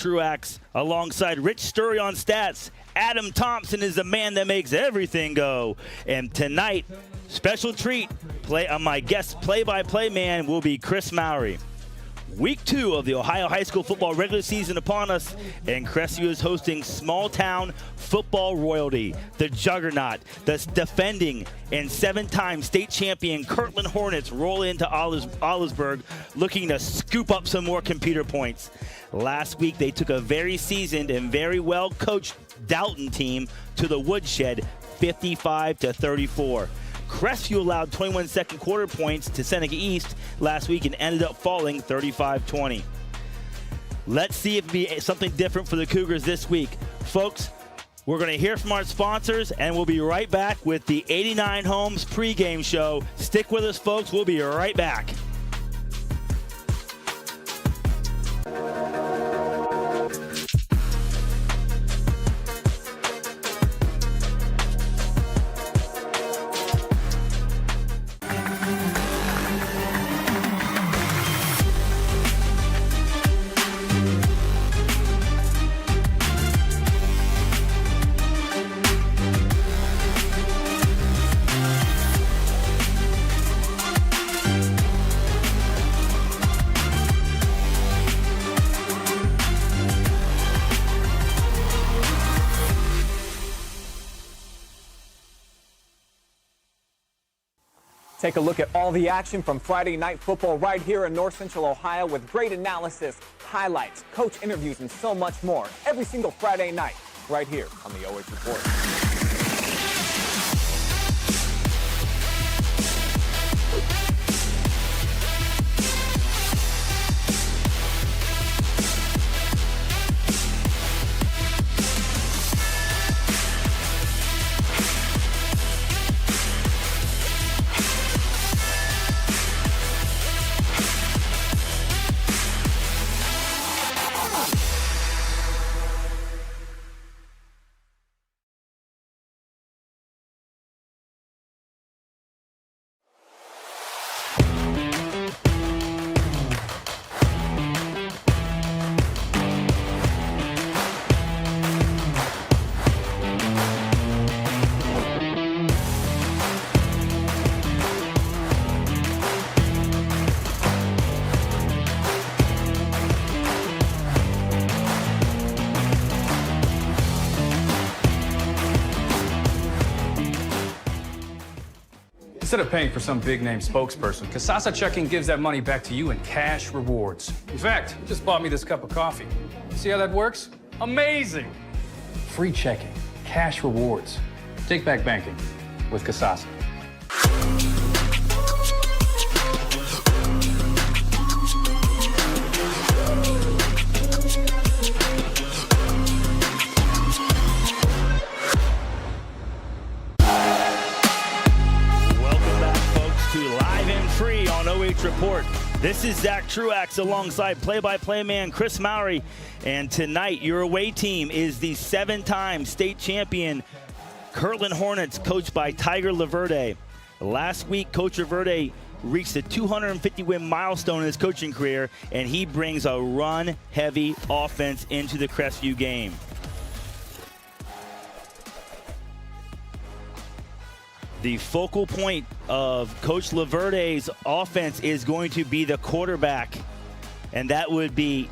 Truax alongside Rich Sturry on stats. Adam Thompson is the man that makes everything go. And tonight, special treat, my guest play-by-play man will be Kris Mowery. Week 2 of the Ohio High School football regular season upon us, and Crestview is hosting small-town football royalty. The juggernaut, the defending and 7-time state champion Kirtland Hornets roll into Olivesburg looking to scoop up some more computer points. Last week, they took a very seasoned and very well-coached Dalton team to the woodshed, 55-34. Crestview allowed 21 second quarter points to Seneca East last week and ended up falling 35-20. Let's see if it be something different for the Cougars this week. Folks, we're going to hear from our sponsors, and we'll be right back with the 89 Homes pregame show. Stick with us, folks. We'll be right back. Take a look at all the action from Friday night football right here in North Central Ohio with great analysis, highlights, coach interviews, and so much more every single Friday night right here on the OH.Report. Instead of paying for some big-name spokesperson, Kasasa Checking gives that money back to you in cash rewards. In fact, you just bought me this cup of coffee. See how that works? Amazing! Free checking, cash rewards. Take back banking with Kasasa. OH.Report. This is Zack Truax alongside play-by-play man Kris Mowery, and tonight your away team is the 7-time state champion Kirtland Hornets, coached by Tiger Laverde. Last week, Coach Laverde reached the 250-win milestone in his coaching career, and he brings a run-heavy offense into the Crestview game. The focal point of Coach Laverde's offense is going to be the quarterback, and that would be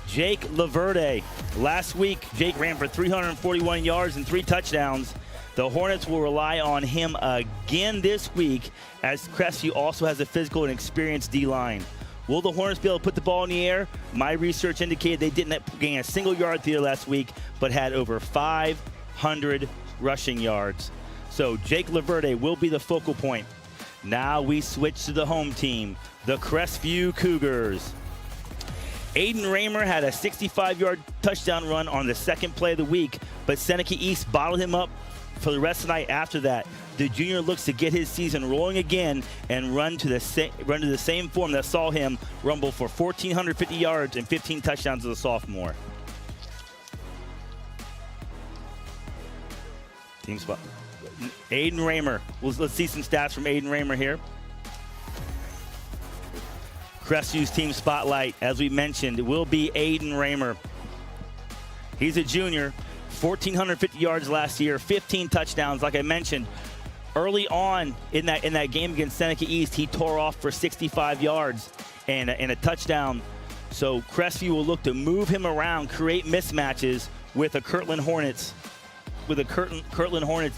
Jake Laverde. Last week, Jake ran for 341 yards and 3 touchdowns. The Hornets will rely on him again this week, as Crestview also has a physical and experienced D-line. Will the Hornets be able to put the ball in the air? My research indicated they didn't gain a single yard there last week, but had over 500 rushing yards. So Jake Laverde will be the focal point. Now we switch to the home team, the Crestview Cougars. Aiden Raymer had a 65-yard touchdown run on the second play of the week, but Seneca East bottled him up for the rest of the night after that. The junior looks to get his season rolling again and run to the same form that saw him rumble for 1,450 yards and 15 touchdowns as a sophomore. Team spot. Aiden Raymer. Let's see some stats from Aiden Raymer here. Crestview's team spotlight, as we mentioned, will be Aiden Raymer. He's a junior, 1,450 yards last year, 15 touchdowns. Like I mentioned, early on in that game against Seneca East, he tore off for 65 yards and a touchdown. So Crestview will look to move him around, create mismatches with a Kirtland Hornets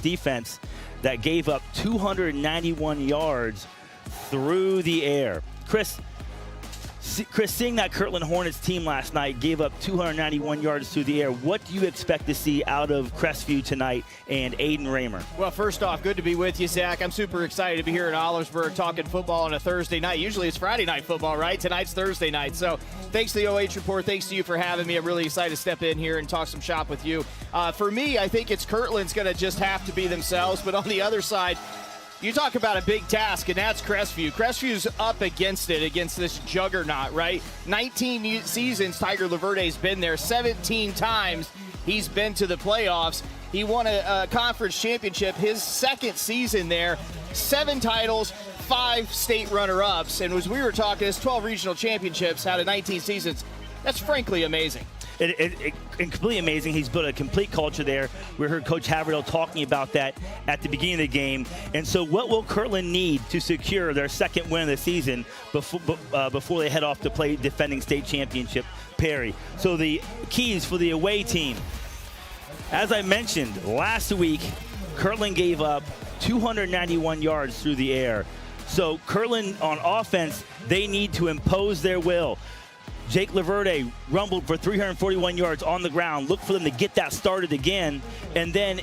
defense that gave up 291 yards through the air. Kris, seeing that Kirtland Hornets team last night gave up 291 yards through the air, what do you expect to see out of Crestview tonight and Aiden Raymer? Well, first off, good to be with you, Zach. I'm super excited to be here in Olivesburg talking football on a Thursday night. Usually it's Friday night football, right? Tonight's Thursday night. So thanks to the OH.Report. Thanks to you for having me. I'm really excited to step in here and talk some shop with you. For me, I think it's Kirtland's going to just have to be themselves. But on the other side, you talk about a big task, and that's Crestview. Crestview's up against this juggernaut, right? 19 seasons Tiger Laverde's been there. 17 times he's been to the playoffs. He won a conference championship his second season there. 7 titles, 5 state runner-ups. And as we were talking, it's 12 regional championships out of 19 seasons. That's frankly amazing. It's completely amazing. He's built a complete culture there. We heard Coach Haverdale talking about that at the beginning of the game. And so what will Kirtland need to secure their second win of the season before they head off to play defending state championship Perry? So the keys for the away team. As I mentioned, last week, Kirtland gave up 291 yards through the air. So Kirtland on offense, they need to impose their will. Jake Laverde rumbled for 341 yards on the ground. Look for them to get that started again. And then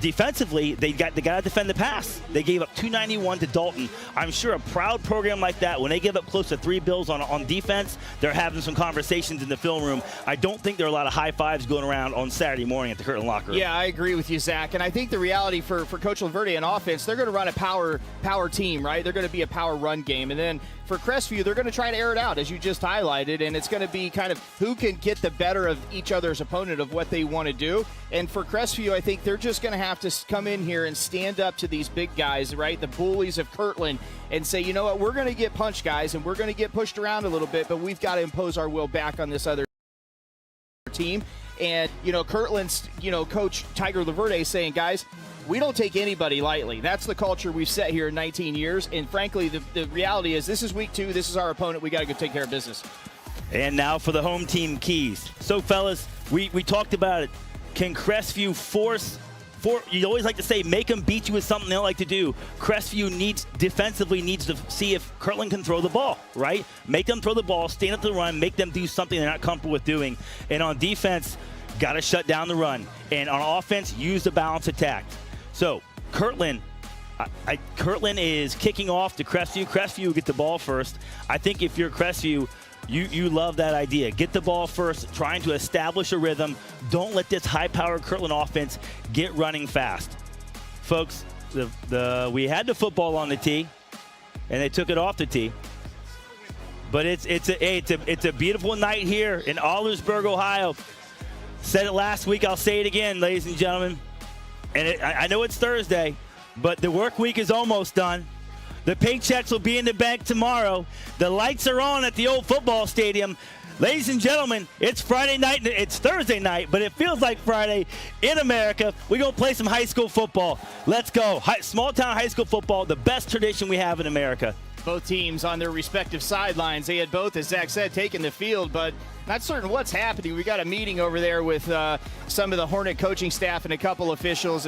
defensively, they got to defend the pass. They gave up 291 to Dalton. I'm sure a proud program like that, when they give up close to 3 bills on defense, they're having some conversations in the film room. I don't think there are a lot of high fives going around on Saturday morning at the Kirtland locker room. Yeah, I agree with you, Zach. And I think the reality for Coach Laverde on offense, they're going to run a power team, right? They're going to be a power run game. And then for Crestview, they're going to try to air it out, as you just highlighted, and it's going to be kind of who can get the better of each other's opponent of what they want to do. And for Crestview, I think they're just going to have to come in here and stand up to these big guys, right, the bullies of Kirtland, and say, you know what, we're going to get punched, guys, and we're going to get pushed around a little bit, but we've got to impose our will back on this other team. And, Kirtland's, Coach Tiger Laverde is saying, guys, we don't take anybody lightly. That's the culture we've set here in 19 years. And frankly, the reality is this is week 2. This is our opponent. We got to go take care of business. And now for the home team keys. So, fellas, we talked about it. Can Crestview you always like to say, make them beat you with something they don't like to do. Crestview defensively needs to see if Kirtland can throw the ball, right? Make them throw the ball, stand up to the run, make them do something they're not comfortable with doing. And on defense, got to shut down the run. And on offense, use the balanced attack. So, Kirtland is kicking off to Crestview. Crestview will get the ball first. I think if you're Crestview, you love that idea. Get the ball first, trying to establish a rhythm. Don't let this high-powered Kirtland offense get running fast. Folks, we had the football on the tee, and they took it off the tee. But it's a beautiful night here in Olivesburg, Ohio. Said it last week. I'll say it again, ladies and gentlemen. And I know it's Thursday, but the work week is almost done. The paychecks will be in the bank tomorrow. The lights are on at the old football stadium. Ladies and gentlemen, it's Friday night. It's Thursday night, but it feels like Friday in America. We're going to play some high school football. Let's go. Small town high school football, the best tradition we have in America. Both teams on their respective sidelines. They had both, as Zach said, taken the field, but not certain what's happening. We got a meeting over there with some of the Hornet coaching staff and a couple officials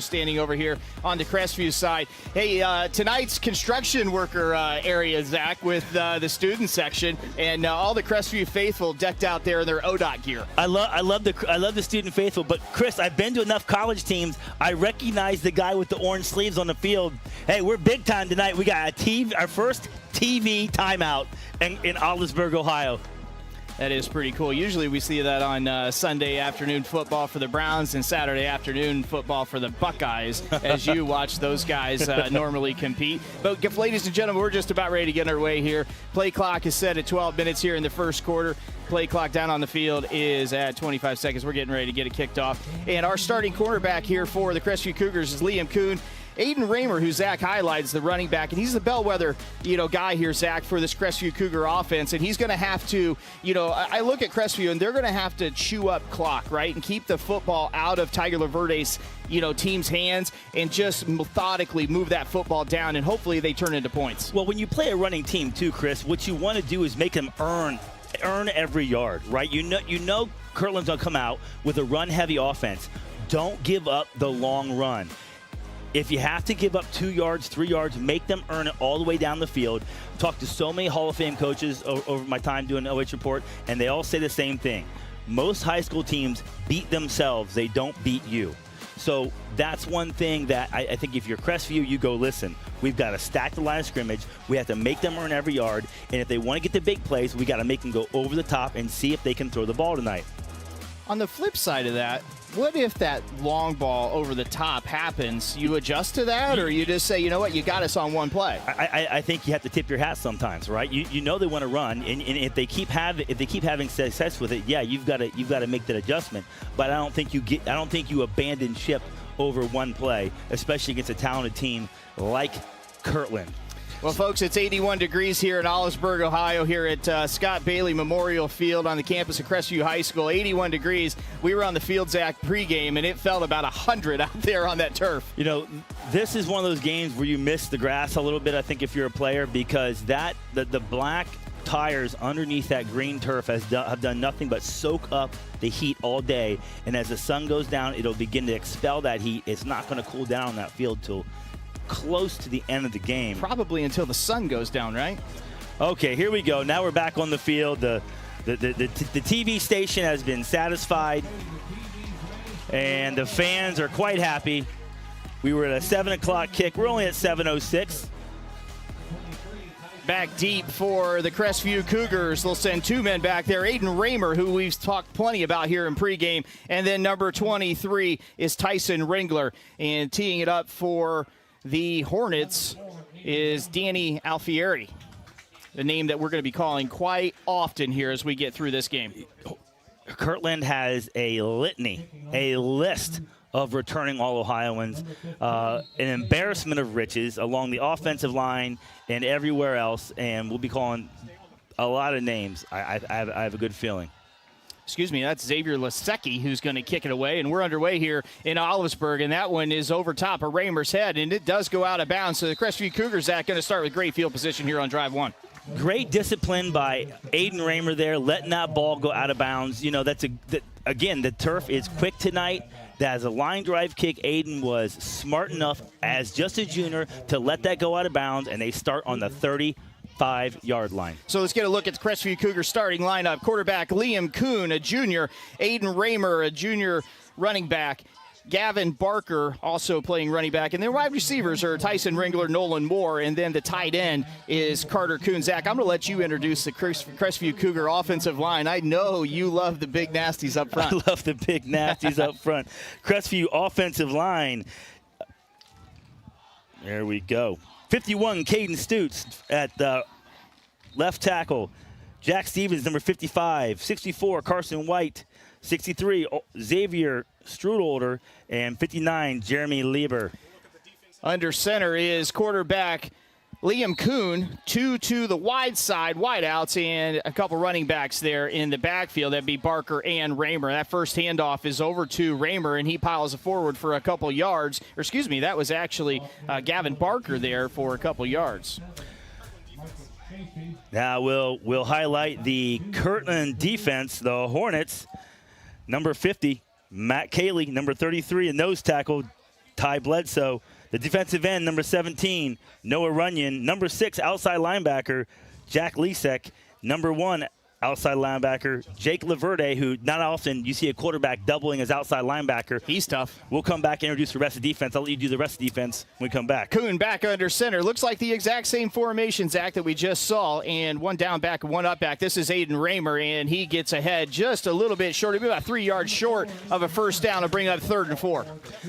standing over here on the Crestview side. Hey, tonight's construction worker area, Zach, with the student section and all the Crestview faithful decked out there in their ODOT gear. I love the student faithful, but Kris, I've been to enough college teams. I recognize the guy with the orange sleeves on the field. Hey, we're big time tonight. We got our first TV timeout in Olivesburg, Ohio. That is pretty cool. Usually we see that on Sunday afternoon football for the Browns and Saturday afternoon football for the Buckeyes as you watch those guys normally compete. But ladies and gentlemen, we're just about ready to get underway here. Play clock is set at 12 minutes here in the first quarter. Play clock down on the field is at 25 seconds. We're getting ready to get it kicked off. And our starting cornerback here for the Crestview Cougars is Liam Kuhn. Aiden Raymer, who Zack highlights, the running back, and he's the bellwether, guy here, Zack, for this Crestview Cougar offense, and he's going to have to, I look at Crestview, and they're going to have to chew up clock, right, and keep the football out of Tiger Laverde's, team's hands and just methodically move that football down, and hopefully they turn into points. Well, when you play a running team too, Kris, what you want to do is make them earn every yard, right? You know Kirtland's going to come out with a run-heavy offense. Don't give up the long run. If you have to give up 2 yards, 3 yards, make them earn it all the way down the field. Talked to so many Hall of Fame coaches over my time doing the OH.Report, and they all say the same thing. Most high school teams beat themselves. They don't beat you. So that's one thing that I think if you're Crestview, you go, listen, we've got to stack the line of scrimmage. We have to make them earn every yard. And if they want to get the big plays, we got to make them go over the top and see if they can throw the ball tonight. On the flip side of that, what if that long ball over the top happens? You adjust to that, or you just say, you know what, you got us on one play? I think you have to tip your hat sometimes, right? You know they want to run, and if they keep having success with it, yeah, you've got to make that adjustment. But I don't think you abandon ship over one play, especially against a talented team like Kirtland. Well, folks, it's 81 degrees here in Olivesburg, Ohio, here at Scott Bailey Memorial Field on the campus of Crestview High School. 81 degrees. We were on the field, Zack, pregame, and it felt about 100 out there on that turf. This is one of those games where you miss the grass a little bit, I think, if you're a player, because the black tires underneath that green turf have done nothing but soak up the heat all day. And as the sun goes down, it'll begin to expel that heat. It's not going to cool down on that field till close to the end of the game. Probably until the sun goes down, right? Okay, here we go. Now we're back on the field. The TV station has been satisfied, and the fans are quite happy. We were at a 7 o'clock kick. We're only at 7:06. Back deep for the Crestview Cougars. They'll send 2 men back there. Aiden Raymer, who we've talked plenty about here in pregame. And then number 23 is Tyson Ringler. And teeing it up for the Hornets is Danny Alfieri, the name that we're going to be calling quite often here as we get through this game. Kirtland has a list of returning All-Ohioans, an embarrassment of riches along the offensive line and everywhere else, and we'll be calling a lot of names. I have a good feeling. Excuse me, that's Xavier Lasecki who's going to kick it away, and we're underway here in Olivesburg, and that one is over top of Raymer's head, and it does go out of bounds. So the Crestview Cougars, Zack, going to start with great field position here on drive 1. Great discipline by Aiden Raymer there, letting that ball go out of bounds. Again, the turf is quick tonight. That as a line drive kick, Aiden was smart enough as just a junior to let that go out of bounds, and they start on the 35-yard line. So let's get a look at the Crestview Cougars starting lineup. Quarterback Liam Kuhn, a junior. Aiden Raymer, a junior running back. Gavin Barker also playing running back. And then wide receivers are Tyson Ringler, Nolan Moore, and then the tight end is Carter Kuhn. Zack, I'm going to let you introduce the Crestview Cougar offensive line. I know you love the big nasties up front. I love the big nasties up front. Crestview offensive line. There we go. 51, Caden Stutes at left tackle. Jack Stevens, number 55. 64, Carson White. 63, Xavier Strudelder. And 59, Jeremy Lieber. Under center is quarterback Liam Kuhn. 2 to the wide side, wideouts, and a couple running backs there in the backfield. That'd be Barker and Raymer. That first handoff is over to Raymer, and he piles it forward for a couple yards. Or excuse me, that was actually Gavin Barker there for a couple yards. Now we'll highlight the Kirtland defense, the Hornets. Number 50, Matt Cayley. Number 33, a nose tackle, Ty Bledsoe. The defensive end, number 17, Noah Runyon. Number 6, outside linebacker, Jack Lisek. Number 1, outside linebacker, Jake Laverde, who not often you see a quarterback doubling as outside linebacker. He's tough. We'll come back and introduce the rest of the defense. I'll let you do the rest of the defense when we come back. Kuhn back under center. Looks like the exact same formation, Zack, that we just saw. And one down back and one up back. This is Aiden Raymer, and he gets ahead just a little bit short. He'll be about 3 yards short of a first down to bring up 3rd and 4.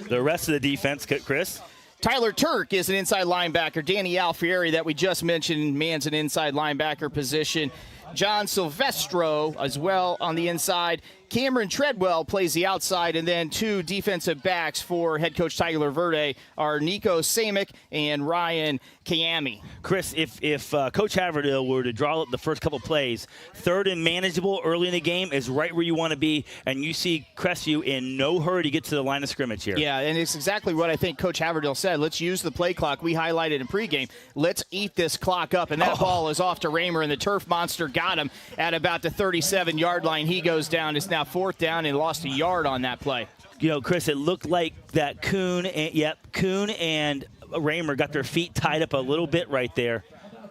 The rest of the defense, Kris? Tyler Turk is an inside linebacker. Danny Alfieri that we just mentioned mans an inside linebacker position. John Silvestro as well on the inside. Cameron Treadwell plays the outside, and then 2 defensive backs for head coach Tyler Verde are Nico Samick and Ryan Kayami. Kris, if Coach Haverdale were to draw up the first couple plays, 3rd and manageable early in the game is right where you want to be, and you see Crestview in no hurry to get to the line of scrimmage here. Yeah, and it's exactly what I think Coach Haverdale said. Let's use the play clock we highlighted in pregame. Let's eat this clock up, and that ball is off to Raymer, and the turf monster got him at about the 37-yard line. He goes down. It's now 4th down and lost a yard on that play. You know, Kris, it looked like that Kuhn and Raymer got their feet tied up a little bit right there.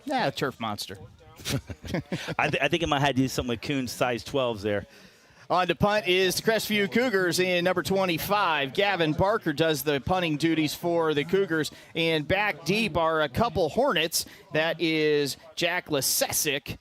Yeah, turf monster. I think it might have to do something with Kuhn's size 12s there. On to punt is the Crestview Cougars in number 25. Gavin Barker does the punting duties for the Cougars. And back deep are a couple Hornets. That is Jack Lesesic.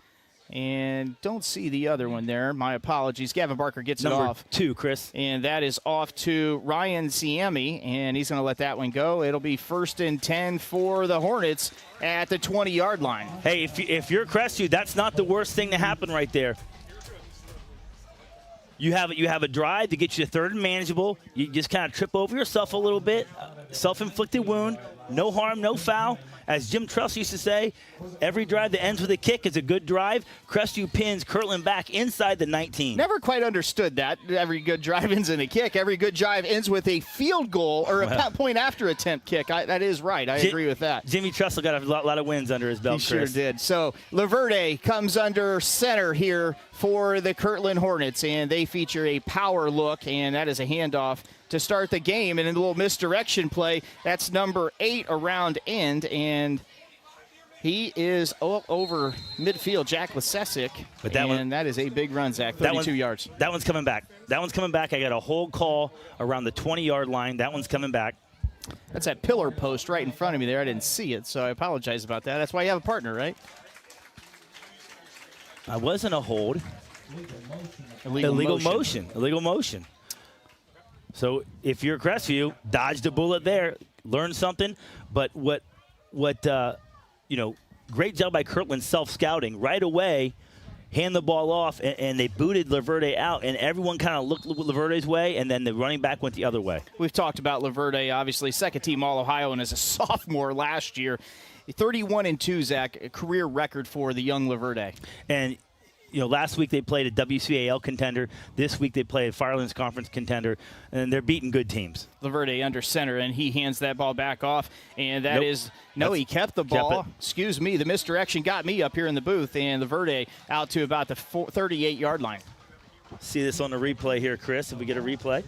And don't see the other one there. My apologies. Gavin Barker gets it off. Number 2, Kris. And that is off to Ryan Siemi, and he's going to let that one go. It'll be 1st and 10 for the Hornets at the 20-yard line. Hey, if you're Crestview, that's not the worst thing to happen right there. You have a drive to get you to 3rd and manageable. You just kind of trip over yourself a little bit. Self-inflicted wound. No harm, no foul. As Jim Truss used to say, every drive that ends with a kick is a good drive. Crestview pins Kirtland back inside the 19. Never quite understood that. Every good drive ends in a kick. Every good drive ends with a field goal or a point after attempt kick. That is right. I agree with that. Jimmy Trussell got a lot of wins under his belt, He sure Kris. did. So Laverde comes under center here for the Kirtland Hornets, and they feature a power look, and that is a handoff to start the game, and a little misdirection play. That's number 8 around end, and he is over midfield, Jack Lesesic. But that is a big run, Zach, 32 yards. That one's coming back. That one's coming back. I got a hold call around the 20-yard line. That one's coming back. That's that pillar post right in front of me there. I didn't see it, so I apologize about that. That's why you have a partner, right? I wasn't a hold. Illegal motion. So if you're Crestview, dodged a bullet there, learned something. But great job by Kirtland self-scouting right away. Hand the ball off, and they booted Laverde out, and everyone kind of looked Laverde's way, and then the running back went the other way. We've talked about Laverde, obviously, second-team All-Ohio, as a sophomore last year. 31-2, Zach, a career record for the young Laverde. And last week they played a WCAL contender. This week they played a Firelands Conference contender, and they're beating good teams. Laverde under center, and he hands that ball back off, and he kept the ball. Excuse me, the misdirection got me up here in the booth, and Laverde out to about the 38-yard line. See this on the replay here, Kris, if we get a replay.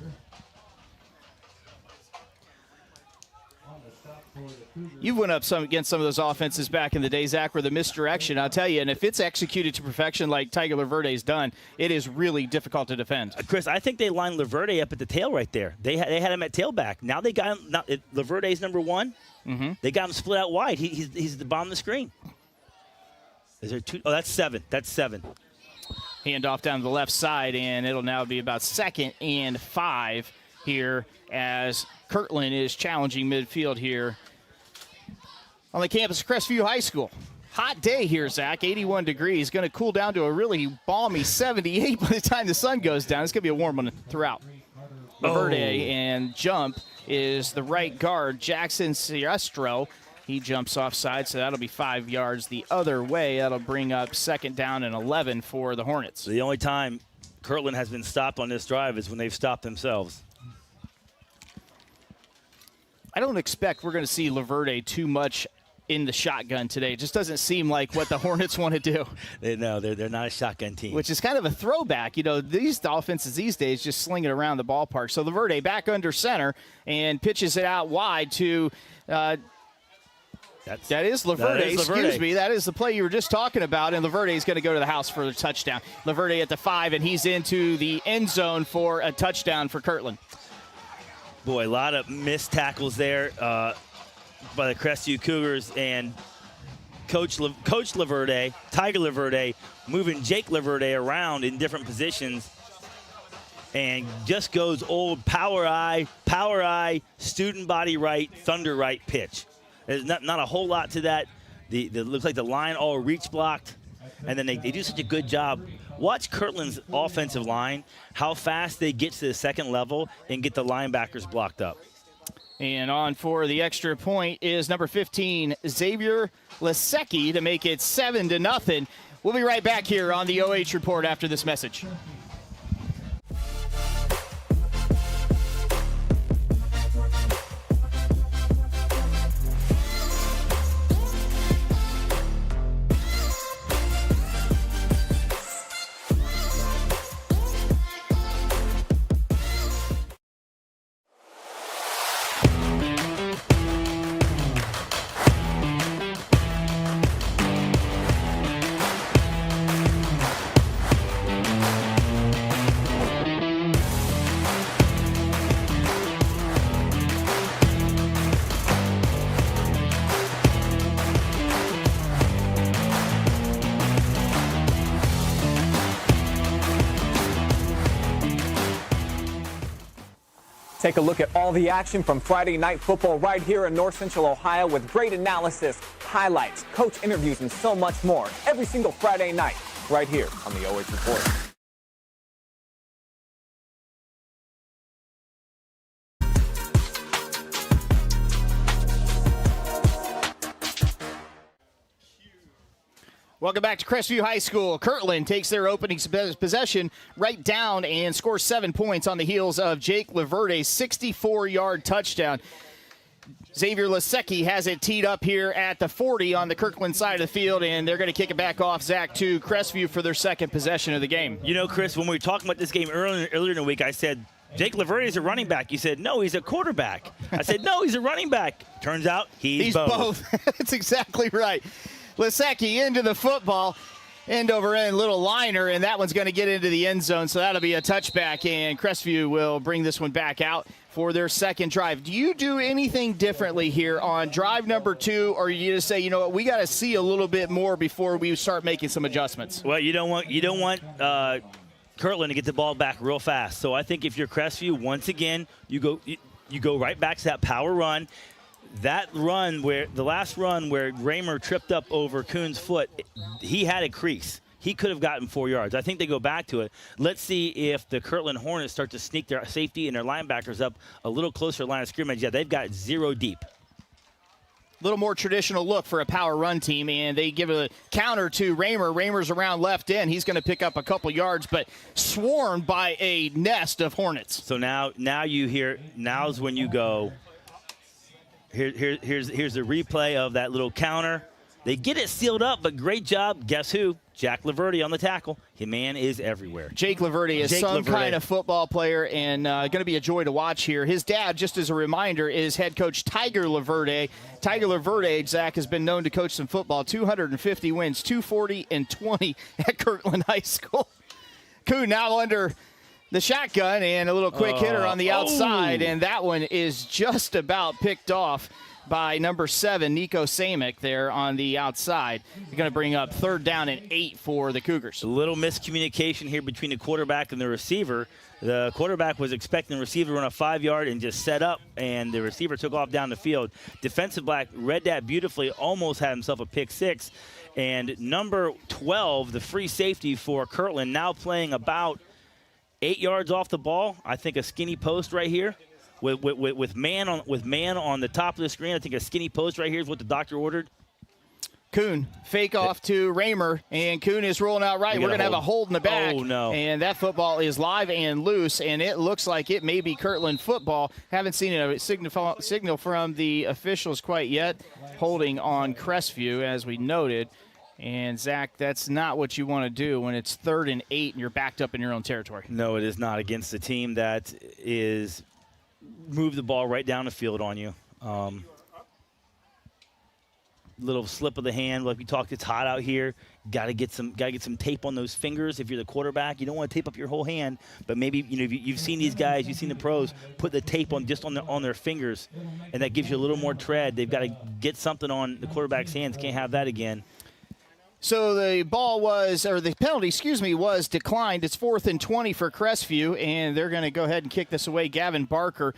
You went up against some of those offenses back in the day, Zach, where the misdirection, I'll tell you, and if it's executed to perfection like Tiger Laverde's done, it is really difficult to defend. Kris, I think they lined Laverde up at the tail right there. They had him at tailback. Now they got him. Laverde's number 1. Mm-hmm. They got him split out wide. He's the bottom of the screen. Is there 2? Oh, that's 7. That's 7. Handoff down to the left side, and it'll now be about 2nd and 5 here as Kirtland is challenging midfield here on the campus of Crestview High School. Hot day here, Zach, 81 degrees. Going to cool down to a really balmy 78 by the time the sun goes down. It's going to be a warm one throughout. Laverde and jump is the right guard, Jackson Siestro. He jumps offside, so that'll be 5 yards the other way. That'll bring up 2nd down and 11 for the Hornets. The only time Kirtland has been stopped on this drive is when they've stopped themselves. I don't expect we're going to see Laverde too much in the shotgun today. It just doesn't seem like what the Hornets want to do. They're not a shotgun team. Which is kind of a throwback. These offenses these days just sling it around the ballpark. So Laverde back under center and pitches it out wide to that is Laverde. Excuse me. That is the play you were just talking about, and Laverde is going to go to the house for the touchdown. Laverde at the 5, and he's into the end zone for a touchdown for Kirtland. Boy, a lot of missed tackles there by the Crestview Cougars, and Coach Laverde, Tiger Laverde, moving Jake Laverde around in different positions, and just goes old power eye, student body right, thunder right pitch. There's not a whole lot to that. Looks like the line all reach blocked. and then they do such a good job. Watch Kirtland's offensive line, how fast they get to the second level and get the linebackers blocked up. And on for the extra point is number 15, Xavier Lesecki, to make it 7-0. We'll be right back here on the OH Report after this message. Take a look at all the action from Friday night football right here in North Central Ohio with great analysis, highlights, coach interviews, and so much more every single Friday night right here on the OH Report. Welcome back to Crestview High School. Kirtland takes their opening possession right down and scores 7 points on the heels of Jake Laverde's 64-yard touchdown. Xavier Lesecki has it teed up here at the 40 on the Kirkland side of the field, and they're going to kick it back off, Zack, to Crestview for their second possession of the game. You know, Chris, when we were talking about this game earlier in the week, I said, Jake Laverde is a running back. You said, no, he's a quarterback. I said, no, he's a running back. Turns out he's both. That's exactly right. Lesecki into the football, end over end, little liner, and that one's going to get into the end zone, so that'll be a touchback, and Crestview will bring this one back out for their second drive. Do you do anything differently here on drive number 2, or you just say, you know what, we got to see a little bit more before we start making some adjustments? Well, you don't want Kirtland to get the ball back real fast. So I think if you're Crestview, once again, you go right back to that power run. That run the last run where Raymer tripped up over Kuhn's foot, he had a crease. He could have gotten 4 yards. I think they go back to it. Let's see if the Kirtland Hornets start to sneak their safety and their linebackers up a little closer to the line of scrimmage. Yeah, they've got 0 deep. Little more traditional look for a power run team, and they give a counter to Raymer. Raymer's around left end. He's going to pick up a couple yards, but swarmed by a nest of Hornets. So now you hear, now's when you go, here's the replay of that little counter. They get it sealed up, but great job. Guess who? Jack Laverde on the tackle. His man is everywhere. Jake Laverde is some kind of football player, and going to be a joy to watch here. His dad, just as a reminder, is head coach Tiger Laverde. Tiger Laverde, Zach, has been known to coach some football. 250 wins, 240-20 at Kirtland High School. Kuhn now under the shotgun, and a little quick hitter on the outside, and that one is just about picked off by number 7, Nico Samick, there on the outside. He's going to bring up 3rd down and 8 for the Cougars. A little miscommunication here between the quarterback and the receiver. The quarterback was expecting the receiver to run a 5-yard and just set up, and the receiver took off down the field. Defensive back read that beautifully, almost had himself a pick 6. And number 12, the free safety for Kirtland, now playing about 8 yards off the ball. I think a skinny post right here. With man on the top of the screen, I think a skinny post right here is what the doctor ordered. Kuhn, fake off to Raymer, and Kuhn is rolling out right. We're going to have a hold in the back. Oh, no. And that football is live and loose, and it looks like it may be Kirtland football. Haven't seen a signal from the officials quite yet. Holding on Crestview, as we noted. And, Zach, that's not what you want to do when it's 3rd and 8 and you're backed up in your own territory. No, it is not against a team that is – move the ball right down the field on you. Little slip of the hand, like we talked. It's hot out here. Got to get some tape on those fingers. If you're the quarterback, you don't want to tape up your whole hand, but maybe you've seen these guys, you've seen the pros put the tape on just on their fingers, and that gives you a little more tread. They've got to get something on the quarterback's hands. Can't have that again. So the penalty, was declined. It's 4th and 20 for Crestview, and they're going to go ahead and kick this away. Gavin Barker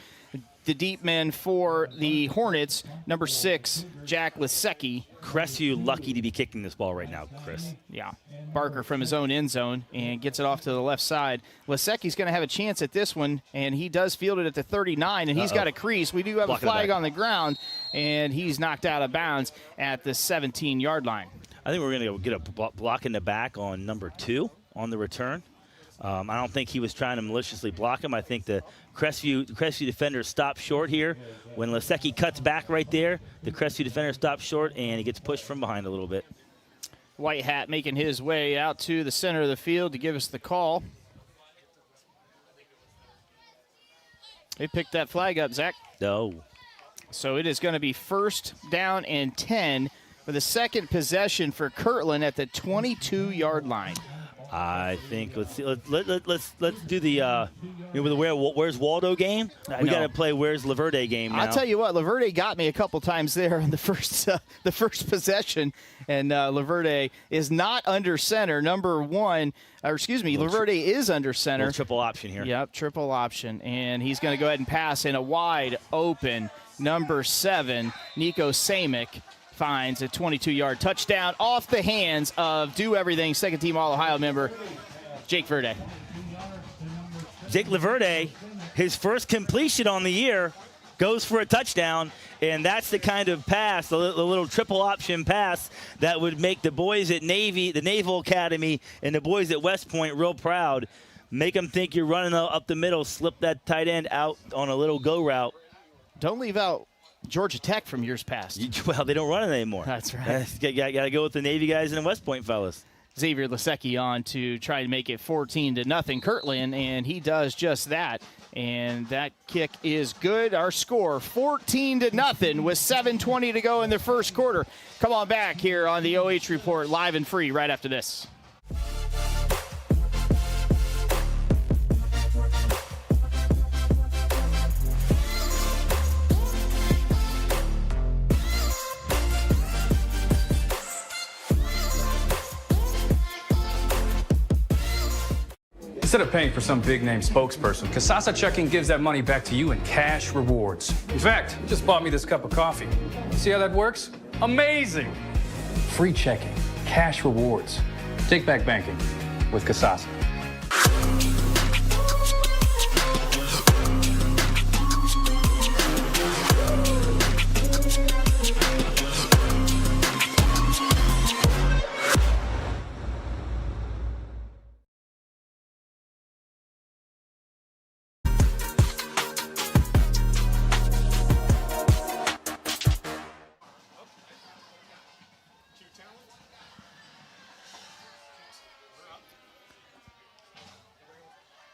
the deep men for the Hornets, number 6, Jack Lisecki. Crestview lucky to be kicking this ball right now, Chris. Yeah. Barker from his own end zone and gets it off to the left side. Lisecki's going to have a chance at this one, and he does field it at the 39, and he's got a crease. We do have a flag on the ground, and he's knocked out of bounds at the 17-yard line. I think we're going to get a block in the back on number 2 on the return. I don't think he was trying to maliciously block him. I think the Crestview defender stopped short here. When Lisecki cuts back right there, the Crestview defender stops short, and he gets pushed from behind a little bit. White Hat making his way out to the center of the field to give us the call. They picked that flag up, Zach. No. So it is going to be 1st down and 10 for the second possession for Kirtland at the 22-yard line. I think let's do the Where's Waldo game. We got to play Where's Laverde game now. I'll tell you what, Laverde got me a couple times there in the first possession, and Laverde is not under center. Laverde is under center. Triple option here. Yep, triple option, and he's going to go ahead and pass in a wide open number 7, Nico Samick. Finds a 22-yard touchdown off the hands of Do Everything second-team All-Ohio member Jake Verde. Jake Laverde, his first completion on the year, goes for a touchdown, and that's the kind of pass, the little triple option pass that would make the boys at the Naval Academy, and the boys at West Point real proud. Make them think you're running up the middle, slip that tight end out on a little go route. Don't leave out Georgia Tech from years past. Well, they don't run it anymore. That's right. Got to go with the Navy guys and the West Point fellas. Xavier Lisecki on to try and make it 14-0 Kirtland, and he does just that. And that kick is good. Our score, 14-0 with 7:20 to go in the first quarter. Come on back here on the OH Report, live and free right after this. Instead of paying for some big-name spokesperson, Kasasa Checking gives that money back to you in cash rewards. In fact, you just bought me this cup of coffee. See how that works? Amazing! Free checking, cash rewards. Take back banking with Kasasa.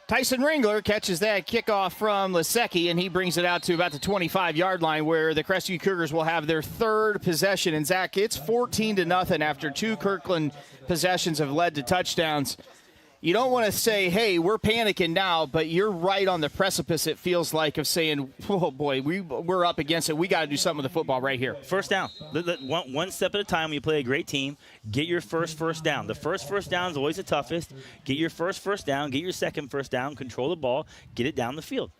Tyson Ringler catches that kickoff from Lisecki, and he brings it out to about the 25-yard line where the Crestview Cougars will have their third possession. And, Zach, it's 14-0 after 2 Kirtland possessions have led to touchdowns. You don't want to say, hey, we're panicking now, but you're right on the precipice, it feels like, of saying, oh, boy, we're up against it. We got to do something with the football right here. First down. One step at a time when you play a great team. Get your first down. The first down is always the toughest. Get your first down. Get your second first down. Control the ball. Get it down the field.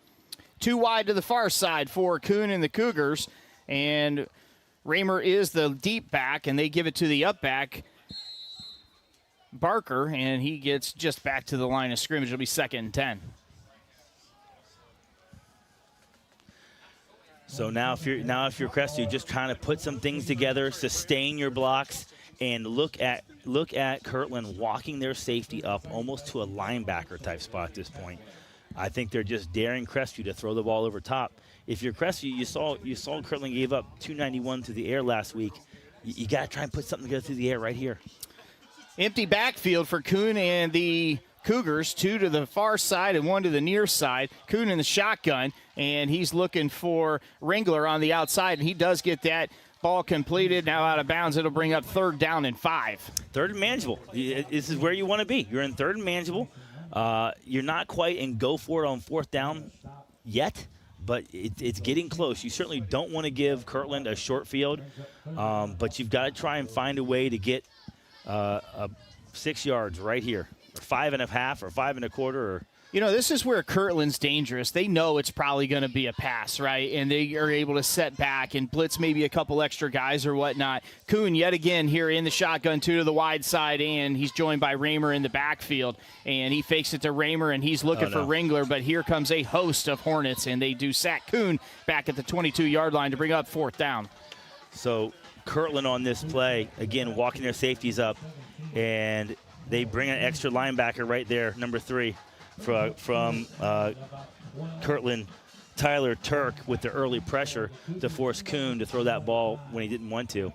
2 wide to the far side for Kuhn and the Cougars. And Raymer is the deep back, and they give it to the up back, Barker, and he gets just back to the line of scrimmage. It'll be 2nd and 10. So now if you're Crestview, just trying to put some things together, sustain your blocks, and look at Kirtland walking their safety up almost to a linebacker type spot at this point. I think they're just daring Crestview to throw the ball over top. If you're Crestview, you saw Kirtland gave up 291 through the air last week. You got to try and put something together through the air right here. Empty backfield for Kuhn and the Cougars, 2 to the far side and 1 to the near side. Kuhn in the shotgun, and he's looking for Ringler on the outside, and he does get that ball completed. Now out of bounds, it'll bring up 3rd down and 5. 3rd and manageable. This is where you want to be. You're in 3rd and manageable. You're not quite in go for it on 4th down yet, but it's getting close. You certainly don't want to give Kirtland a short field, but you've got to try and find a way to get 6 yards right here, or 5 1/2, or 5 1/4, or You know, this is where Kirtland's dangerous. They know it's probably going to be a pass, right? And they are able to set back and blitz maybe a couple extra guys or whatnot. Kuhn yet again here in the shotgun, 2 to the wide side, and he's joined by Raymer in the backfield. And he fakes it to Raymer, and he's looking for Ringler, but here comes a host of Hornets, and they do sack Kuhn back at the 22-yard line to bring up 4th down. So Kirtland on this play, again, walking their safeties up, and they bring an extra linebacker right there, number 3. From Kirtland, Tyler Turk with the early pressure to force Kuhn to throw that ball when he didn't want to.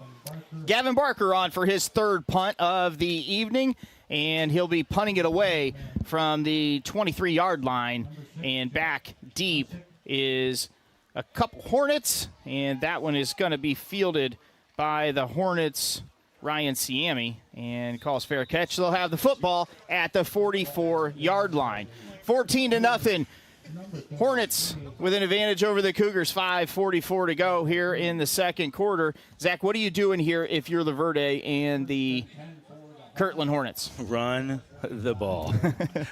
Gavin Barker on for his 3rd punt of the evening, and he'll be punting it away from the 23-yard line. And back deep is a couple Hornets, and that one is going to be fielded by the Hornets' Ryan Siami, and calls fair catch. They'll have the football at the 44-yard line. 14-0. Hornets with an advantage over the Cougars. 5:44 to go here in the second quarter. Zach, what are you doing here if you're Laverde and the Kirtland Hornets? Run the ball.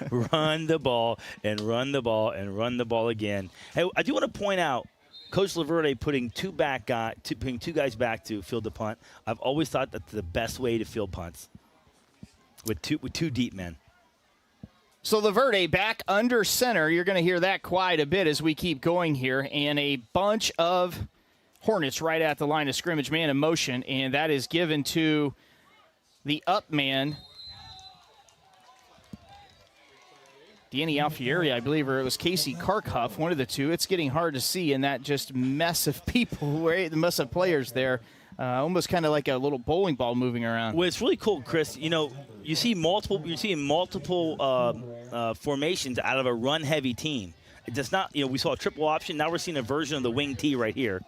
Run the ball and run the ball and run the ball again. Hey, I do want to point out, Coach Laverde putting two guys back to field the punt. I've always thought that's the best way to field punts, with two deep men. So Laverde back under center. You're going to hear that quite a bit as we keep going here. And a bunch of Hornets right at the line of scrimmage, man in motion. And that is given to the up man, Danny Alfieri, I believe, or it was Casey Karkhuff, one of the two. It's getting hard to see in that just mess of people, right? The mess of players there. Almost kind of like a little bowling ball moving around. Well, it's really cool, Chris. You know, you're seeing multiple formations out of a run-heavy team. It does not, we saw a triple option. Now we're seeing a version of the wing T right here.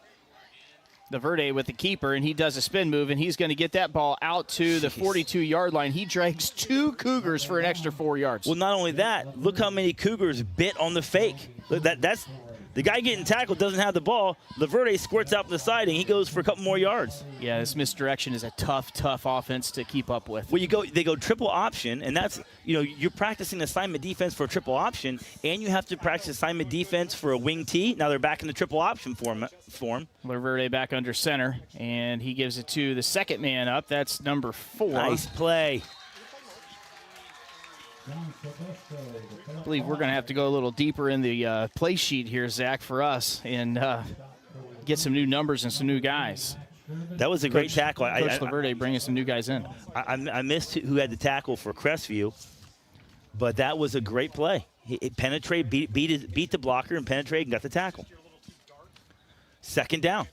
Laverde with the keeper, and he does a spin move, and he's going to get that ball out to the 42-yard line. He drags 2 Cougars for an extra 4 yards. Well, not only that, look how many Cougars bit on the fake. That's the guy getting tackled doesn't have the ball. Laverde squirts out the side, and he goes for a couple more yards. Yeah, this misdirection is a tough offense to keep up with. Well, they go triple option, and that's, you're practicing assignment defense for a triple option, and you have to practice assignment defense for a wing T. Now they're back in the triple option form. Laverde back under center, and he gives it to the second man up. That's number 4. Nice play. I believe we're going to have to go a little deeper in the play sheet here, Zach, for us, and get some new numbers and some new guys. That was a great tackle. Coach Laverde bringing some new guys in. I missed who had the tackle for Crestview, but that was a great play. It penetrated, beat the blocker, and penetrated and got the tackle. Second down.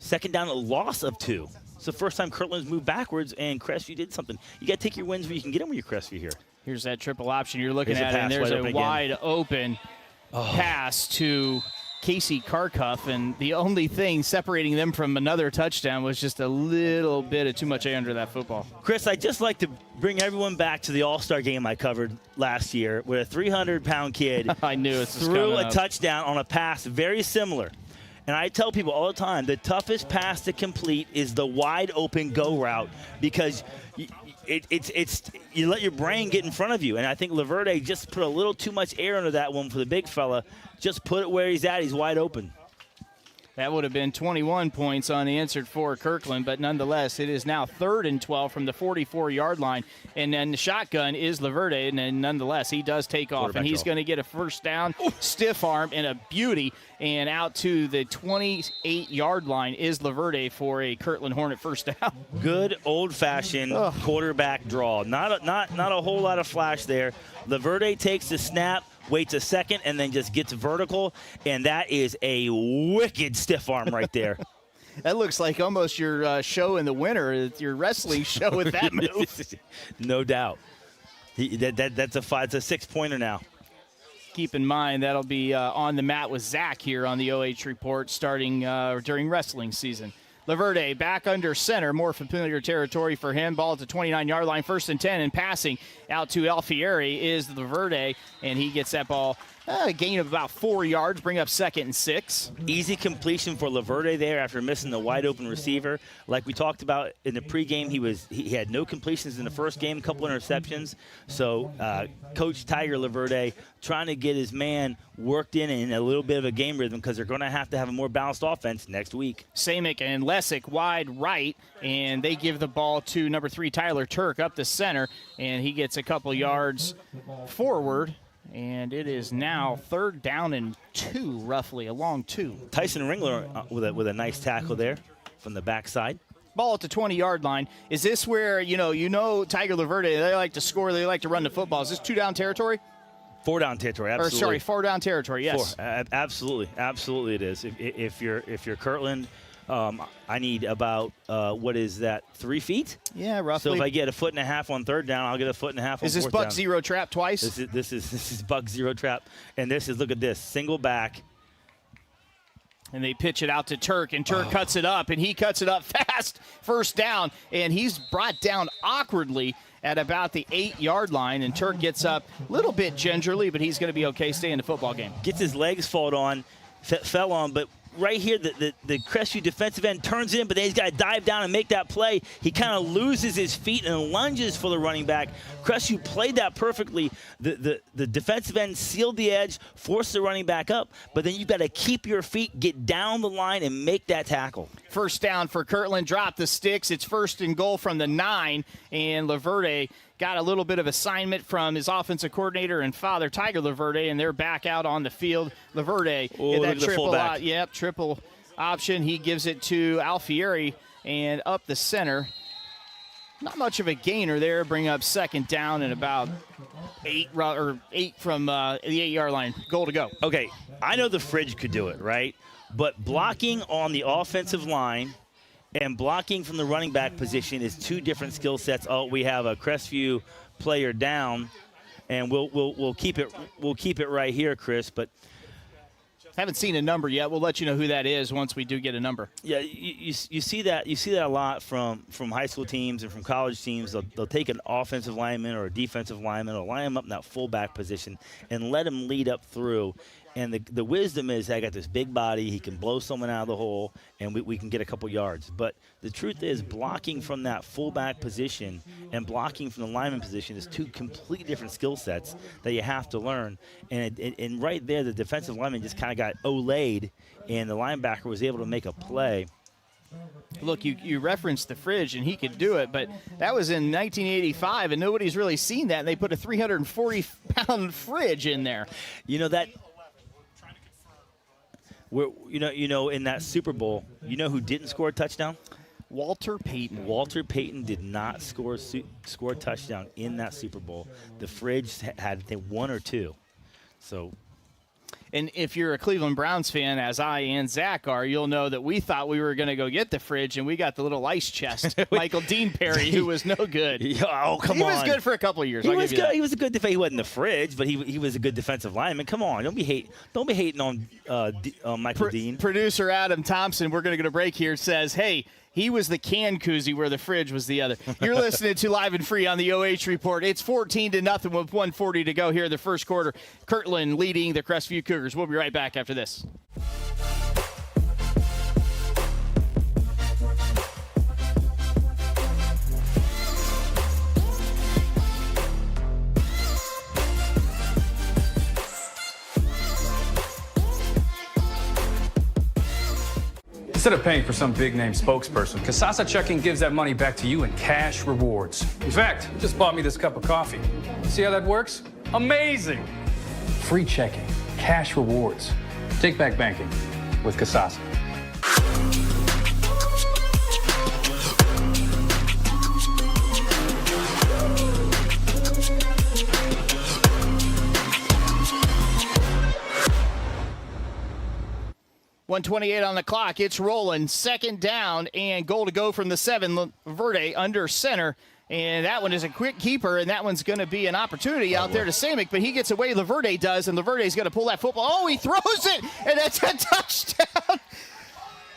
A loss of 2. It's the first time Kirtland's moved backwards, and Crestview did something. You got to take your wins where you can get them with your Crestview here. Here's that triple option you're looking at, and there's a wide open pass to Casey Karkhuff, and the only thing separating them from another touchdown was just a little bit of too much air under that football. Chris, I'd just like to bring everyone back to the All-Star game I covered last year, where a 300-pound kid I knew threw a touchdown on a pass very similar. And I tell people all the time, the toughest pass to complete is the wide open go route, because you let your brain get in front of you. And I think Laverde just put a little too much air under that one for the big fella. Just put it where he's at. He's wide open. That would have been 21 points unanswered for Kirtland, but nonetheless, it is now 3rd and 12 from the 44-yard line. And then the shotgun is Laverde, and then nonetheless, he does take off, and he's going to get a first down, stiff arm, and a beauty. And out to the 28-yard line is Laverde for a Kirtland Hornet first down. Good old-fashioned quarterback draw. Not a whole lot of flash there. Laverde takes the snap, waits a second, and then just gets vertical, and that is a wicked stiff arm right there. That looks like almost your show in the winter, your wrestling show with that move. No doubt. That's a 6-pointer now. Keep in mind, that'll be on the mat with Zack here on the OH.Report starting during wrestling season. Laverde back under center, more familiar territory for him. Ball at the 29-yard line, 1st and 10, and passing out to Alfieri is Laverde, and he gets that ball A gain of about 4 yards, bring up 2nd and 6. Easy completion for Laverde there after missing the wide open receiver. Like we talked about in the pregame, he had no completions in the first game, a couple interceptions. So Coach Tiger Laverde trying to get his man worked in a little bit of a game rhythm because they're going to have a more balanced offense next week. Samick and Lessick wide right, and they give the ball to number 3 Tyler Turk up the center, and he gets a couple yards forward. And it is now 3rd down and 2, roughly, a long 2. Tyson Ringler with a nice tackle there from the backside. Ball at the 20-yard line. Is this where, you know Tiger Laverde, they like to score, they like to run the football. Is this 2-down territory? 4-down territory, absolutely. Or, sorry, 4-down territory, yes. 4, absolutely it is. If you're Kirtland, I need about, 3 feet? Yeah, roughly. So if I get a 1.5 feet on 3rd down, I'll get a 1.5 feet on 4th down. Is this Buck zero trap twice? This is Buck zero trap. And look at this, single back. And they pitch it out to Turk, and Turk cuts it up, and he cuts it up fast. 1st down, and he's brought down awkwardly at about the 8-yard line, and Turk gets up a little bit gingerly, but he's going to be okay, stay in the football game. Gets his legs fell on, but right here, the Crestview defensive end turns in, but then he's got to dive down and make that play. He kind of loses his feet and lunges for the running back. Crestview played that perfectly. The defensive end sealed the edge, forced the running back up, but then you've got to keep your feet, get down the line, and make that tackle. 1st down for Kirtland. Drop the sticks. It's 1st and goal from the 9, and Laverde got a little bit of assignment from his offensive coordinator and father, Tiger Laverde, and they're back out on the field. Laverde, that triple option. He gives it to Alfieri and up the center. Not much of a gainer there. Bring up 2nd down and about 8 from the 8-yard line. Goal to go. Okay, I know the Fridge could do it, right? But blocking on the offensive line and blocking from the running back position is 2 different skill sets. Oh, we have a Crestview player down, and we'll keep it right here, Chris. But haven't seen a number yet. We'll let you know who that is once we do get a number. Yeah, you see that a lot from high school teams and from college teams. They'll take an offensive lineman or a defensive lineman or line him up in that fullback position and let him lead up through. And the wisdom is, I got this big body, he can blow someone out of the hole, and we can get a couple yards. But the truth is, blocking from that fullback position and blocking from the lineman position is 2 completely different skill sets that you have to learn. And right there, the defensive lineman just kind of got olayed, and the linebacker was able to make a play. Look, you referenced the Fridge, and he could do it, but that was in 1985, and nobody's really seen that, and they put a 340-pound Fridge in there. You know that... in that Super Bowl, you know who didn't score a touchdown? Walter Payton. Walter Payton did not score a touchdown in that Super Bowl. The Fridge had, I think, 1 or 2. So, and if you're a Cleveland Browns fan, as I and Zack are, you'll know that we thought we were going to go get the Fridge, and we got the little ice chest, Michael Dean Perry, who was no good. Oh, come on. He was good for a couple of years. He was good. He was a good defense. He wasn't the Fridge, but he was a good defensive lineman. Come on, don't be hating on Michael Dean. Producer Adam Thompson, we're going to go to break here, says, hey, he was the can koozie where the Fridge was the other. You're listening to Live and Free on the OH Report. It's 14-0 with 1:40 to go here in the first quarter. Kirtland leading the Crestview Cougars. We'll be right back after this. Instead of paying for some big-name spokesperson, Kasasa Checking gives that money back to you in cash rewards. In fact, you just bought me this cup of coffee. See how that works? Amazing! Free checking, cash rewards. Take back banking with Kasasa. .128 on the clock. It's rolling. 2nd down and goal to go from the 7. Verde under center. And that one is a quick keeper, and that one's going to be an opportunity out there to Samick, but he gets away. Laverde does, and Laverde's going to pull that football. Oh, he throws it, and that's a touchdown.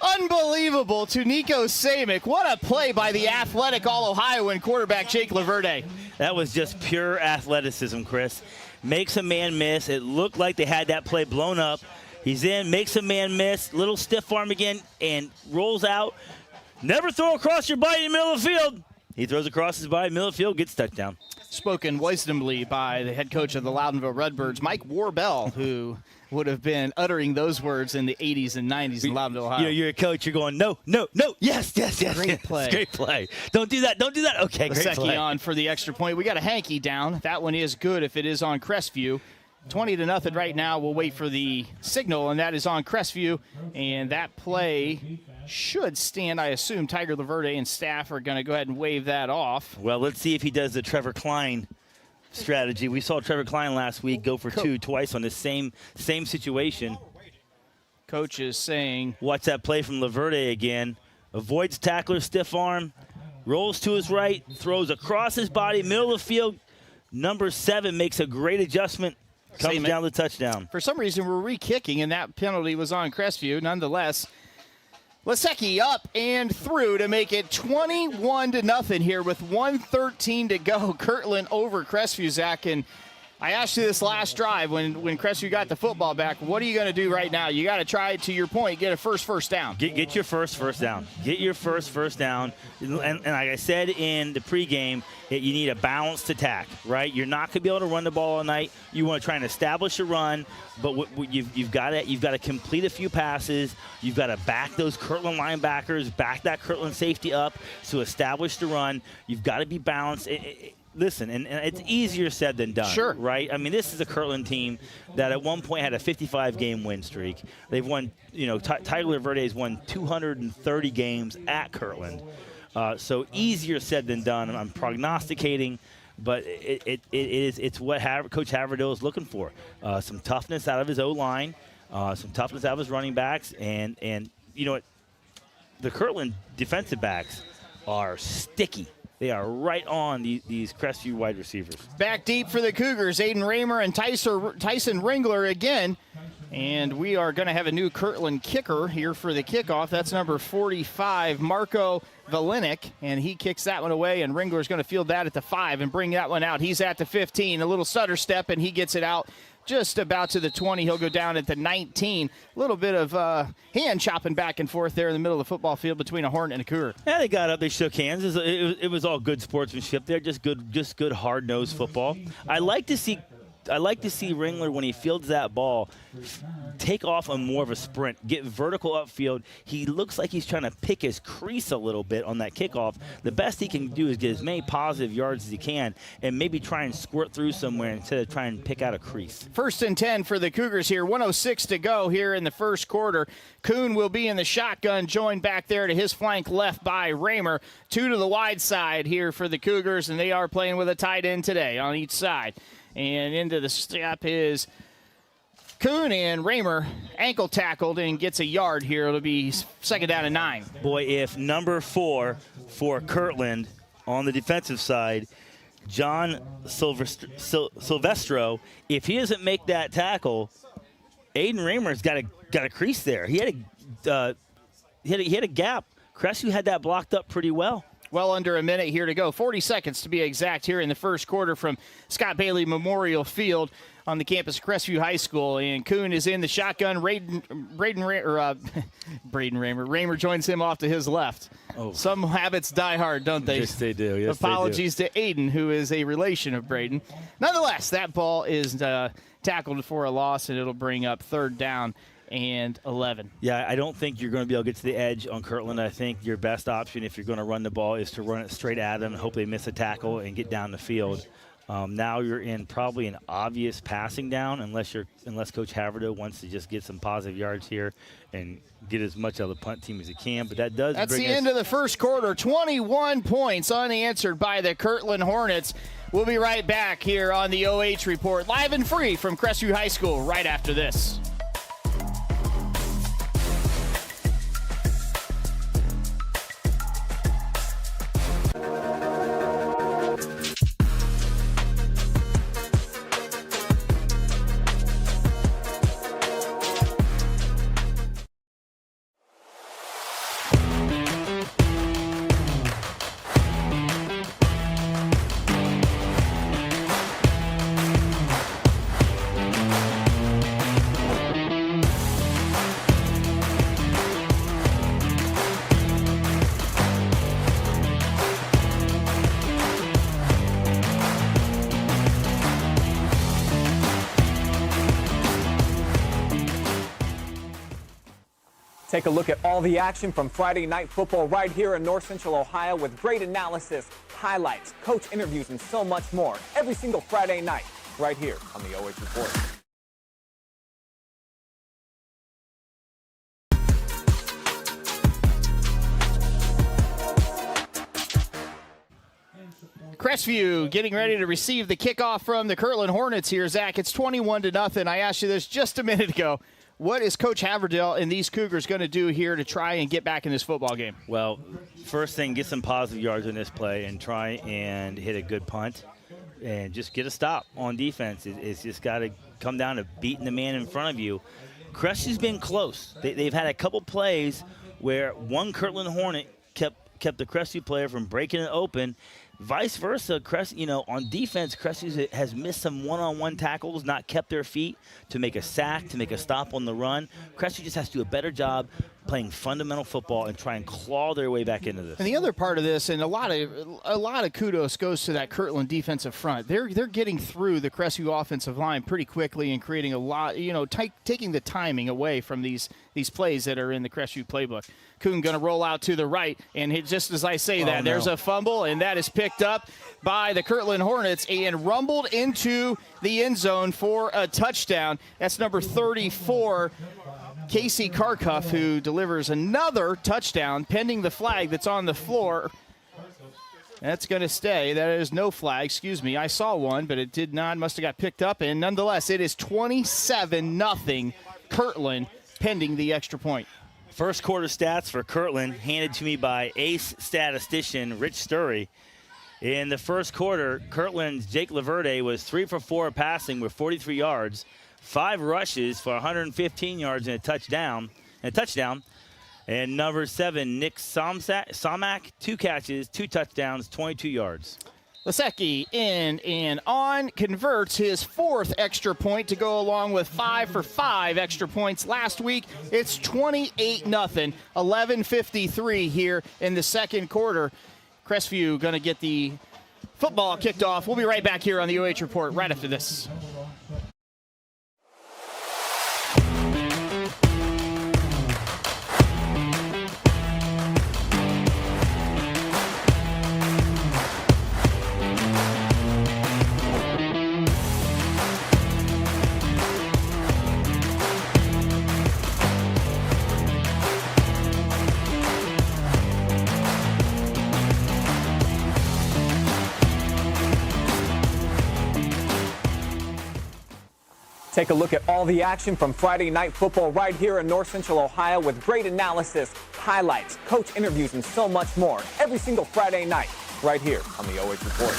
Unbelievable to Nico Samick. What a play by the athletic All-Ohioan quarterback, Jake Laverde. That was just pure athleticism, Chris. makes a man miss. It looked like they had that play blown up. He's in, makes a man miss, little stiff arm again, and rolls out. Never throw across your body in the middle of the field. He throws across his body, middle of the field, gets touchdown. Spoken wisdomly by the head coach of the Loudonville Redbirds, Mike Warbell, who would have been uttering those words in the 80s and 90s in Loudonville, Ohio. You're a coach. You're going, no, yes. Great play. Great play. Don't do that. Okay, great play. on for the extra point. We got a hanky down. That one is good if it is on Crestview. 20-0 right now. We'll wait for the signal, and that is on Crestview. And that play should stand. I assume Tiger Laverde and staff are going to go ahead and wave that off. Well, let's see if he does the Trevor Klein strategy. We saw Trevor Klein last week go for two twice on the same situation. Coach is saying, watch that play from Laverde again. Avoids tackler, stiff arm, rolls to his right, throws across his body, middle of the field. Number 7 makes a great adjustment, comes down the touchdown. For some reason, we're re-kicking, and that penalty was on Crestview. Nonetheless, Lasecki up and through to make it 21-0 here with 1:13 to go. Kirtland over Crestview, Zach. And I asked you this last drive when Crestview got the football back. What are you going to do right now? You got to try, to your point, get a first down. Get your first down. Get your first down. And like I said in the pregame, you need a balanced attack, right? You're not going to be able to run the ball all night. You want to try and establish a run, but you've got to complete a few passes. You've got to back those Kirtland linebackers, back that Kirtland safety up to establish the run. You've got to be balanced. Listen, and it's easier said than done, sure, right? I mean, this is a Kirtland team that at one point had a 55-game win streak. They've won, Tiger Laverde has won 230 games at Kirtland. So easier said than done. I'm prognosticating, but it's what Coach Haverdale is looking for. Some toughness out of his O-line, some toughness out of his running backs, and you know what? The Kirtland defensive backs are sticky. They are right on these Crestview wide receivers. Back deep for the Cougars, Aiden Raymer and Tyson Ringler again. And we are going to have a new Kirtland kicker here for the kickoff. That's number 45, Marco Valenic, and he kicks that one away, and Ringler's going to field that at the 5 and bring that one out. He's at the 15, a little stutter step, and he gets it out just about to the 20. He'll go down at the 19. A little bit of hand chopping back and forth there in the middle of the football field between a Hornet and a Cougar. Yeah, they got up, they shook hands. It was all good sportsmanship there, just good hard-nosed football. I like to see Ringler, when he fields that ball, take off on more of a sprint, get vertical upfield. He looks like he's trying to pick his crease a little bit on that kickoff. The best he can do is get as many positive yards as he can and maybe try and squirt through somewhere instead of trying to pick out a crease. 1st and 10 for the Cougars here. 1:06 to go here in the first quarter. Kuhn will be in the shotgun, joined back there to his flank left by Raymer. 2 to the wide side here for the Cougars, and they are playing with a tight end today on each side. And into the step is Kuhn, and Raymer ankle tackled and gets a yard here. It'll be 2nd down and 9. Boy, if number 4 for Kirtland on the defensive side, John Silvestro, if he doesn't make that tackle, Aiden Raymer's got a crease there. He had a gap. Crestview had that blocked up pretty well. Well under a minute here to go. 40 seconds to be exact here in the first quarter from Scott Bailey Memorial Field on the campus of Crestview High School. And Kuhn is in the shotgun. Raymer joins him off to his left. Oh. Some habits die hard, don't they? Yes, they do. Yes, Apologies to Aiden, who is a relation of Braden. Nonetheless, that ball is tackled for a loss, and it'll bring up 3rd down and 11. Yeah, I don't think you're going to be able to get to the edge on Kirtland. I think your best option if you're going to run the ball is to run it straight at them and hope they miss a tackle and get down the field. Now you're in probably an obvious passing down unless Coach Haverdale wants to just get some positive yards here and get as much out of the punt team as he can. But that's the end of the first quarter. 21 points unanswered by the Kirtland Hornets. We'll be right back here on the OH Report, live and free from Crestview High School right after this. Take a look at all the action from Friday night football right here in North Central Ohio with great analysis, highlights, coach interviews, and so much more every single Friday night right here on the OH.Report. Crestview getting ready to receive the kickoff from the Kirtland Hornets here, Zach. It's 21-0. I asked you this just a minute ago. What is Coach Haverdale and these Cougars going to do here to try and get back in this football game? Well, first thing, get some positive yards in this play and try and hit a good punt and just get a stop on defense. It's just got to come down to beating the man in front of you. Crestview's been close. They've had a couple plays where one Kirtland Hornet kept the Crestview player from breaking it open. Vice versa, on defense, Crestview has missed some one-on-one tackles, not kept their feet to make a sack, to make a stop on the run. Crestview just has to do a better job playing fundamental football and try and claw their way back into this. And the other part of this, and a lot of kudos goes to that Kirtland defensive front. They're getting through the Crestview offensive line pretty quickly and creating a lot, taking the timing away from these plays that are in the Crestview playbook. Kuhn going to roll out to the right, and just as I say that, there's a fumble, and that is picked up by the Kirtland Hornets and rumbled into the end zone for a touchdown. That's number 34, Casey Karkuff, who delivers another touchdown pending the flag that's on the floor. That's going to stay. That is no flag. Excuse me. I saw one, but it did not. Must have got picked up. And nonetheless, it is 27-0 Kirtland pending the extra point. First quarter stats for Kirtland handed to me by ace statistician Rich Sturry. In the first quarter, Kirtland's Jake Laverde was 3 for 4 passing with 43 yards, 5 rushes for 115 yards and a touchdown. And number 7, Nick Somak, 2 catches, 2 touchdowns, 22 yards. Lasecki in and on, converts his 4th extra point to go along with 5 for 5 extra points last week. It's 28-0, 11:53 here in the second quarter. Crestview going to get the football kicked off. We'll be right back here on the OH Report right after this. Take a look at all the action from Friday night football right here in North Central Ohio with great analysis, highlights, coach interviews, and so much more every single Friday night right here on the OH.Report.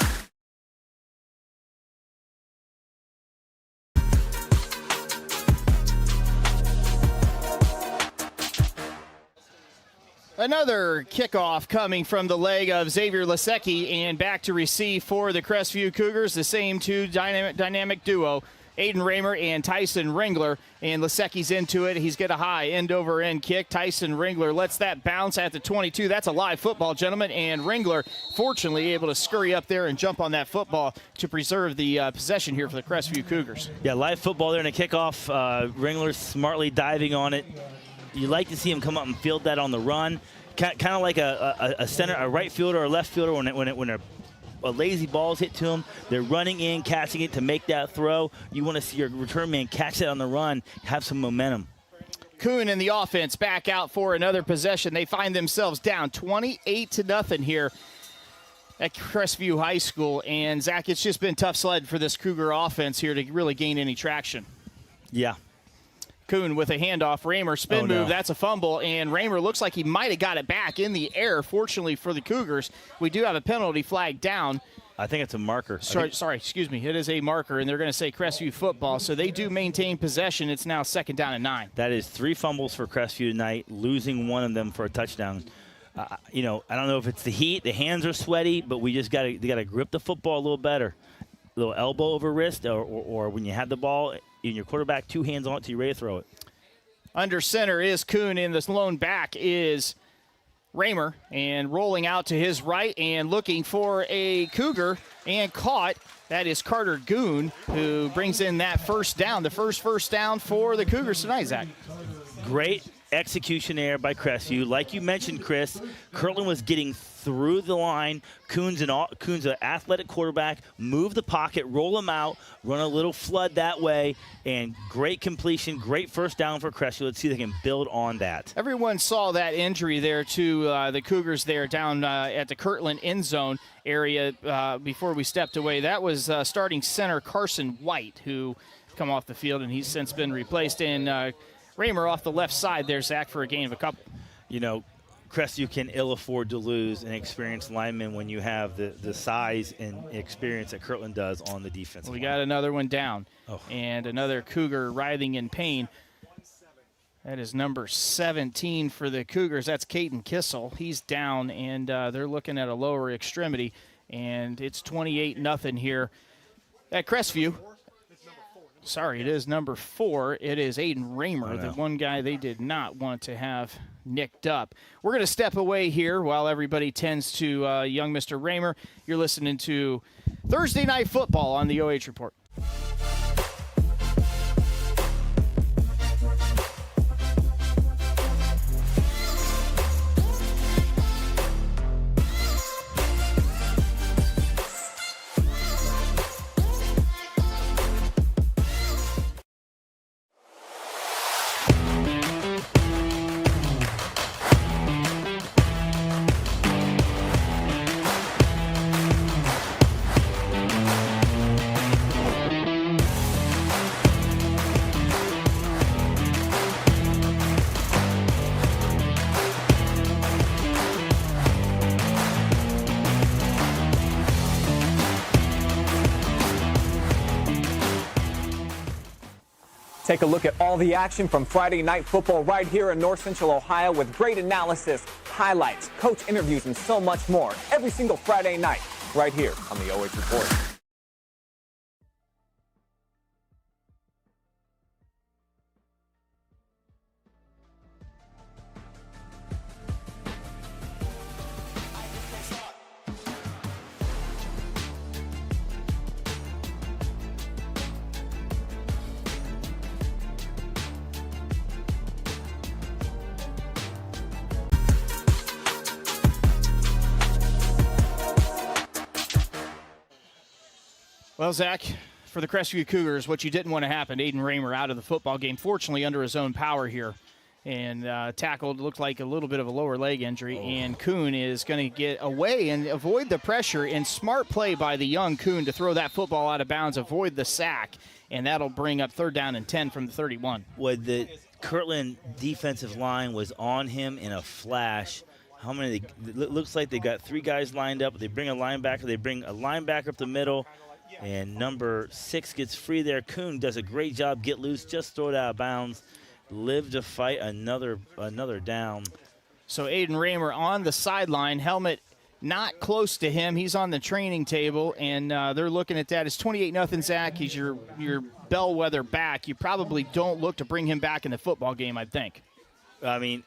Another kickoff coming from the leg of Xavier Lasecki, and back to receive for the Crestview Cougars, the same two dynamic duo, Aiden Raymer and Tyson Ringler, and Lasecki's into it. He's got a high end-over-end kick. Tyson Ringler lets that bounce at the 22. That's a live football, gentlemen, and Ringler fortunately able to scurry up there and jump on that football to preserve the possession here for the Crestview Cougars. Yeah, live football there in a kickoff. Ringler smartly diving on it. You like to see him come up and field that on the run, kind of like a center, a right fielder or a left fielder when a lazy ball's hit to him, they're running in, catching it to make that throw. You want to see your return man catch it on the run, have some momentum. Kuhn and the offense back out for another possession. They find themselves down 28-0 here at Crestview High School. And, Zach, it's just been tough sled for this Cougar offense here to really gain any traction. Yeah. Kuhn with a handoff. Raymer spin move. That's a fumble, and Raymer looks like he might have got it back in the air. Fortunately for the Cougars, we do have a penalty flag down. I think it's a marker. Sorry, excuse me. It is a marker, and they're going to say Crestview football. So they do maintain possession. It's now 2nd down and 9. That is 3 fumbles for Crestview tonight, losing one of them for a touchdown. I don't know if it's the heat. The hands are sweaty, but we just got to grip the football a little better. A little elbow over wrist, or when you have the ball in your quarterback, 2 hands on it till you're ready to throw it. Under center is Kuhn, and this lone back is Raymer, and rolling out to his right and looking for a Cougar and caught. That is Carter Goon, who brings in that first down, the first down for the Cougars tonight, Zach. Great execution there by Crestview. Like you mentioned, Chris, Kirtland was getting through the line. Kuhn's an athletic quarterback. Move the pocket, roll him out, run a little flood that way, and great completion, great first down for Crestview. Let's see if they can build on that. Everyone saw that injury there to the Cougars there down at the Kirtland end zone area before we stepped away. That was starting center Carson White, who come off the field, and he's since been replaced. And Raymer off the left side there, Zack, for a gain of a couple. You know, Crestview can ill afford to lose an experienced lineman when you have the size and experience that Kirtland does on the defense. We got another one down, and another Cougar writhing in pain. That is number 17 for the Cougars. That's Caden Kissel. He's down, and they're looking at a lower extremity, and it's 28-0 here at Crestview. Sorry, it is number 4. It is Aiden Raymer, the one guy they did not want to have nicked up. We're going to step away here while everybody tends to young Mr. Raymer. You're listening to Thursday Night Football on the OH Report. Take a look at all the action from Friday Night Football right here in North Central Ohio with great analysis, highlights, coach interviews, and so much more every single Friday night right here on the OH Report. Well, Zach, for the Crestview Cougars, what you didn't want to happen, Aiden Raymer out of the football game, fortunately under his own power here, and tackled, looked like a little bit of a lower leg injury, and Kuhn is going to get away and avoid the pressure, and smart play by the young Kuhn to throw that football out of bounds, avoid the sack, and that'll bring up 3rd down and 10 from the 31. Well, the Kirtland defensive line was on him in a flash. How many? Looks like they got 3 guys lined up. They bring a linebacker up the middle. And number 6 gets free there. Kuhn does a great job. Get loose, just throw it out of bounds. Live to fight another down. So Aiden Raymer on the sideline, helmet not close to him. He's on the training table, and they're looking at that. It's 28-0, Zach. He's your bellwether back. You probably don't look to bring him back in the football game, I think. I mean,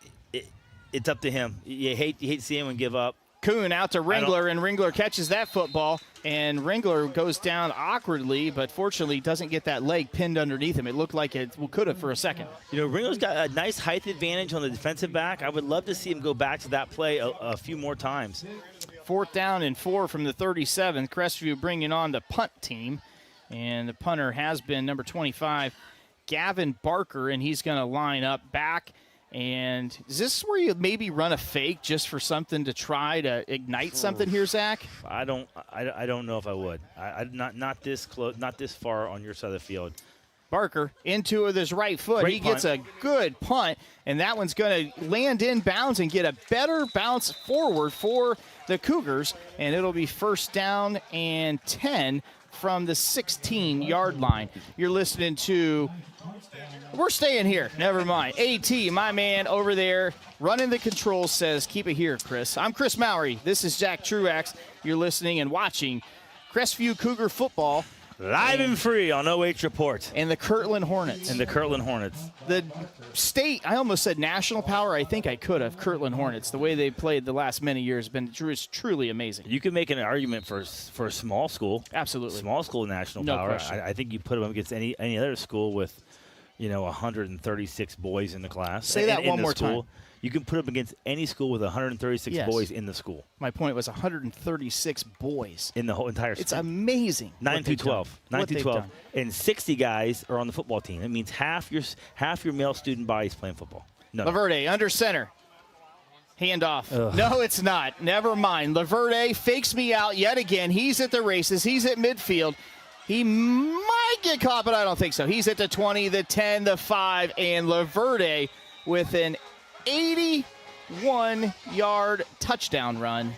it's up to him. You hate to see anyone give up. Kuhn out to Ringler, and Ringler catches that football, and Ringler goes down awkwardly, but fortunately doesn't get that leg pinned underneath him. It looked like it could have for a second. You know, Ringler's got a nice height advantage on the defensive back. I would love to see him go back to that play a few more times. 4th down and 4 from the 37. Crestview bringing on the punt team, and the punter has been number 25, Gavin Barker, and he's going to line up back. And is this where you maybe run a fake just for something to try to ignite something here, Zach? I don't know if I would. Not this close, not this far on your side of the field. Barker into with his right foot. He gets a good punt, and that one's going to land in bounds and get a better bounce forward for the Cougars, and it'll be 1st down and 10 from the 16-yard line. You're listening to We're staying here. Never mind. AT, my man over there running the controls, says, keep it here, Kris. I'm Kris Mowery. This is Zack Truax. You're listening and watching Crestview Cougar football. Live and free on OH.Report. And the Kirtland Hornets. The state, I almost said national power. I think I could have. Kirtland Hornets. The way they played the last many years has been truly amazing. You can make an argument for a small school. Absolutely. Small school national power. Question. I think you put them against any other school with, 136 boys in the class. Say that one more school. time. You can put up against any school with 136 boys in the school. My point was 136 boys. In the whole entire school. It's amazing. 9 through 12. 9 through 12. And 60 guys are on the football team. That means half your male student body is playing football. No. Laverde under center. Handoff. Ugh. No, it's not. Never mind. Laverde fakes me out yet again. He's at the races. He's at midfield. He might get caught, but I don't think so. He's at the 20, the 10, the 5, and Laverde with an 81-yard touchdown run.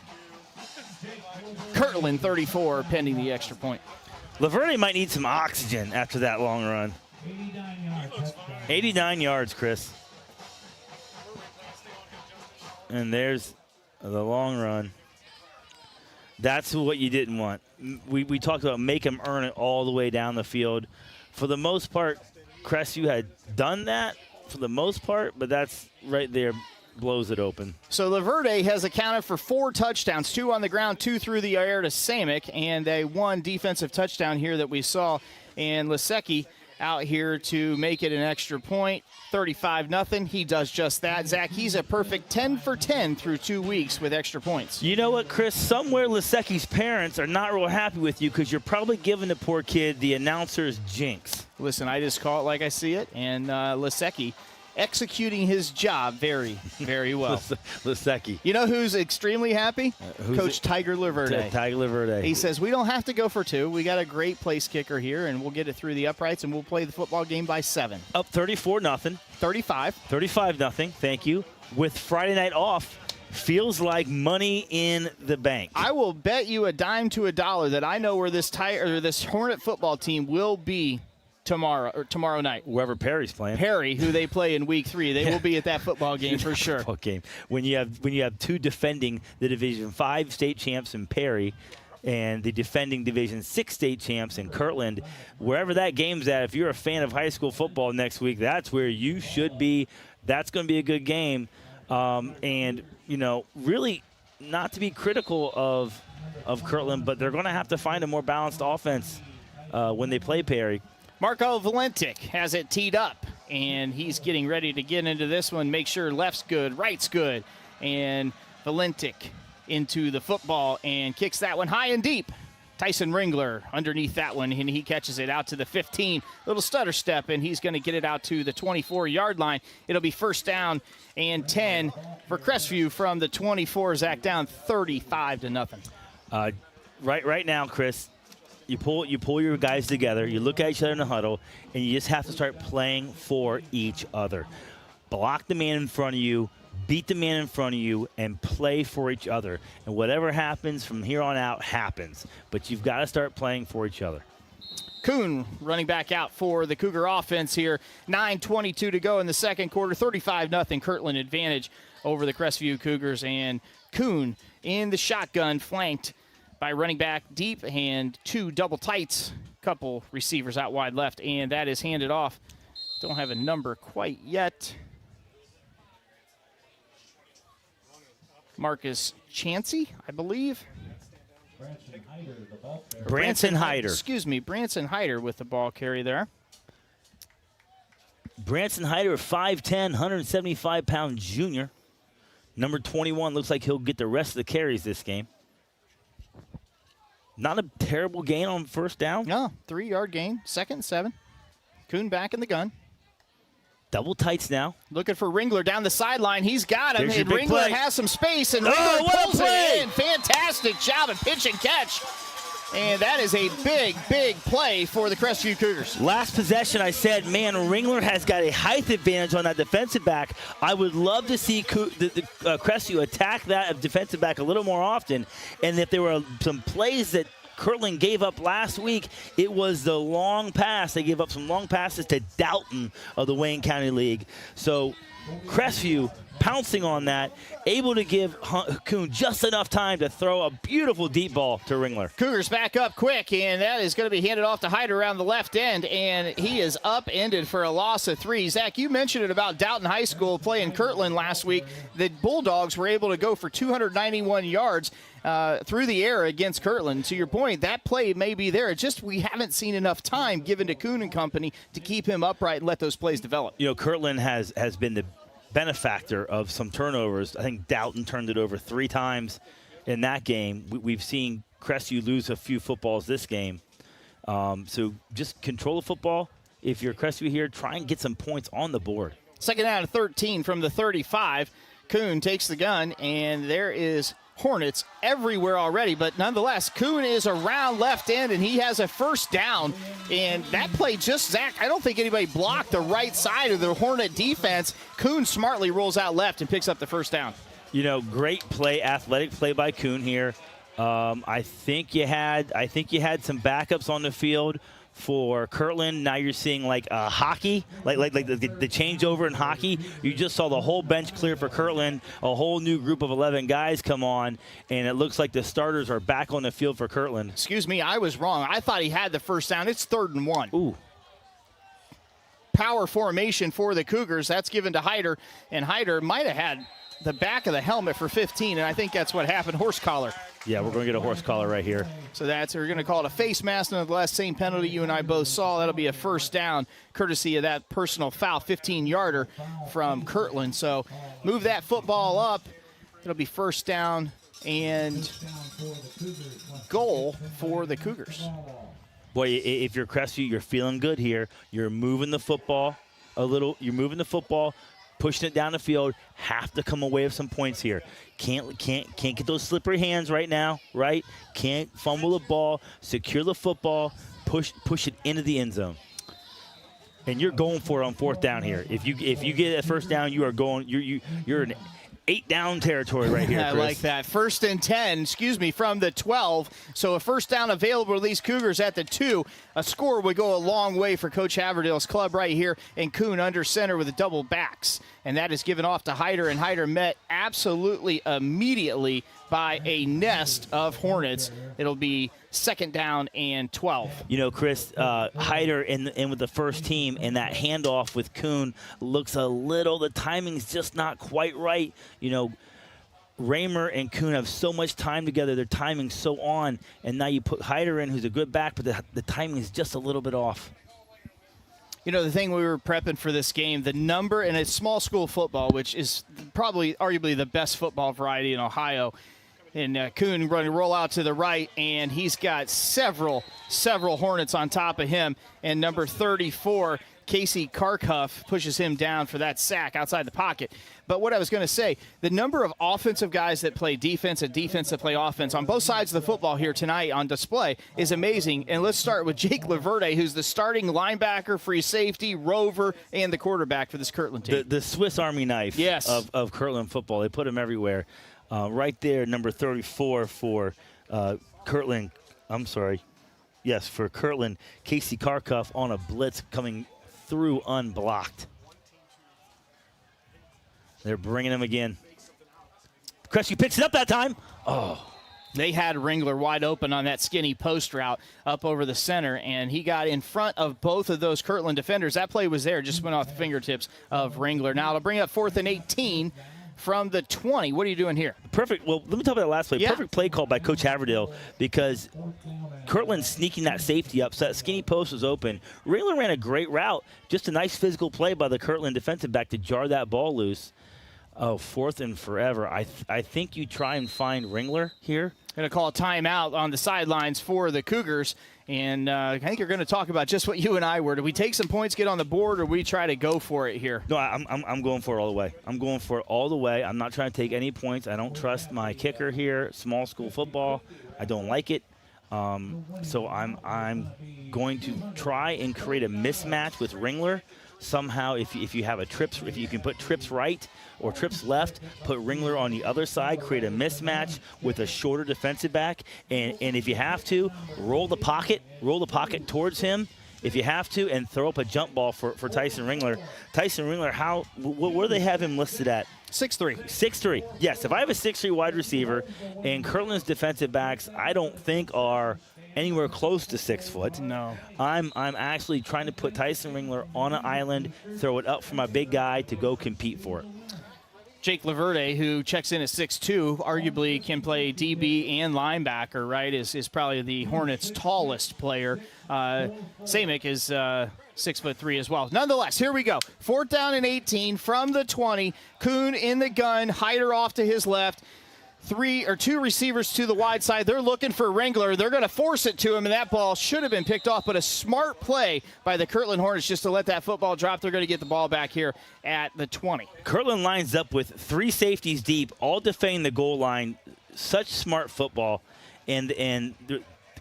Kirtland 34 pending the extra point. Laverde might need some oxygen after that long run. 89 yards, Chris. And there's the long run. That's what you didn't want. We talked about make him earn it all the way down the field. For the most part, Crestview had done that for the most part, but that's right there, blows it open. So Laverde has accounted for 4 touchdowns, 2 on the ground, 2 through the air to Samick, and a 1 defensive touchdown here that we saw. And Lisecki out here to make it an extra point, 35-0. He does just that. Zach, he's a perfect 10 for 10 through 2 weeks with extra points. You know what, Chris? Somewhere Lisecki's parents are not real happy with you because you're probably giving the poor kid the announcer's jinx. Listen, I just call it like I see it, and Lisecki executing his job very, very well. Lisecki. You know who's extremely happy? Coach Tiger Laverde. Tiger Laverde. He says, we don't have to go for 2. We got a great place kicker here, and we'll get it through the uprights, and we'll play the football game by 7. Up 34-0. 35. 35-0. Thank you. With Friday night off, feels like money in the bank. I will bet you a dime to a dollar that I know where this Hornet football team will be tomorrow night. Whoever Perry's playing. Perry, who they play in week 3, they will be at that football game for sure. Football game. When you have 2 defending the Division 5 state champs in Perry and the defending Division 6 state champs in Kirtland, wherever that game's at, if you're a fan of high school football next week, that's where you should be. That's going to be a good game. And, really not to be critical of Kirtland, but they're going to have to find a more balanced offense when they play Perry. Marco Valentic has it teed up, and he's getting ready to get into this one, make sure left's good, right's good. And Valentic into the football and kicks that one high and deep. Tyson Ringler underneath that one, and he catches it out to the 15. Little stutter step, and he's going to get it out to the 24-yard line. It'll be first down and 10 for Crestview from the 24. Zack down 35-0. Right now, Chris, you pull your guys together, you look at each other in the huddle, and you just have to start playing for each other. Block the man in front of you, beat the man in front of you, and play for each other. And whatever happens from here on out happens. But you've got to start playing for each other. Kuhn running back out for the Cougar offense here. 9:22 to go in the second quarter. 35-0 Kirtland advantage over the Crestview Cougars. And Kuhn in the shotgun, flanked by running back deep and 2 double tights. Couple receivers out wide left, and that is handed off. Don't have a number quite yet. Marcus Chansey, I believe. Branson Hyder. Excuse me, Branson Hyder with the ball carry there. Branson Hyder, 5'10", 175-pound junior. Number 21, looks like he'll get the rest of the carries this game. Not a terrible gain on first down. No, 3-yard gain, 2nd and 7. Kuhn back in the gun. Double tights now. Looking for Ringler down the sideline. He's got him, and Ringler play. has some space, and Ringler pulls it in. Fantastic job at pitch and catch. And that is a big, big play for the Crestview Cougars. Last possession, I said, man, Ringler has got a height advantage on that defensive back. I would love to see Crestview attack that defensive back a little more often. And if there were some plays that Kirtland gave up last week, it was the long pass. They gave up some long passes to Doughton of the Wayne County League. So Crestview pouncing on that, able to give Kuhn just enough time to throw a beautiful deep ball to Ringler. Cougars back up quick, and that is going to be handed off to Hyder around the left end, and he is upended for a loss of 3. Zach, you mentioned it about Dalton High School playing Kirtland last week. The Bulldogs were able to go for 291 yards through the air against Kirtland. To your point, that play may be there. It's just we haven't seen enough time given to Kuhn and company to keep him upright and let those plays develop. You know, Kirtland has been the benefactor of some turnovers. I think Dalton turned it over 3 times in that game. We've seen Crestview lose a few footballs this game. So just control the football. If you're Crestview here, try and get some points on the board. Second down and 13 from the 35. Kuhn takes the gun, and there is Hornets everywhere already, but nonetheless, Kuhn is around left end, and he has a first down. And that play just, Zach, I don't think anybody blocked the right side of the Hornet defense. Kuhn smartly rolls out left and picks up the first down. You know, great play, athletic play by Kuhn here. I think you had some backups on the field for Kirtland. Now you're seeing like hockey, like the changeover in hockey. You just saw the whole bench clear for Kirtland, a whole new group of 11 guys come on, and it looks like the starters are back on the field for Kirtland. Excuse me, I was wrong. I thought he had the first down. It's 3rd and 1. Ooh. Power formation for the Cougars. That's given to Hyder, and Hyder might have had the back of the helmet for 15, and I think that's what happened. Horse collar. Yeah, we're going to get a horse collar right here. So we're going to call it a face mask. Nonetheless, same penalty you and I both saw. That'll be a first down, courtesy of that personal foul, 15-yarder from Kirtland. So move that football up. It'll be first down and goal for the Cougars. Boy, if you're Crestview, you're feeling good here. You're moving the football a little. You're moving the football, pushing it down the field. Have to come away with some points here. Can't get those slippery hands right now, right? Can't fumble the ball. Secure the football. Push it into the end zone. And you're going for it on 4th down here. If you get a first down, you are going. You're in 8-down territory right here, Chris. I like that. 1st and 10, from the 12. So a first down available to these Cougars at the 2. A score would go a long way for Coach Haverdale's club right here. And Kuhn under center with the double backs. And that is given off to Hyder. And Hyder met absolutely immediately by a nest of Hornets. It'll be 2nd down and 12. You know, Chris, Hyder in with the first team, and that handoff with Kuhn looks the timing's just not quite right. You know, Raymer and Kuhn have so much time together. Their timing's so on, and now you put Hyder in, who's a good back, but the timing is just a little bit off. You know, the thing we were prepping for this game, the number, and it's small school football, which is probably arguably the best football variety in Ohio. And Kuhn roll out to the right, and he's got several Hornets on top of him. And number 34, Casey Karkuff, pushes him down for that sack outside the pocket. But what I was going to say, the number of offensive guys that play defense and defense that play offense on both sides of the football here tonight on display is amazing. And let's start with Jake Laverde, who's the starting linebacker, free safety, rover, and the quarterback for this Kirtland team. The Swiss Army knife of Kirtland football. They put him everywhere. Right there, number 34 for Kirtland. I'm sorry. Yes, for Kirtland, Casey Karkuff on a blitz coming through unblocked. They're bringing him again. Crestview picks it up that time. Oh. They had Ringler wide open on that skinny post route up over the center, and he got in front of both of those Kirtland defenders. That play was there, just went off the fingertips of Ringler. Now it'll bring up 4th and 18 from the 20. What are you doing here? Perfect. Well, let me talk about that last play. Yeah. Perfect play call by Coach Haverdale, because Kirtland sneaking that safety up, so that skinny post was open. Ringler ran a great route. Just a nice physical play by the Kirtland defensive back to jar that ball loose. Oh, 4th and forever. I think you try and find Ringler here. Going to call a timeout on the sidelines for the Cougars. And I think you're going to talk about just what you and I were. Do we take some points, get on the board, or we try to go for it here? No, I'm going for it all the way. I'm going for it all the way. I'm not trying to take any points. I don't trust my kicker here. Small school football. I don't like it. So I'm going to try and create a mismatch with Ringler. Somehow, if you have if you can put trips right or trips left, put Ringler on the other side, create a mismatch with a shorter defensive back, and if you have to, roll the pocket towards him if you have to, and throw up a jump ball for Tyson Ringler. Tyson Ringler, where do they have him listed at? 6'3". 6'3". Yes, if I have a 6'3" wide receiver, and Kirtland's defensive backs, I don't think are anywhere close to 6 foot. No. I'm actually trying to put Tyson Ringler on an island, throw it up for my big guy to go compete for it. Jake Laverde, who checks in at 6'2", arguably can play DB and linebacker, right, is probably the Hornets' tallest player. Samick is 6'3" as well. Nonetheless, here we go. 4th down and 18 from the 20. Kuhn in the gun, Hyder off to his left. 2 receivers to the wide side. They're looking for Ringler. They're going to force it to him, and that ball should have been picked off, but a smart play by the Kirtland Hornets just to let that football drop. They're going to get the ball back here at the 20. Kirtland lines up with 3 safeties deep, all defending the goal line. Such smart football, and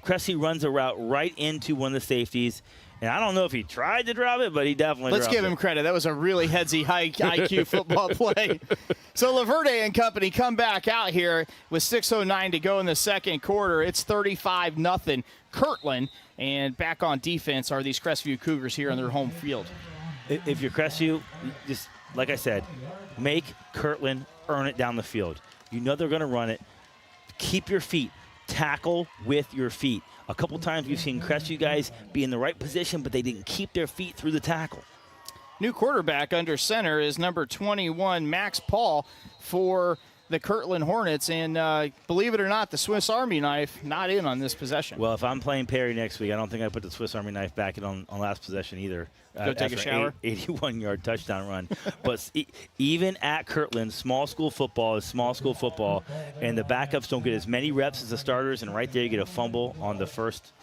Crestview runs a route right into one of the safeties. And I don't know if he tried to drop it, but he definitely Let's dropped give him credit. That was a really headsy, high IQ football play. So Laverde and company come back out here with 6:09 to go in the second quarter. It's 35-0 Kirtland. And back on defense are these Crestview Cougars here on their home field. If you're Crestview, just like I said, make Kirtland earn it down the field. You know they're going to run it. Keep your feet. Tackle with your feet. A couple times we've seen Crestview guys be in the right position, but they didn't keep their feet through the tackle. New quarterback under center is number 21, Max Paul, for the Kirtland Hornets. And believe it or not, the Swiss Army knife not in on this possession. Well, if I'm playing Perry next week, I don't think I put the Swiss Army knife back in on last possession either. Go take a shower. 81-yard touchdown run. But even at Kirtland, small school football is small school football, and the backups don't get as many reps as the starters. And right there, you get a fumble on the first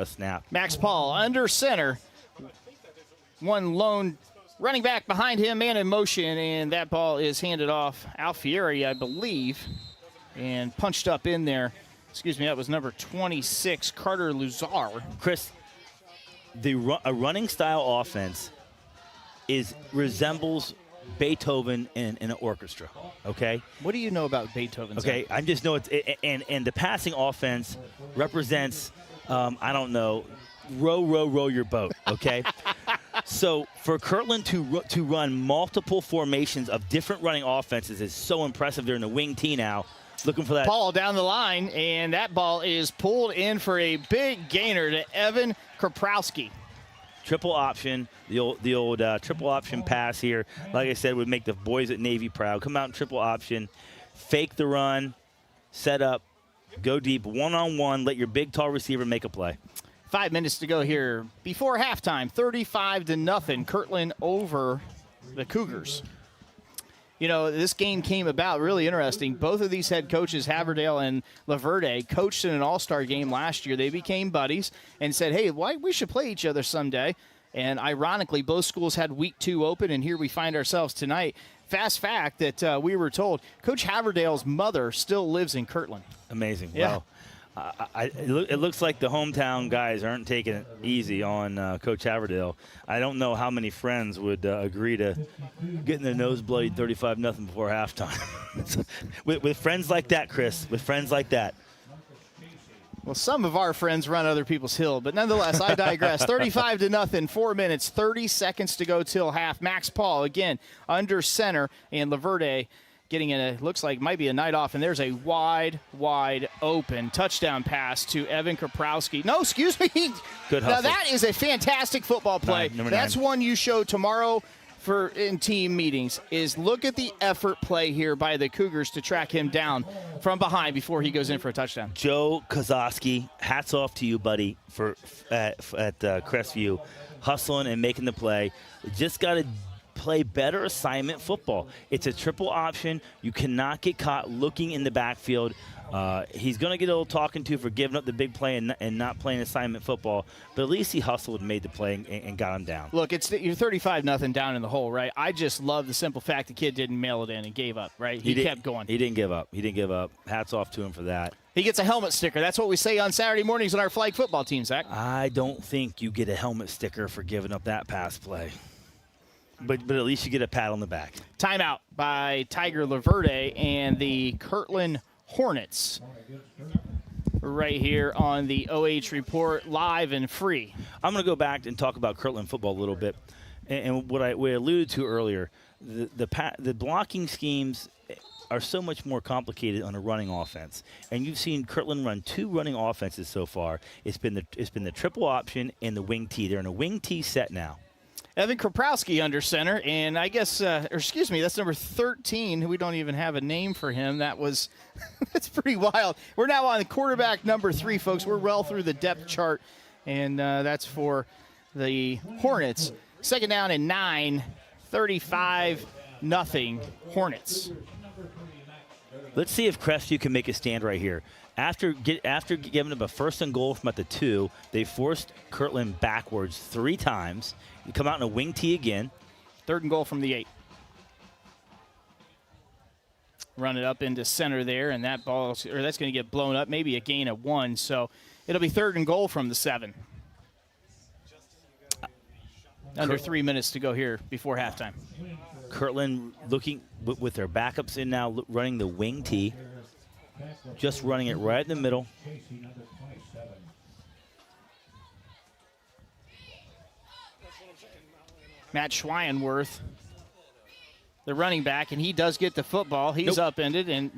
snap. Max Paul under center. One lone running back behind him, man in motion, and that ball is handed off Alfieri, I believe, and punched up in there. Excuse me, that was number 26, Carter Luzar. Kris, a running style offense resembles Beethoven in an orchestra, okay? What do you know about Beethoven? Okay, I just know and the passing offense represents, I don't know, row your boat, okay? So for Kirtland to run multiple formations of different running offenses is so impressive. They're in the wing T now, looking for that. Ball down the line, and that ball is pulled in for a big gainer to Evan Kroprowski. Triple option, the old triple option pass here. Like I said, would make the boys at Navy proud. Come out in triple option, fake the run, set up, go deep, one-on-one, let your big, tall receiver make a play. 5 minutes to go here before halftime. 35-0, Kirtland over the Cougars. You know, this game came about really interesting. Both of these head coaches, Haverdale and Laverde, coached in an all-star game last year. They became buddies and said, hey, we should play each other someday. And ironically, both schools had week 2 open, and here we find ourselves tonight. Fast fact that we were told, Coach Haverdale's mother still lives in Kirtland. Amazing. Yeah. Wow. It looks like the hometown guys aren't taking it easy on Coach Haverdale. I don't know how many friends would agree to getting their nose bloodied 35-0 before halftime. with friends like that, Kris, with friends like that. Well, some of our friends run other people's hill, but nonetheless, I digress. 35-0, 4 minutes, 30 seconds to go till half. Max Paul, again, under center, and Laverde getting looks like might be a night off, and there's a wide open touchdown pass to Evan Kroprowski. No, excuse me. Good hustle. Now, that is a fantastic football play. That's one you show tomorrow in team meetings, is look at the effort play here by the Cougars to track him down from behind before he goes in for a touchdown. Joe Kozowski, hats off to you, buddy, at Crestview, hustling and making the play. Just got to play better assignment football. It's a triple option. You cannot get caught looking in the backfield. He's going to get a little talking to for giving up the big play and not playing assignment football, but at least he hustled and made the play and got him down. Look, you're 35-0 down in the hole, right? I just love the simple fact the kid didn't mail it in and gave up, right? He kept going. He didn't give up. Hats off to him for that. He gets a helmet sticker. That's what we say on Saturday mornings on our flag football team, Zach. I don't think you get a helmet sticker for giving up that pass play. But at least you get a pat on the back. Timeout by Tiger Laverde and the Kirtland Hornets. Right here on the OH.Report, live and free. I'm going to go back and talk about Kirtland football a little bit. And what I alluded to earlier, the blocking schemes are so much more complicated on a running offense. And you've seen Kirtland run 2 running offenses so far. It's been the triple option and the wing T. They're in a wing T set now. Evan Kroprowski under center, and I guess, that's number 13. We don't even have a name for him. That's pretty wild. We're now on quarterback number 3, folks. We're well through the depth chart, and that's for the Hornets. Second down and 9, 35-0 Hornets. Let's see if Crestview can make a stand right here. After giving them a 1st and goal from at the 2, they forced Kirtland backwards 3 times. You come out in a wing T again. 3rd and goal from the 8. Run it up into center there, and that's going to get blown up, maybe a gain of 1. So it'll be 3rd and goal from the 7. Under 3 minutes to go here before halftime. Kirtland looking with their backups in now, running the wing T. Just running it right in the middle. Matt Schweinworth, the running back, and he does get the football. He's upended, and,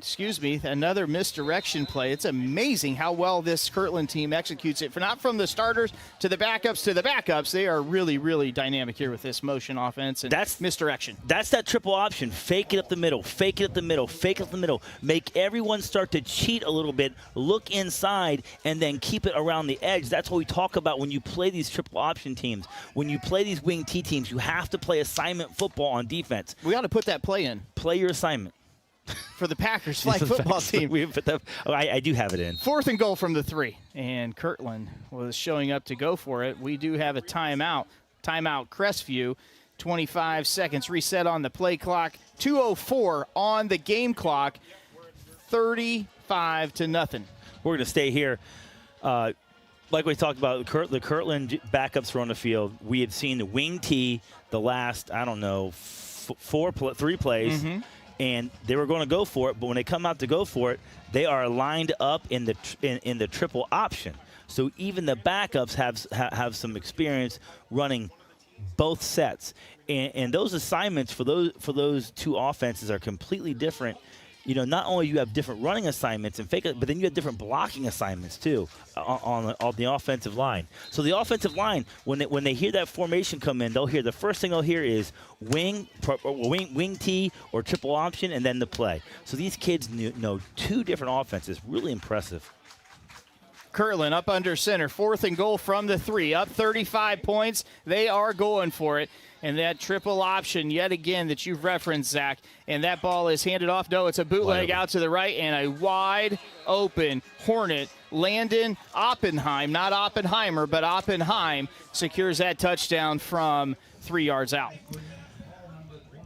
another misdirection play. It's amazing how well this Kirtland team executes it. Not from the starters to the backups They are really, really dynamic here with this motion offense and that's misdirection. That's that triple option. Fake it up the middle, fake it up the middle, fake it up the middle. Make everyone start to cheat a little bit, look inside, and then keep it around the edge. That's what we talk about when you play these triple option teams. When you play these wing T teams, you have to play assignment football on defense. We got to put that play in. Play your assignment. For the Packers flag football team. I do have it in. 4th and goal from the 3. And Kirtland was showing up to go for it. We do have a timeout. Timeout Crestview. 25 seconds reset on the play clock. 2:04 on the game clock. 35-0. We're going to stay here. Like we talked about, the Kirtland backups were on the field. We had seen the wing T the last, 3 plays, and they were going to go for it. But when they come out to go for it, they are lined up in the triple option. So even the backups have some experience running both sets, and those assignments for those 2 offenses are completely different. Not only you have different running assignments and fake it, but then you have different blocking assignments too on the offensive line. So the offensive line, when they hear that formation come in, the first thing they'll hear is wing T or triple option, and then the play. So these kids know 2 different offenses. Really impressive. Kirtland up under center. 4th and goal from the 3. Up 35 points. They are going for it. And that triple option yet again that you've referenced, Zach. And that ball is handed off. No, it's a bootleg out to the right, and a wide open Hornet. Landon Oppenheim, not Oppenheimer, but Oppenheim secures that touchdown from 3 yards out.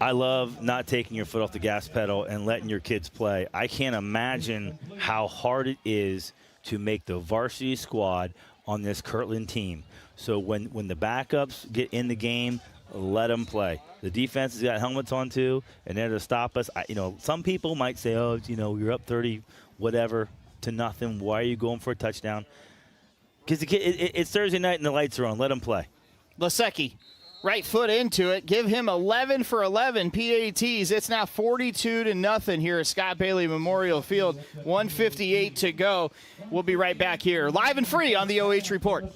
I love not taking your foot off the gas pedal and letting your kids play. I can't imagine how hard it is to make the varsity squad on this Kirtland team. So when the backups get in the game, let them play. The defense has got helmets on too, and they're to stop us. Some people might say, you're up 30, whatever, to nothing. Why are you going for a touchdown? Because it's Thursday night and the lights are on. Let them play. Lasecki, right foot into it. Give him 11 for 11 PATs. It's now 42-0 here at Scott Bailey Memorial Field. 1:58 to go. We'll be right back here, live and free on the OH Report.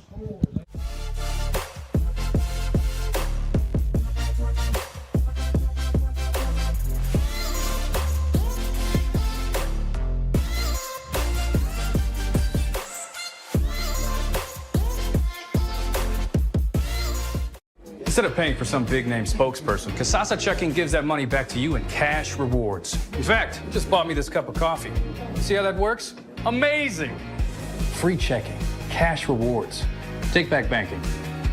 Instead of paying for some big-name spokesperson, Kasasa Checking gives that money back to you in cash rewards. In fact, you just bought me this cup of coffee. See how that works? Amazing! Free checking, cash rewards. Take back banking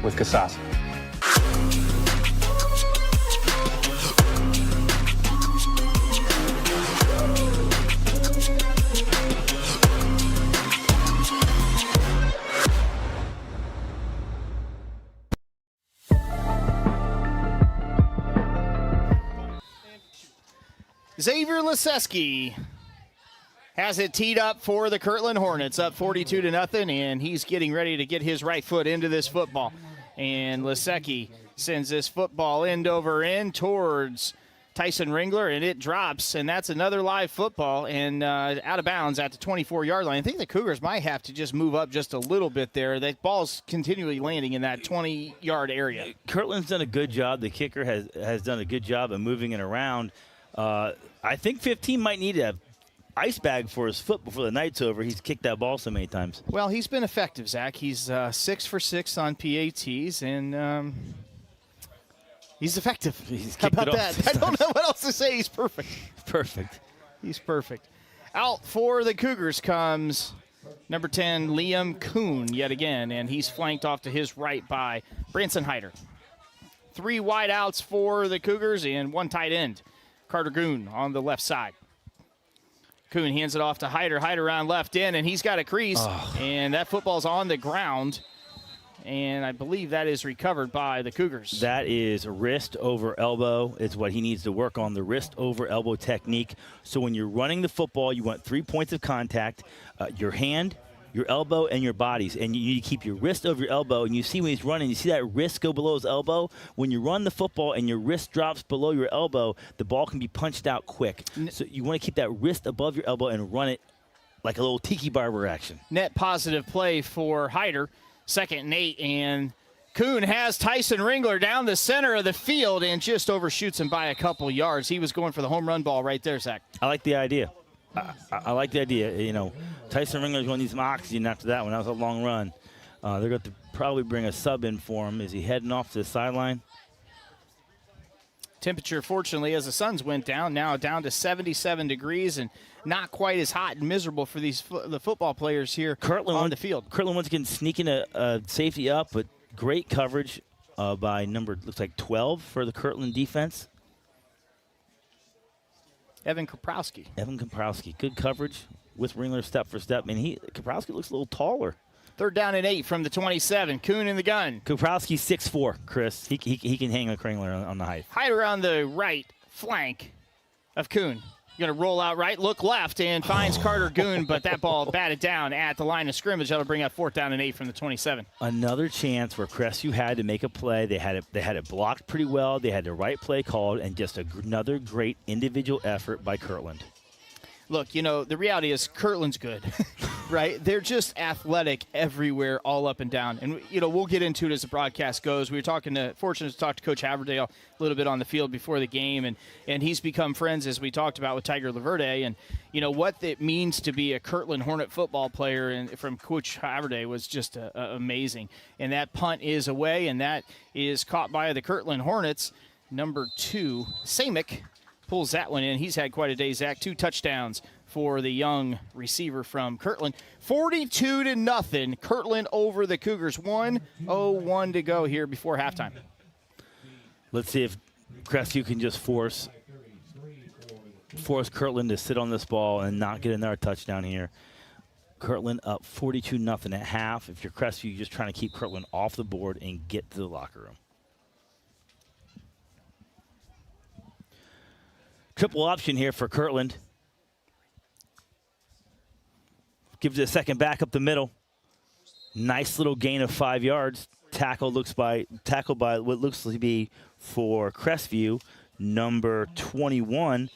with Kasasa. Xavier Lasecki has it teed up for the Kirtland Hornets, up 42-0, and he's getting ready to get his right foot into this football. And Lasecki sends this football end over end towards Tyson Ringler, and it drops, and that's another live football, and out of bounds at the 24-yard line. I think the Cougars might have to just move up just a little bit there. That ball's continually landing in that 20-yard area. Kirtland's done a good job. The kicker has done a good job of moving it around. I think 15 might need a ice bag for his foot before the night's over. He's kicked that ball so many times. Well, he's been effective, Zach. He's 6 for 6 on PATs, and he's effective. How about that? I don't know what else to say. He's perfect. Perfect. He's perfect. Out for the Cougars comes number 10, Liam Kuhn, yet again, and he's flanked off to his right by Branson Hyder. 3 wide outs for the Cougars and 1 tight end. Carter Goon on the left side. Kuhn hands it off to Hyder. Hyder around left in, and he's got a crease, and that football's on the ground. And I believe that is recovered by the Cougars. That is wrist over elbow. It's what he needs to work on, the wrist over elbow technique. So when you're running the football, you want 3 points of contact, your hand, your elbow, and your bodies. And you need to keep your wrist over your elbow. And you see when he's running, you see that wrist go below his elbow? When you run the football and your wrist drops below your elbow, the ball can be punched out quick. So you want to keep that wrist above your elbow and run it like a little tiki barber action. Net positive play for Hyder. 2nd and 8, and Kuhn has Tyson Ringler down the center of the field and just overshoots him by a couple yards. He was going for the home run ball right there, Zach. I like the idea. I like the idea. You know, Tyson Ringler's going to need some oxygen after that one. That was a long run. They're going to probably bring a sub in for him. Is he heading off to the sideline? Temperature, fortunately, as the suns went down, now down to 77 degrees and not quite as hot and miserable for the football players here on the field. Kirtland once again sneaking a safety up, but great coverage by number, looks like 12 for the Kirtland defense. Evan Kaprowski. Good coverage with Ringler step for step. And Kaprowski looks a little taller. 3rd down and 8 from the 27. Kuhn in the gun. Kaprowski's 6'4", Chris. He can hang a Ringler on the height. Hyder on the right flank of Kuhn. Going to roll out right, look left, and finds Carter Goon, but that ball batted down at the line of scrimmage. That'll bring up 4th down and 8 from the 27. Another chance where Crestview had to make a play. They had it blocked pretty well. They had the right play called, and just another great individual effort by Kirtland. Look, you know, the reality is Kirtland's good, right? They're just athletic everywhere, all up and down. And, you know, we'll get into it as the broadcast goes. We were fortunate to talk to Coach Haverdale a little bit on the field before the game, and he's become friends, as we talked about, with Tiger Laverde. And, you know, what it means to be a Kirtland Hornet football player and from Coach Haverdale was just amazing. And that punt is away, and that is caught by the Kirtland Hornets. Number 2, Samick, pulls that one in. He's had quite a day, Zach. 2 touchdowns for the young receiver from Kirtland. 42-0. Kirtland over the Cougars. 1:01 to go here before halftime. Let's see if Crestview can just force Kirtland to sit on this ball and not get another touchdown here. Kirtland up 42-0 at half. If you're Crestview, you're just trying to keep Kirtland off the board and get to the locker room. Triple option here for Kirtland. Gives it a second back up the middle. Nice little gain of 5 yards. Tackled by what looks to be for Crestview, number 21,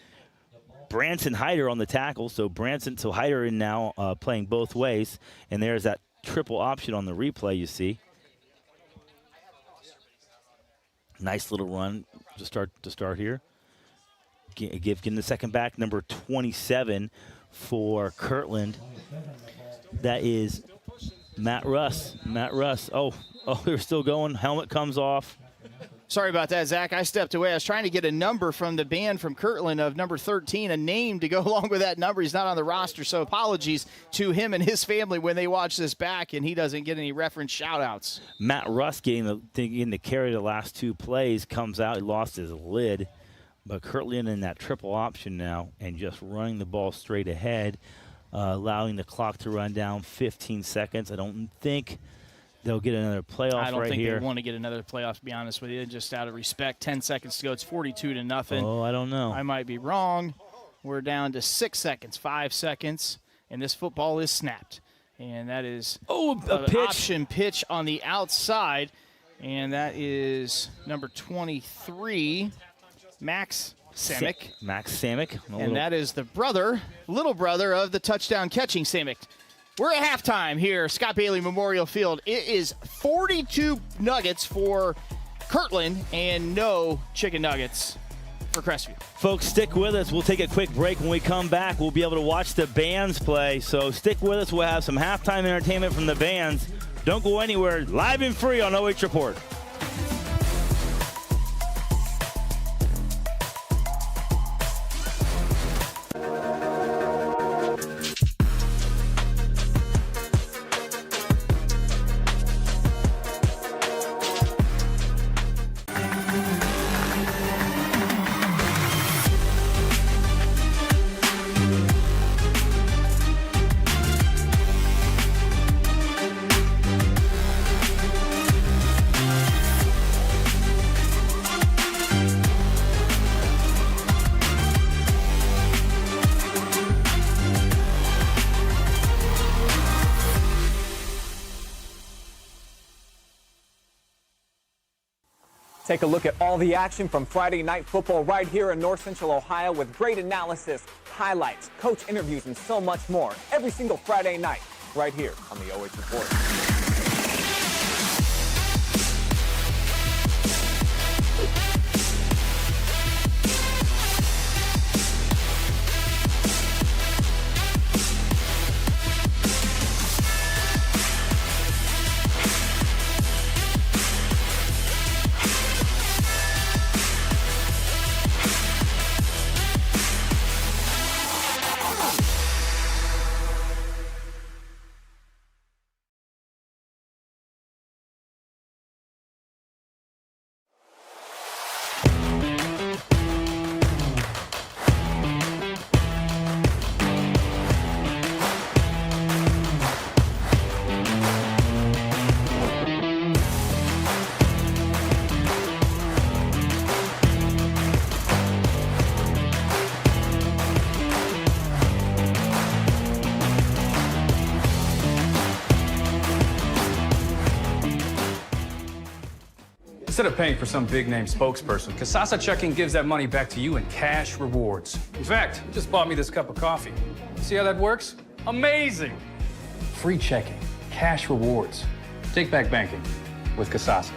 Branson Hyder on the tackle. So Hyder in now playing both ways. And there's that triple option on the replay you see. Nice little run to start here. Giving the second back, number 27 for Kirtland. That is Matt Russ. Oh, they're still going. Helmet comes off. Sorry about that, Zach. I stepped away. I was trying to get a number from the band from Kirtland of number 13, a name to go along with that number. He's not on the roster, so apologies to him and his family when they watch this back and he doesn't get any reference shout-outs. Matt Russ getting the carry the last 2 plays, comes out. He lost his lid. But Kirtland in that triple option now and just running the ball straight ahead, allowing the clock to run down 15 seconds. I don't think they'll get another playoff right here. I don't think they want to get another playoff, to be honest with you, just out of respect. 10 seconds to go. It's 42-0. Oh, I don't know. I might be wrong. We're down to 6 seconds, 5 seconds, and this football is snapped. And that is a pitch. Option pitch on the outside, and that is number 23. Max Samick. Max Samick. And that is the little brother of the touchdown catching Samick. We're at halftime here, Scott Bailey Memorial Field. It is 42 nuggets for Kirtland and no chicken nuggets for Crestview. Folks, stick with us. We'll take a quick break. When we come back, we'll be able to watch the bands play. So stick with us. We'll have some halftime entertainment from the bands. Don't go anywhere. Live and free on OH.Report. Take a look at all the action from Friday night football right here in North Central Ohio with great analysis, highlights, coach interviews, and so much more every single Friday night right here on the OH.Report. Instead of paying for some big-name spokesperson, Kasasa Checking gives that money back to you in cash rewards. In fact, you just bought me this cup of coffee. See how that works? Amazing! Free checking, cash rewards. Take back banking with Kasasa.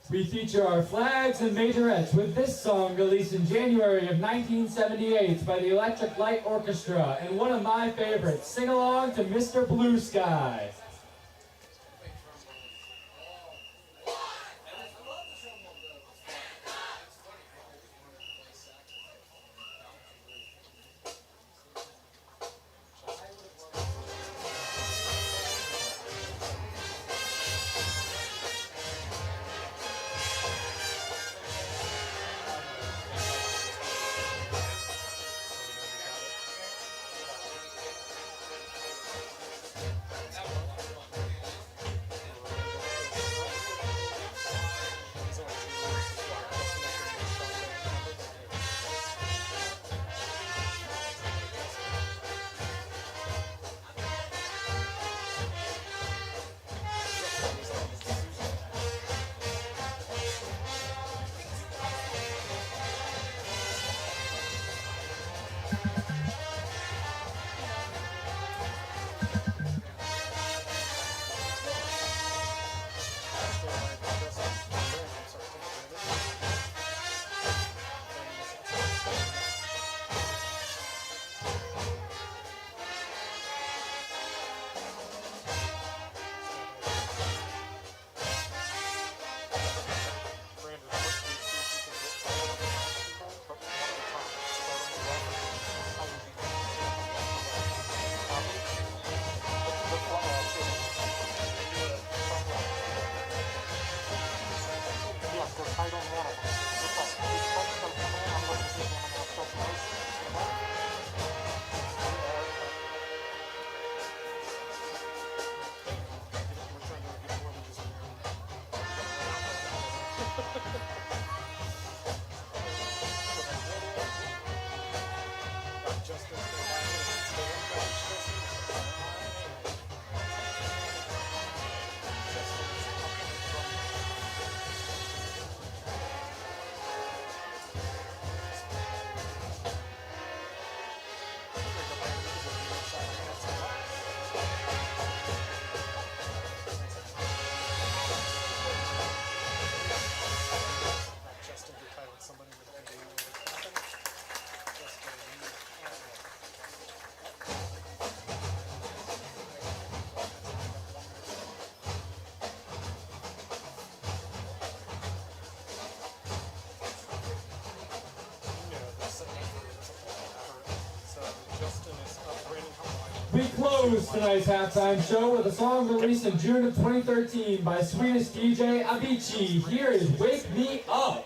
We feature our flags and majorettes with this song released in January of 1978 by the Electric Light Orchestra, and one of my favorites, Sing Along to Mr. Blue Sky. We close tonight's halftime show with a song released in June of 2013 by Swedish DJ Avicii. Here is Wake Me Up.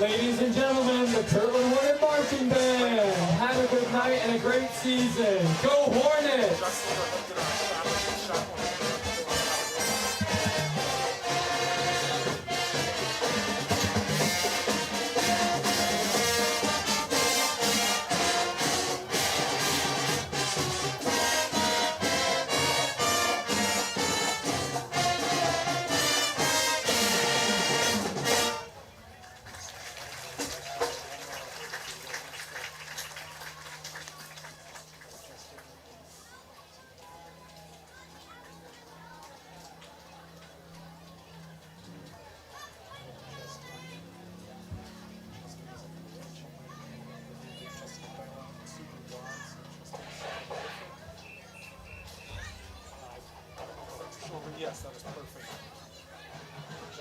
Ladies and gentlemen, the Kirtland Hornet Marching Band. Have a good night and a great season. Go Hornets!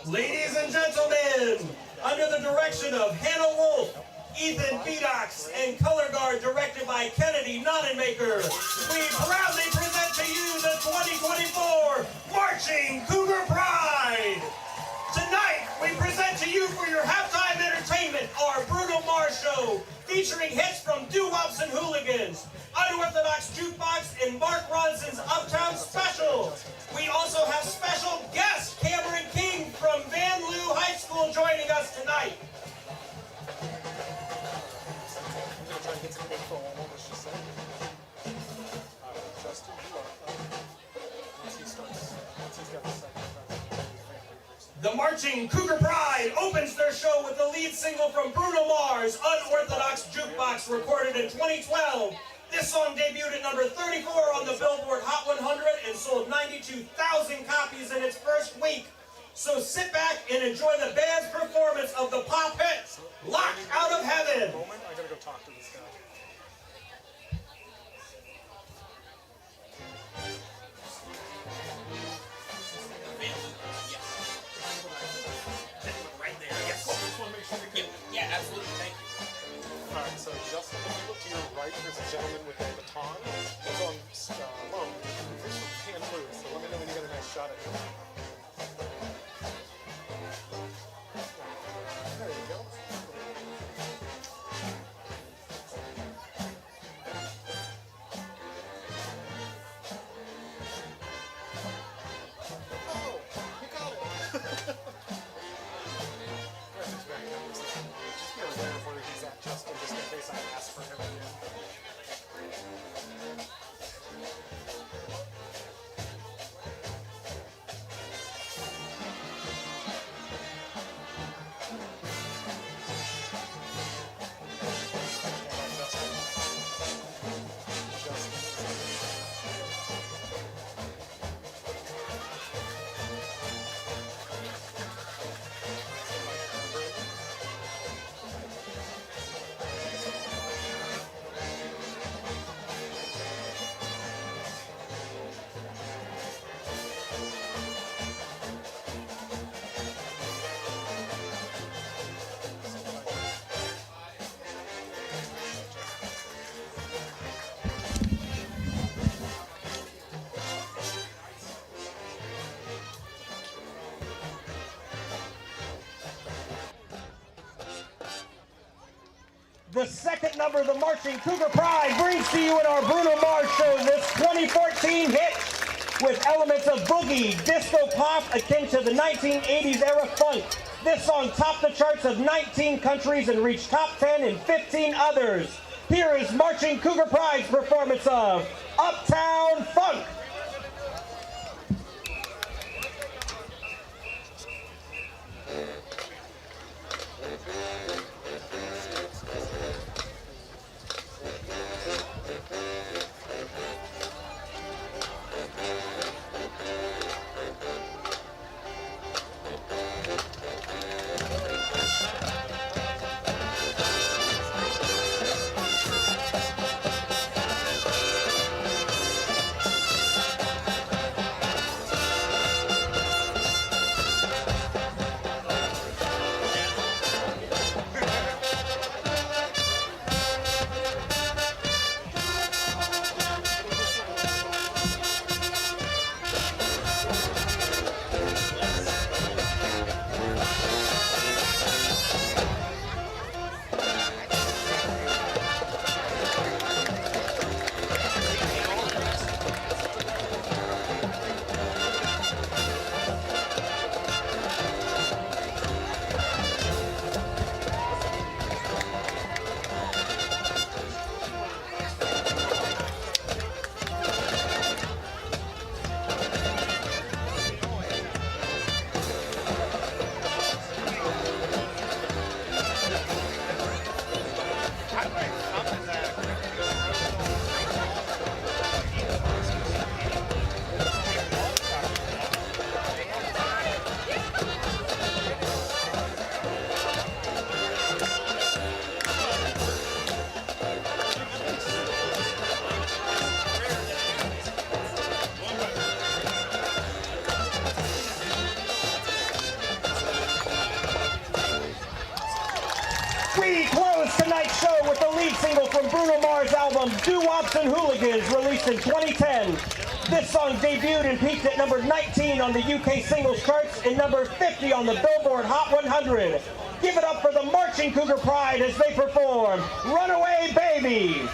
Ladies and gentlemen, under the direction of Hannah Wolf, Ethan Bedox, and color guard directed by Kennedy Nonnenmaker, we proudly present to you the 2024 Marching Cougar Pride. Tonight, we present to you for your halftime entertainment our Bruno Mars show, featuring hits from doo-wops and hooligans, Unorthodox Jukebox, and Mark Ronson's Uptown Special. We also have special guest Cameron King from Van Loo High School joining us tonight. The Marching Cougar Pride opens their show with the lead single from Bruno Mars, Unorthodox Jukebox, recorded in 2012. This song debuted at number 34 on the Billboard Hot 100 and sold 92,000 copies in its first week. So sit back and enjoy the band's performance of the pop hit, Locked Out of Heaven. I gotta go talk to this guy. Right there, yes. Yeah, absolutely, thank you. Alright, so Justin, if you look to your right, there's a gentleman with a baton. It's on loan. He's from Carothers, so let me know when you get a nice shot at him. There you go. Oh, you got it. Just be aware of where he's at, Justin, just in case I ask for him again. The second number, the Marching Cougar Pride, brings to you in our Bruno Mars show this 2014 hit with elements of boogie, disco pop akin to the 1980s era funk. This song topped the charts of 19 countries and reached top 10 in 15 others. Here is Marching Cougar Pride's performance of Uptown Funk. We close tonight's show with the lead single from Bruno Mars' album Doo-Wops and Hooligans, released in 2010. This song debuted and peaked at number 19 on the UK singles charts and number 50 on the Billboard Hot 100. Give it up for the Marching Cougar Pride as they perform Runaway Baby.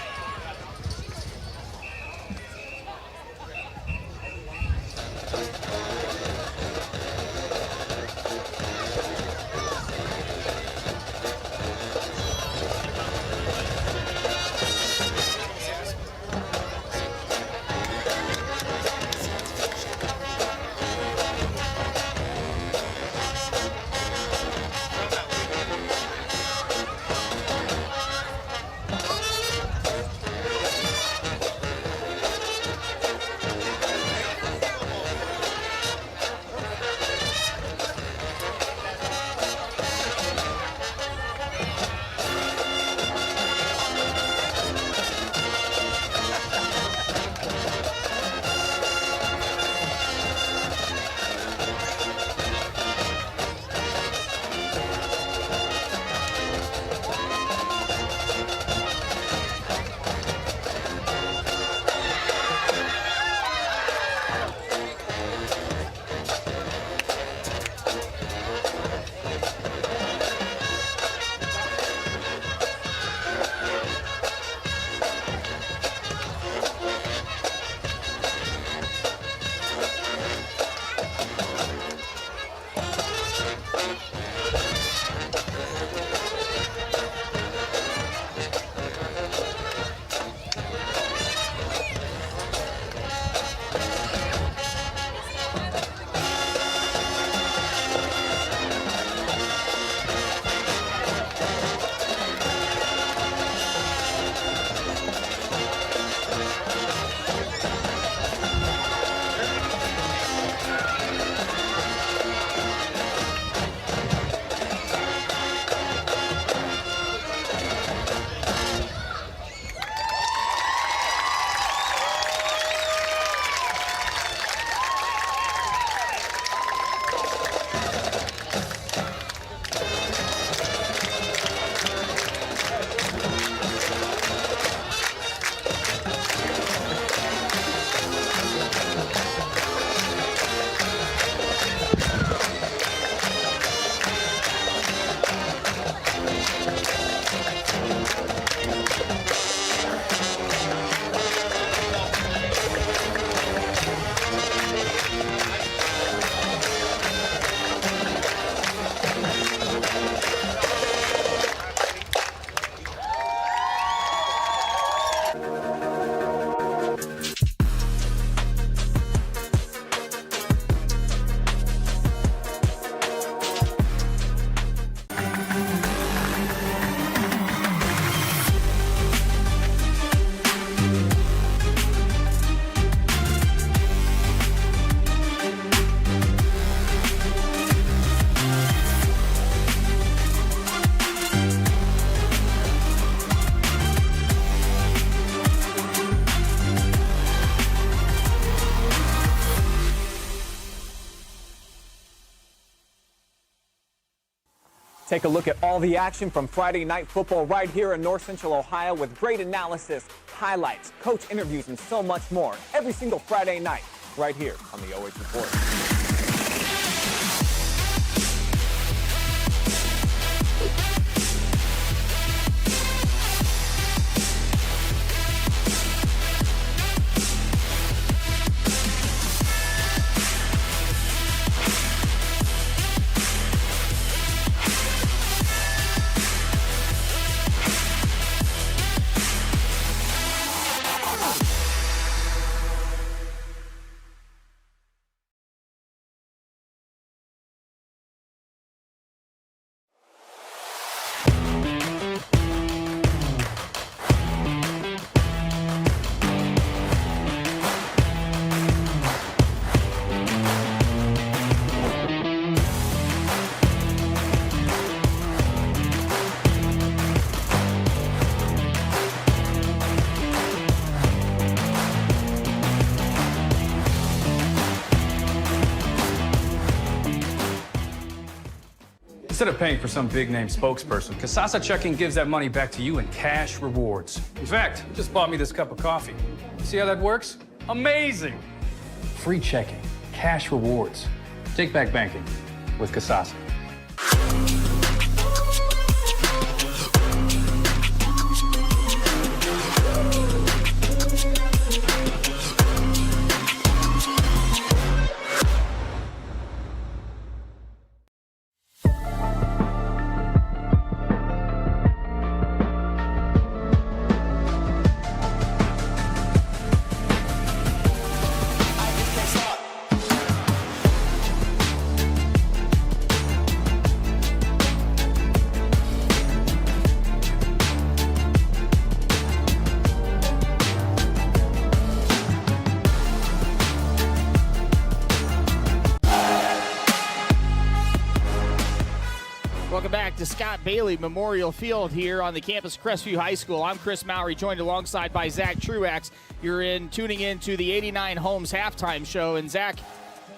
Take a look at all the action from Friday night football right here in North Central Ohio with great analysis, highlights, coach interviews, and so much more every single Friday night right here on the OH.Report. Instead of paying for some big-name spokesperson, Kasasa Checking gives that money back to you in cash rewards. In fact, you just bought me this cup of coffee. See how that works? Amazing! Free checking, cash rewards. Take back banking with Kasasa. Welcome back to Scott Bailey Memorial Field here on the campus of Crestview High School. I'm Kris Mowery, joined alongside by Zack Truax. You're tuning in to the 89 Homes halftime show. And Zack,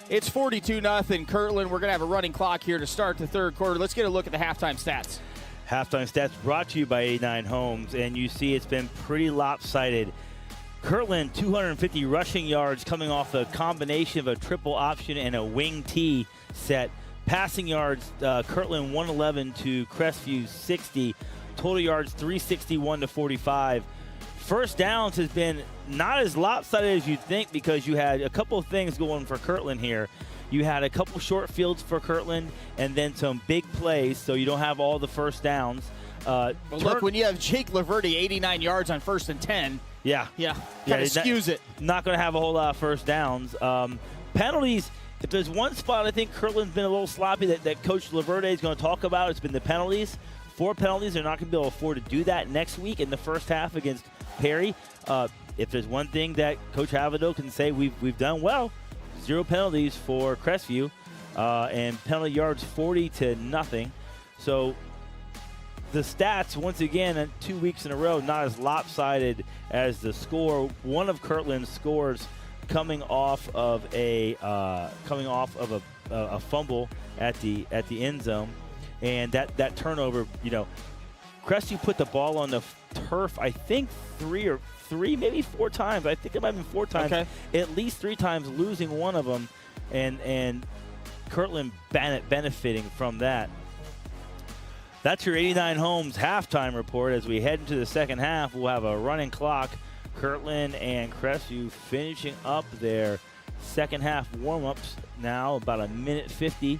it's 42-0 Kirtland. We're going to have a running clock here to start the third quarter. Let's get a look at the halftime stats. Halftime stats brought to you by 89 Homes, and you see it's been pretty lopsided. Kirtland, 250 rushing yards coming off a combination of a triple option and a wing T set. Passing yards, Kirtland 111 to Crestview 60. Total yards 361 to 45. First downs has been not as lopsided as you'd think because you had a couple of things going for Kirtland here. You had a couple short fields for Kirtland and then some big plays, so you don't have all the first downs. Well, look, when you have Jake Laverde 89 yards on 1st and 10, kind of skews it. Not going to have a whole lot of first downs. Penalties. If there's one spot I think Kirtland's been a little sloppy that Coach Laverde is going to talk about, it's been the penalties. 4 penalties. They're not going to be able to afford to do that next week in the first half against Perry. If there's one thing that Coach Havido can say we've done well, 0 penalties for Crestview, and penalty yards 40-0. So the stats, once again, 2 weeks in a row, not as lopsided as the score. One of Kirtland's scores coming off of a fumble at the end zone, and that turnover. Crestview put the ball on the turf. I think three, maybe 4 times. I think it might have been 4 times. Okay. At least 3 times, losing one of them, and Kirtland benefiting from that. That's your 89 Homes halftime report. As we head into the second half, we'll have a running clock. Kirtland and Crestview finishing up their second half warm-ups now, about 1:50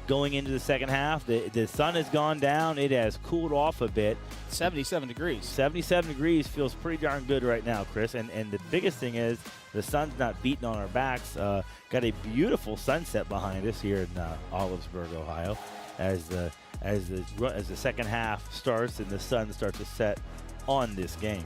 going into the second half. The sun has gone down. It has cooled off a bit. 77 degrees. 77 degrees feels pretty darn good right now, Chris. And the biggest thing is the sun's not beating on our backs. Got a beautiful sunset behind us here in Olivesburg, Ohio, as the second half starts and the sun starts to set on this game.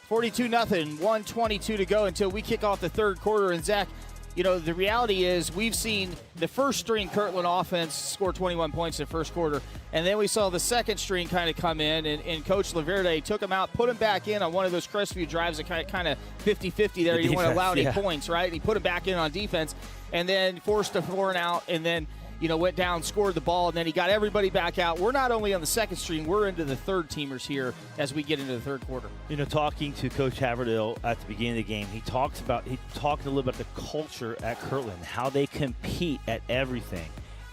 42-0, 1:22 to go until we kick off the third quarter. And Zack, the reality is we've seen the first string Kirtland offense score 21 points in the first quarter, and then we saw the second string kind of come in, and Coach Laverde took him out, put him back in on one of those Crestview drives that kind of 50-50 there. You want to allow any points, right? He put him back in on defense, and then forced a 4 and out, and then went down, scored the ball, and then he got everybody back out. We're not only on the second string, we're into the third teamers here as we get into the third quarter. Talking to Coach Haverdale at the beginning of the game, he talked a little bit about the culture at Kirtland, how they compete at everything.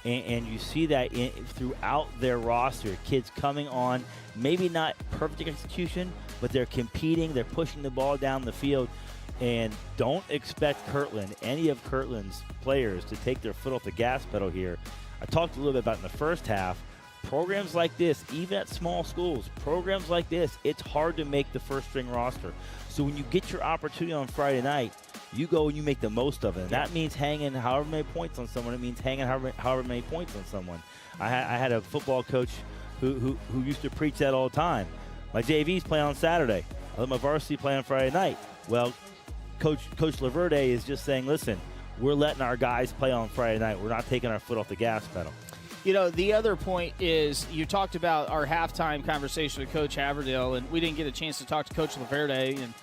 And you see that throughout their roster, kids coming on, maybe not perfect execution, but they're competing, they're pushing the ball down the field. And don't expect Kirtland, any of Kirtland's players, to take their foot off the gas pedal here. I talked a little bit about in the first half, programs like this, even at small schools, programs like this, it's hard to make the first string roster. So when you get your opportunity on Friday night, you go and you make the most of it. And that means hanging however many points on someone. It means hanging however many points on someone. I had a football coach who used to preach that all the time. My JVs play on Saturday. I let my varsity play on Friday night. Well, Coach Laverde is just saying, listen, we're letting our guys play on Friday night. We're not taking our foot off the gas pedal. The other point is you talked about our halftime conversation with Coach Haverdale, and we didn't get a chance to talk to Coach Laverde, and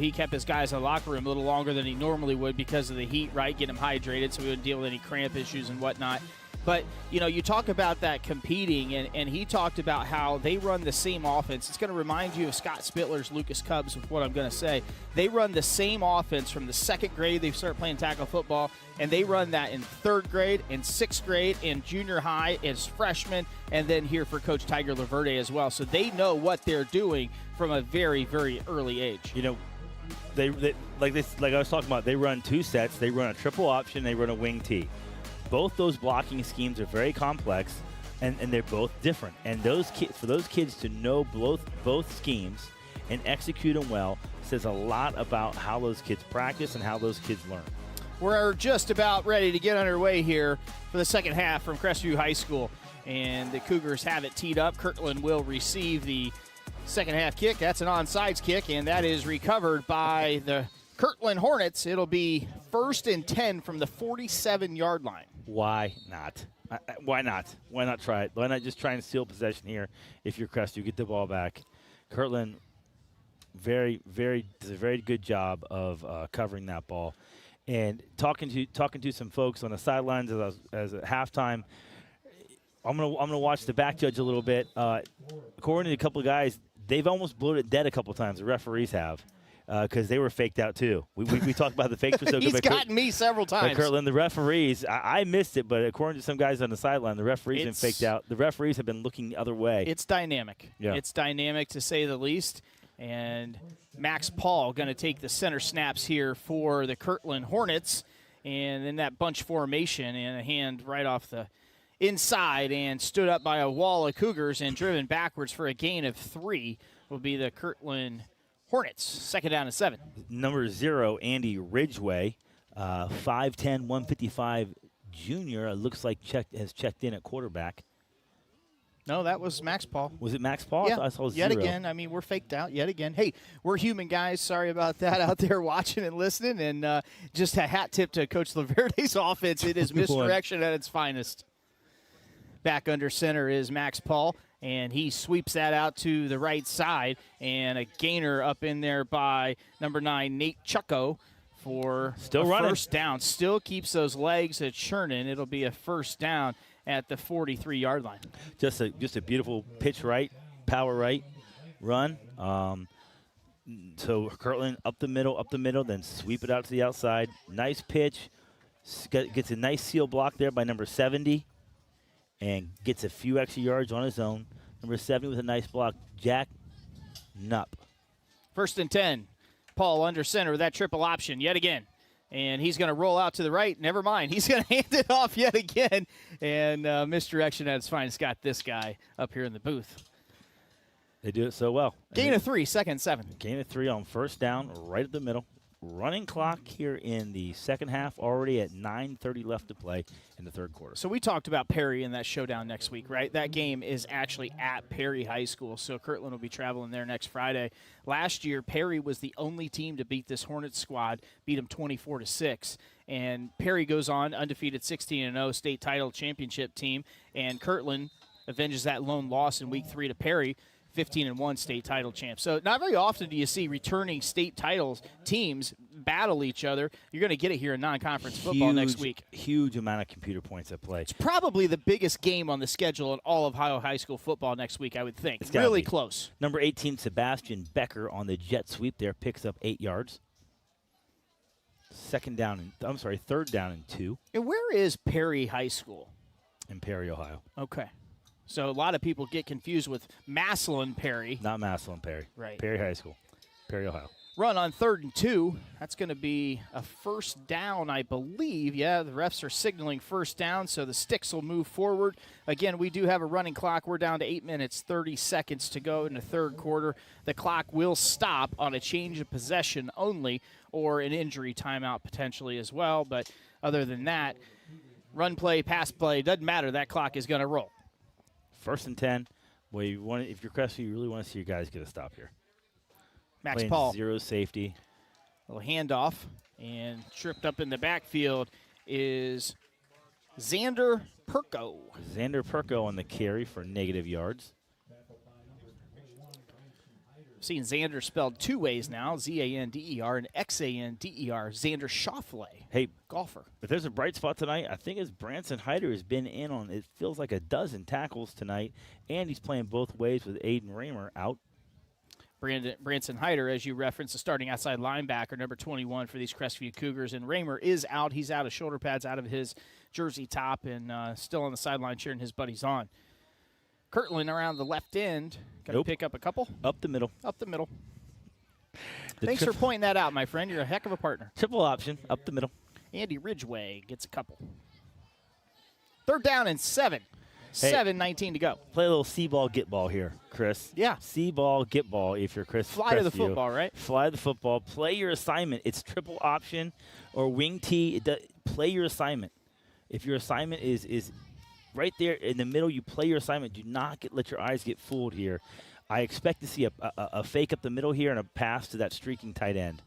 he kept his guys in the locker room a little longer than he normally would because of the heat, right? Get them hydrated so we wouldn't deal with any cramp issues and whatnot. But, you talk about that competing, and he talked about how they run the same offense. It's going to remind you of Scott Spittler's Lucas Cubs with what I'm going to say. They run the same offense from the second grade. They start playing tackle football, and they run that in third grade, in sixth grade, in junior high, as freshmen, and then here for Coach Tiger Laverde as well. So they know what they're doing from a very, very early age. They like I was talking about, they run two sets. They run a triple option. They run a wing tee. Both those blocking schemes are very complex, and they're both different. And for those kids to know both schemes and execute them well says a lot about how those kids practice and how those kids learn. We're just about ready to get underway here for the second half from Crestview High School, and the Cougars have it teed up. Kirtland will receive the second half kick. That's an onside kick, and that is recovered by the Kirtland Hornets. It'll be 1st and 10 from the 47-yard line. Why not? Why not? Why not try it? Why not just try and steal possession here if you're Crestview? Get the ball back. Kirtland does a very good job of covering that ball. And talking to some folks on the sidelines as at halftime, I'm gonna watch the back judge a little bit. According to a couple of guys, they've almost blown it dead a couple of times. The referees have. Because they were faked out too. We talked about the fakes were so good. He's gotten me several times. Kirtland, the referees, I missed it, but according to some guys on the sideline, the referees have been faked out. The referees have been looking the other way. It's dynamic. Yeah. It's dynamic to say the least. And Max Paul going to take the center snaps here for the Kirtland Hornets. And then that bunch formation and a hand right off the inside and stood up by a wall of Cougars and driven backwards for a gain of 3 will be the Kirtland Hornets, 2nd down and 7. Number 0, Andy Ridgway, 5'10", 155 junior. Looks like has checked in at quarterback. No, that was Max Paul. Was it Max Paul? Yeah, I saw 0. Yet again. I mean, we're faked out yet again. Hey, we're human guys. Sorry about that out there watching and listening. And just a hat tip to Coach Laverde's offense. It is misdirection at its finest. Back under center is Max Paul. And he sweeps that out to the right side. And a gainer up in there by number 9, Nate Chucko, for still running. First down. Still keeps those legs a churning. It'll be a first down at the 43-yard line. Just a beautiful pitch right, power right run. So Kirtland up the middle, then sweep it out to the outside. Nice pitch. Gets a nice seal block there by number 70. And gets a few extra yards on his own. Number 70 with a nice block, Jack Nupp. 1st and 10. Paul under center with that triple option yet again. And he's going to roll out to the right. Never mind. He's going to hand it off yet again. And misdirection at its finest. Got this guy up here in the booth. They do it so well. Gain of 3, 2nd and 7. Gain of 3 on first down, right at the middle. Running clock here in the second half, already at 9:30 left to play in the third quarter. So we talked about Perry in that showdown next week, right? That game is actually at Perry High School, so Kirtland will be traveling there next Friday. Last year, Perry was the only team to beat this Hornets squad, beat them 24-6. And Perry goes on, undefeated 16-0 state title championship team, and Kirtland avenges that lone loss in week 3 to Perry. 15-1 state title champ. So not very often do you see returning state titles teams battle each other. You're going to get it here in non-conference football next week. Huge amount of computer points at play. It's probably the biggest game on the schedule in all of Ohio high school football next week, I would think. It's really close. Number 18, Sebastian Becker on the jet sweep there, picks up 8 yards. Third down and 2. And where is Perry High School? In Perry, Ohio. Okay. So a lot of people get confused with Massillon Perry. Not Massillon Perry. Right. Perry High School. Perry, Ohio. Run on 3rd and 2. That's going to be a first down, I believe. Yeah, the refs are signaling first down, so the sticks will move forward. Again, we do have a running clock. We're down to 8 minutes, 30 seconds to go in the third quarter. The clock will stop on a change of possession only, or an injury timeout potentially as well. But other than that, run play, pass play, doesn't matter. That clock is going to roll. 1st and 10. Well, if you're Crestview, you really want to see your guys get a stop here. Max Playing Paul. 0 safety. A little handoff, and tripped up in the backfield is Xander Perko. Xander Perko on the carry for negative yards. Seen Xander spelled 2 ways now, Z-A-N-D-E-R and X-A-N-D-E-R, Xander Schauffele. Hey, golfer. If there's a bright spot tonight, I think it's Branson Hyder has been in on, it feels like a dozen tackles tonight, and he's playing both ways with Aiden Raymer out. Branson Hyder, as you referenced, the starting outside linebacker, number 21 for these Crestview Cougars. And Raymer is out. He's out of shoulder pads, out of his jersey top, and still on the sideline cheering his buddies on. Kirtland around the left end. Going to pick up a couple. Up the middle. Up the middle. Thanks for pointing that out, my friend. You're a heck of a partner. Triple option, up the middle. Andy Ridgway gets a couple. 3rd down and 7. Hey, 7:19 to go. Play a little see-ball, get-ball here, Chris. Yeah. See-ball, get-ball if you're Chris. Fly to the football, right? Fly to the football. Play your assignment. It's triple option or wing tee. Play your assignment. If your assignment is right there in the middle, you play your assignment. Do not let your eyes get fooled here. I expect to see a fake up the middle here and a pass to that streaking tight end.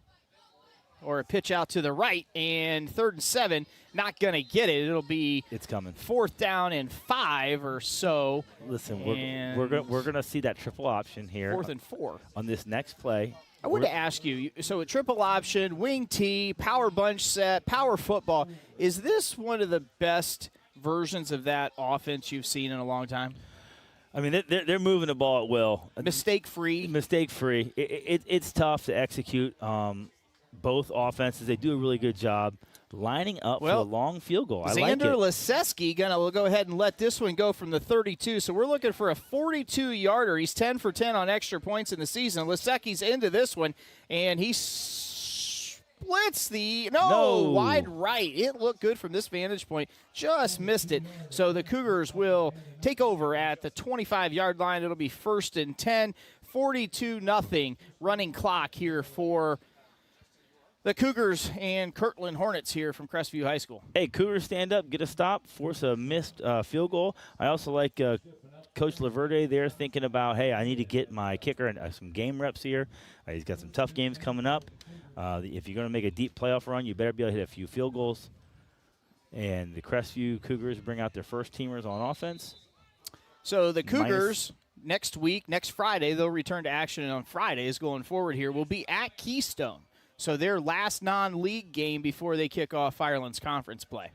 Or a pitch out to the right, and 3rd and 7, not going to get it. It'll be it's coming. 4th down and 5 or so. Listen, we're gonna see that triple option here. 4th and 4 on this next play. I wanted to ask you. So a triple option, wing tee, power bunch set, power football. Is this one of the best versions of that offense you've seen in a long time? I mean, they're moving the ball at will. Mistake free. Mistake free. It's tough to execute. Both offenses, they do a really good job lining up for a long field goal. I like it. Xander Leseski will go ahead and let this one go from the 32. So we're looking for a 42-yarder. He's 10 for 10 on extra points in the season. Leseski's into this one, and he splits wide right. It looked good from this vantage point. Just missed it. So the Cougars will take over at the 25-yard line. It'll be 1st and 10, 42-0 running clock here for the Cougars and Kirtland Hornets here from Crestview High School. Hey, Cougars stand up, get a stop, force a missed field goal. I also like Coach Laverde there thinking about, hey, I need to get my kicker and some game reps here. He's got some tough games coming up. If you're going to make a deep playoff run, you better be able to hit a few field goals. And the Crestview Cougars bring out their first teamers on offense. So the Cougars next Friday, they'll return to action, and on Fridays going forward here, will be at Keystone. So their last non-league game before they kick off Firelands Conference play.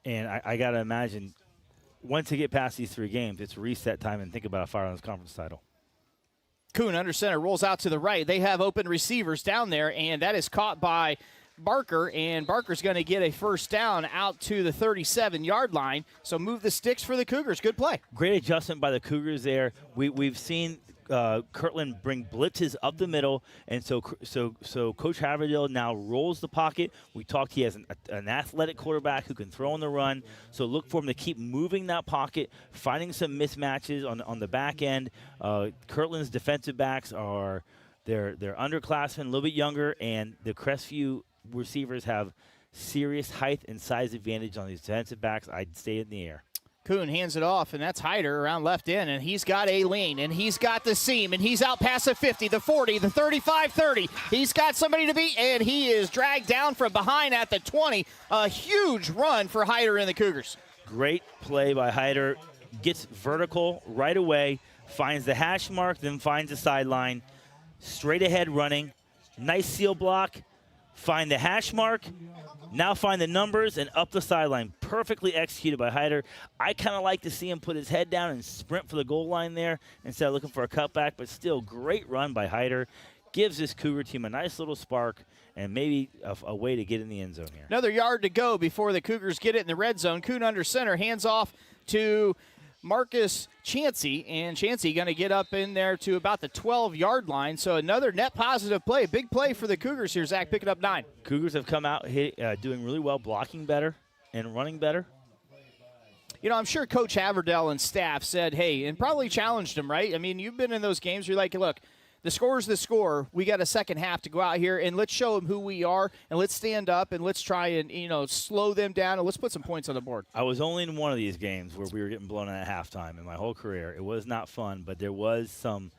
And I got to imagine, once they get past these 3 games, it's reset time and think about a Firelands Conference title. Kuhn under center rolls out to the right. They have open receivers down there, and that is caught by Barker, and Barker's going to get a first down out to the 37-yard line. So move the sticks for the Cougars. Good play. Great adjustment by the Cougars there. We've seen Kirtland bring blitzes up the middle, and so Coach Haverdale now rolls the pocket. We talked he has an athletic quarterback who can throw on the run, so look for him to keep moving that pocket, finding some mismatches on the back end. Kirtland's defensive backs are they're underclassmen, a little bit younger, and the Crestview receivers have serious height and size advantage on these defensive backs. I'd stay in the air. Kuhn hands it off, and that's Hyder around left end, and he's got a lane, and he's got the seam, and he's out past the 50, the 40, the 35, 30. He's got somebody to beat, and he is dragged down from behind at the 20. A huge run for Hyder and the Cougars. Great play by Hyder. Gets vertical right away, finds the hash mark, then finds the sideline. Straight ahead running. Nice seal block. Find the hash mark. Now find the numbers and up the sideline. Perfectly executed by Hyder. I kind of like to see him put his head down and sprint for the goal line there instead of looking for a cutback, but still great run by Hyder. Gives this Cougar team a nice little spark and maybe a way to get in the end zone here. Another yard to go before the Cougars get it in the red zone. Kuhn under center, hands off to Marcus Chancey, and Chancey going to get up in there to about the 12-yard line. So another net positive play. Big play for the Cougars here, Zach, picking up 9. Cougars have come out doing really well, blocking better and running better. You know, I'm sure Coach Haverdell and staff said, hey, and probably challenged him, right? I mean, you've been in those games. You're like, look, the score's the score. We got a second half to go out here, and let's show them who we are, and let's stand up, and let's try and, slow them down, and let's put some points on the board. I was only in one of these games where we were getting blown out at halftime in my whole career. It was not fun, but there was some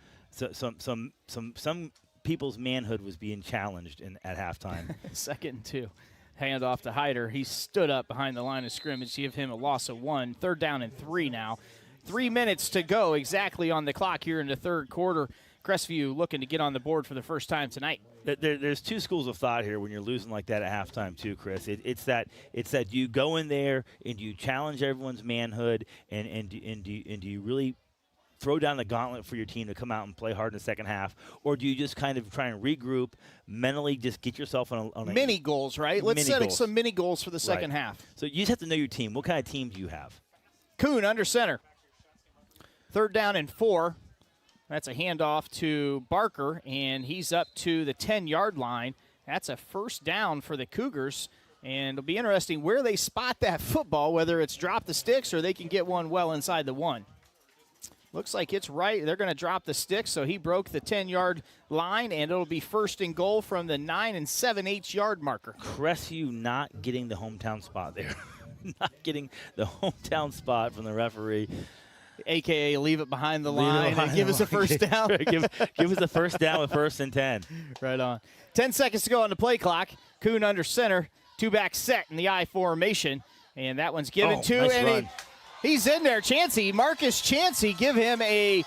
people's manhood was being challenged at halftime. 2nd and 2. Hand off to Hyder. He stood up behind the line of scrimmage. Give him a loss of 1. 3rd down and 3 now. 3 minutes to go exactly on the clock here in the third quarter. Crestview looking to get on the board for the first time tonight. There's two schools of thought here when you're losing like that at halftime too, Chris. It's that you go in there and you challenge everyone's manhood and do you really throw down the gauntlet for your team to come out and play hard in the second half, or do you just kind of try and regroup mentally, just get yourself on a mini goals, right? Let's set some mini goals for the second half. So you just have to know your team. What kind of team do you have? Kuhn under center. 3rd down and 4. That's a handoff to Barker, and he's up to the 10-yard line. That's a first down for the Cougars, and it'll be interesting where they spot that football, whether it's drop the sticks or they can get one well inside the 1. Looks like it's right. They're going to drop the sticks, so he broke the 10-yard line, and it'll be 1st and goal from the 9 7/8 yard marker. Crestview not getting the hometown spot there. Not getting the hometown spot from the referee. AKA leave it behind the line and give us a first down. give us a first down with 1st and 10. Right on. 10 seconds to go on the play clock. Kuhn under center. 2-back set in the I formation. And that one's given to, nice and run. he's in there. Chancey, Marcus Chancey, give him a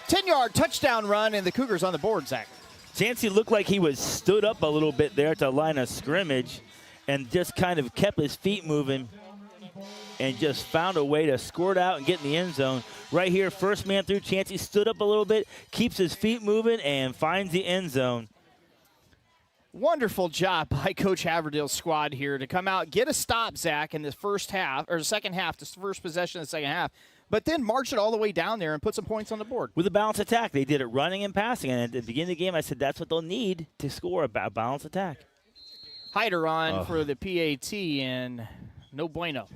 10-yard touchdown run, and the Cougars on the board, Zach. Chancey looked like he was stood up a little bit there at the line of scrimmage and just kind of kept his feet moving and just found a way to squirt out and get in the end zone. Right here, first man through, Chancey stood up a little bit, keeps his feet moving, and finds the end zone. Wonderful job by Coach Haverdale's squad here to come out, get a stop, Zach, in the first half, or the second half, the first possession of the second half, but then march it all the way down there and put some points on the board. With a balanced attack, they did it running and passing, and at the beginning of the game, I said that's what they'll need to score, a balanced attack. Hyder on for the PAT, and no bueno.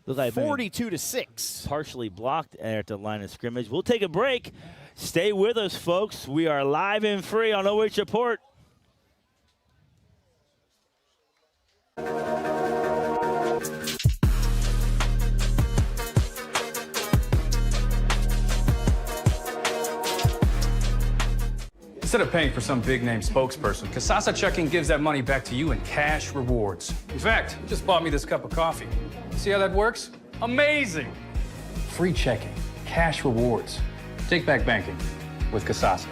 42-6. Partially blocked at the line of scrimmage. We'll take a break. Stay with us, folks. We are live and free on OH.Report. Instead of paying for some big-name spokesperson, Kasasa Checking gives that money back to you in cash rewards. In fact, you just bought me this cup of coffee. See how that works? Amazing! Free checking, cash rewards. Take back banking with Kasasa.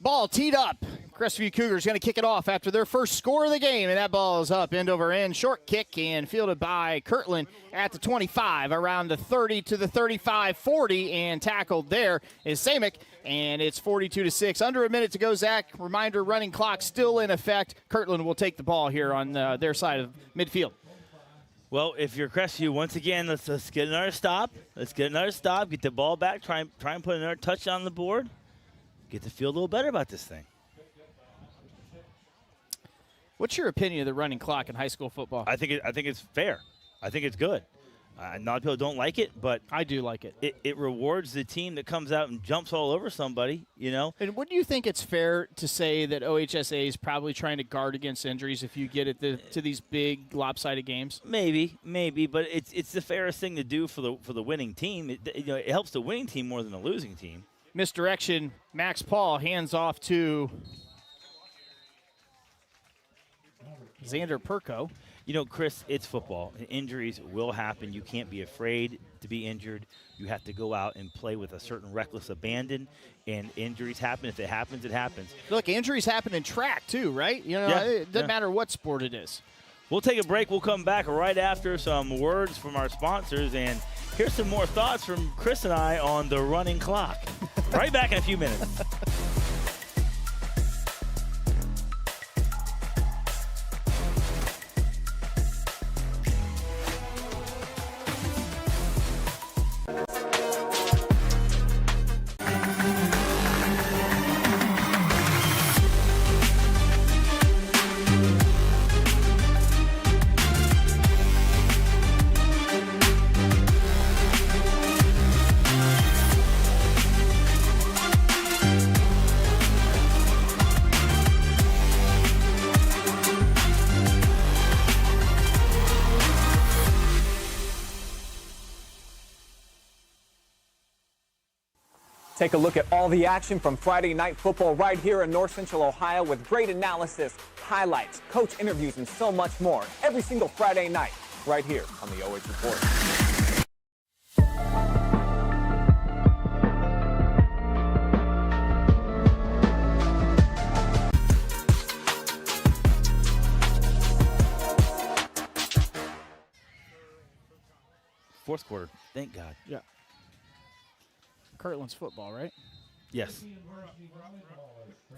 Ball teed up. Crestview Cougars going to kick it off after their first score of the game, and that ball is up end over end. Short kick and fielded by Kirtland at the 25, around the 30 to the 35-40, and tackled there is Samick, and it's 42-6. Under a minute to go, Zach. Reminder, running clock still in effect. Kirtland will take the ball here on their side of midfield. Well, if you're Crestview, once again, let's get another stop. Let's get another stop, get the ball back, try and put another touch on the board, get to feel a little better about this thing. What's your opinion of the running clock in high school football? I think it's fair. I think it's good. A lot of people don't like it, but I do like it. It rewards the team that comes out and jumps all over somebody, you know. And wouldn't you think it's fair to say that OHSA is probably trying to guard against injuries if you get it to these big lopsided games? Maybe, but it's the fairest thing to do for the winning team. It helps the winning team more than the losing team. Misdirection. Max Paul hands off to Xander Perko. You know, Chris, it's football. Injuries will happen. You can't be afraid to be injured. You have to go out and play with a certain reckless abandon, and injuries happen. If it happens, it happens. Look, injuries happen in track too, right? You know, it doesn't matter what sport it is. We'll take a break. We'll come back right after some words from our sponsors, and here's some more thoughts from Chris and I on the running clock. Right back in a few minutes. Take a look at all the action from Friday Night Football right here in North Central Ohio with great analysis, highlights, coach interviews, and so much more every single Friday night right here on the OH.Report. Fourth quarter. Thank God. Yeah. Kirtland's football, right? Yes.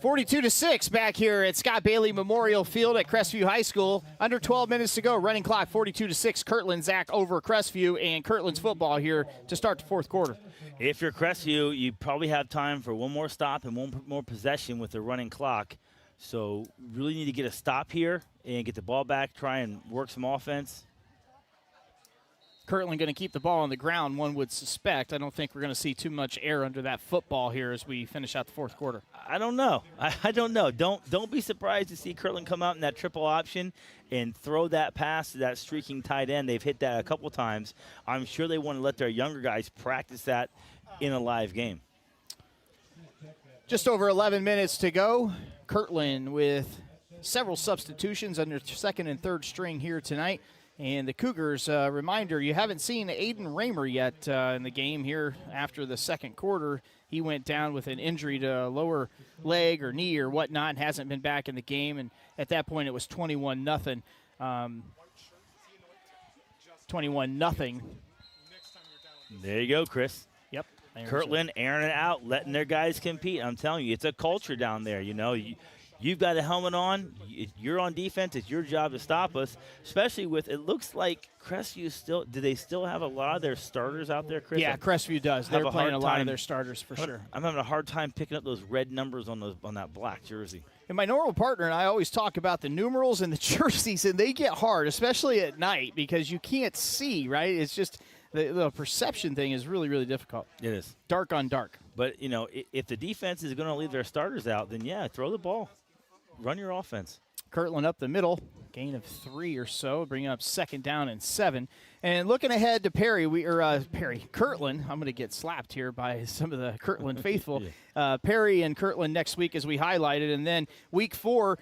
42-6 back here at Scott Bailey Memorial Field at Crestview High School. Under 12 minutes to go. Running clock 42-6. Kirtland, Zack over Crestview, and Kirtland's football here to start the fourth quarter. If you're Crestview, you probably have time for one more stop and one more possession with the running clock. So really need to get a stop here and get the ball back, try and work some offense. Kirtland going to keep the ball on the ground, one would suspect. I don't think we're going to see too much air under that football here as we finish out the fourth quarter. I don't know. I don't know. Don't be surprised to see Kirtland come out in that triple option and throw that pass to that streaking tight end. They've hit that a couple times. I'm sure they want to let their younger guys practice that in a live game. Just over 11 minutes to go. Kirtland with several substitutions under second and third string here tonight. And the Cougars, reminder, you haven't seen Aiden Raymer yet in the game here after the second quarter. He went down with an injury to a lower leg or knee or whatnot and hasn't been back in the game. And at that point, it was 21-0. 21-0. There you go, Chris. Yep. Kirtland airing it out, letting their guys compete. I'm telling you, it's a culture down there, you know. You've got a helmet on. You're on defense. It's your job to stop us, especially with, it looks like Crestview still, do they still have a lot of their starters out there, Chris? Yeah, Crestview does. They're playing a lot of their starters for sure. I'm having a hard time picking up those red numbers on that black jersey. And my normal partner and I always talk about the numerals and the jerseys, and they get hard, especially at night, because you can't see, right? It's just the perception thing is really, really difficult. It is. Dark on dark. But, you know, if the defense is going to leave their starters out, then, yeah, throw the ball. Run your offense. Kirtland up the middle, gain of 3 or so, bringing up 2nd down and 7. And looking ahead to Kirtland. I'm going to get slapped here by some of the Kirtland faithful. Yeah. Perry and Kirtland next week, as we highlighted. And then week 4,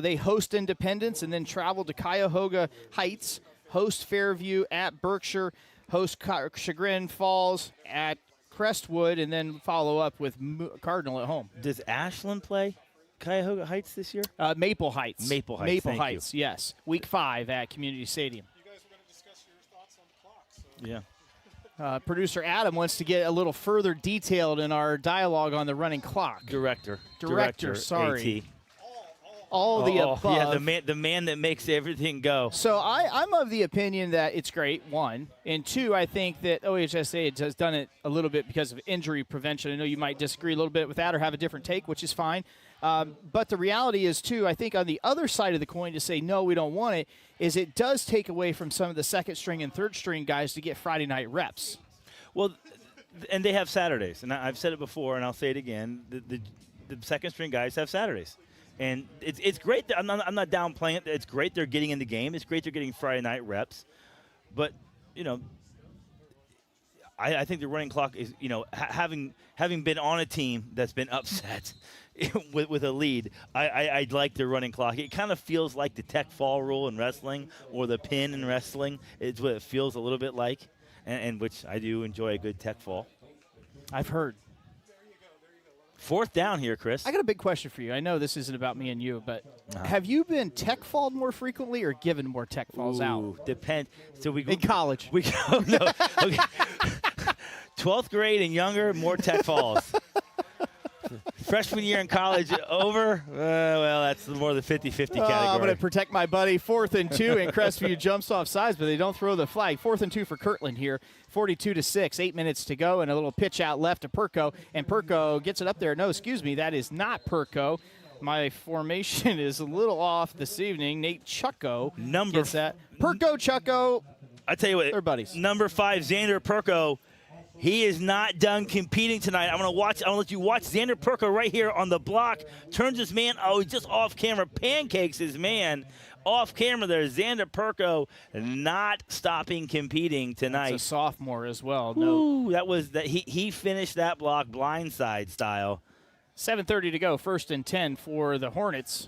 they host Independence and then travel to Cuyahoga Heights, host Fairview at Berkshire, host Chagrin Falls at Crestwood, and then follow up with Cardinal at home. Does Ashland play? Cuyahoga Heights this year? Maple Heights. Maple Heights. Maple thank Heights. Yes. Week 5 at Community Stadium. You guys were going to discuss your thoughts on the clock. So. Yeah. Producer Adam wants to get a little further detailed in our dialogue on the running clock. Director. Sorry. AT. All the above. Yeah, the man that makes everything go. So I'm of the opinion that it's great, 1. And 2, I think that OHSA has done it a little bit because of injury prevention. I know you might disagree a little bit with that or have a different take, which is fine. But the reality is, too, I think on the other side of the coin to say, no, we don't want it, is it does take away from some of the second string and third string guys to get Friday night reps. Well, and they have Saturdays. And I've said it before, and I'll say it again. The second string guys have Saturdays. And it's great. I'm not downplaying it. It's great they're getting in the game. It's great they're getting Friday night reps. But, I think the running clock is, having been on a team that's been upset with a lead, I like the running clock. It kind of feels like the tech fall rule in wrestling or the pin in wrestling. It's what it feels a little bit like, and which I do enjoy a good tech fall. I've heard. 4th down here, Chris. I got a big question for you. I know this isn't about me and you, but have you been tech falled more frequently or given more tech falls out? Depend. So we go in college. We go. No. Okay. 12th grade and younger, more tech falls. Freshman year in college over. Well, that's more the 50-50 category. I'm going to protect my buddy. 4th and 2, and Crestview jumps off sides, but they don't throw the flag. 4th and 2 for Kirtland here. 42-6, 8 minutes to go, and a little pitch out left to Perko, and Perko gets it up there. No, excuse me, that is not Perko. My formation is a little off this evening. Nate Chucko gets that. Perko, Chucko. I tell you what, they're buddies. Number 5, Xander Perko. He is not done competing tonight. I'm going to let you watch Xander Perko right here on the block. Turns his man. Oh, he's just off camera. Pancakes his man. Off camera there. Xander Perko not stopping competing tonight. That's a sophomore as well. Ooh, he finished that block blindside style. 7:30 to go. 1st and 10 for the Hornets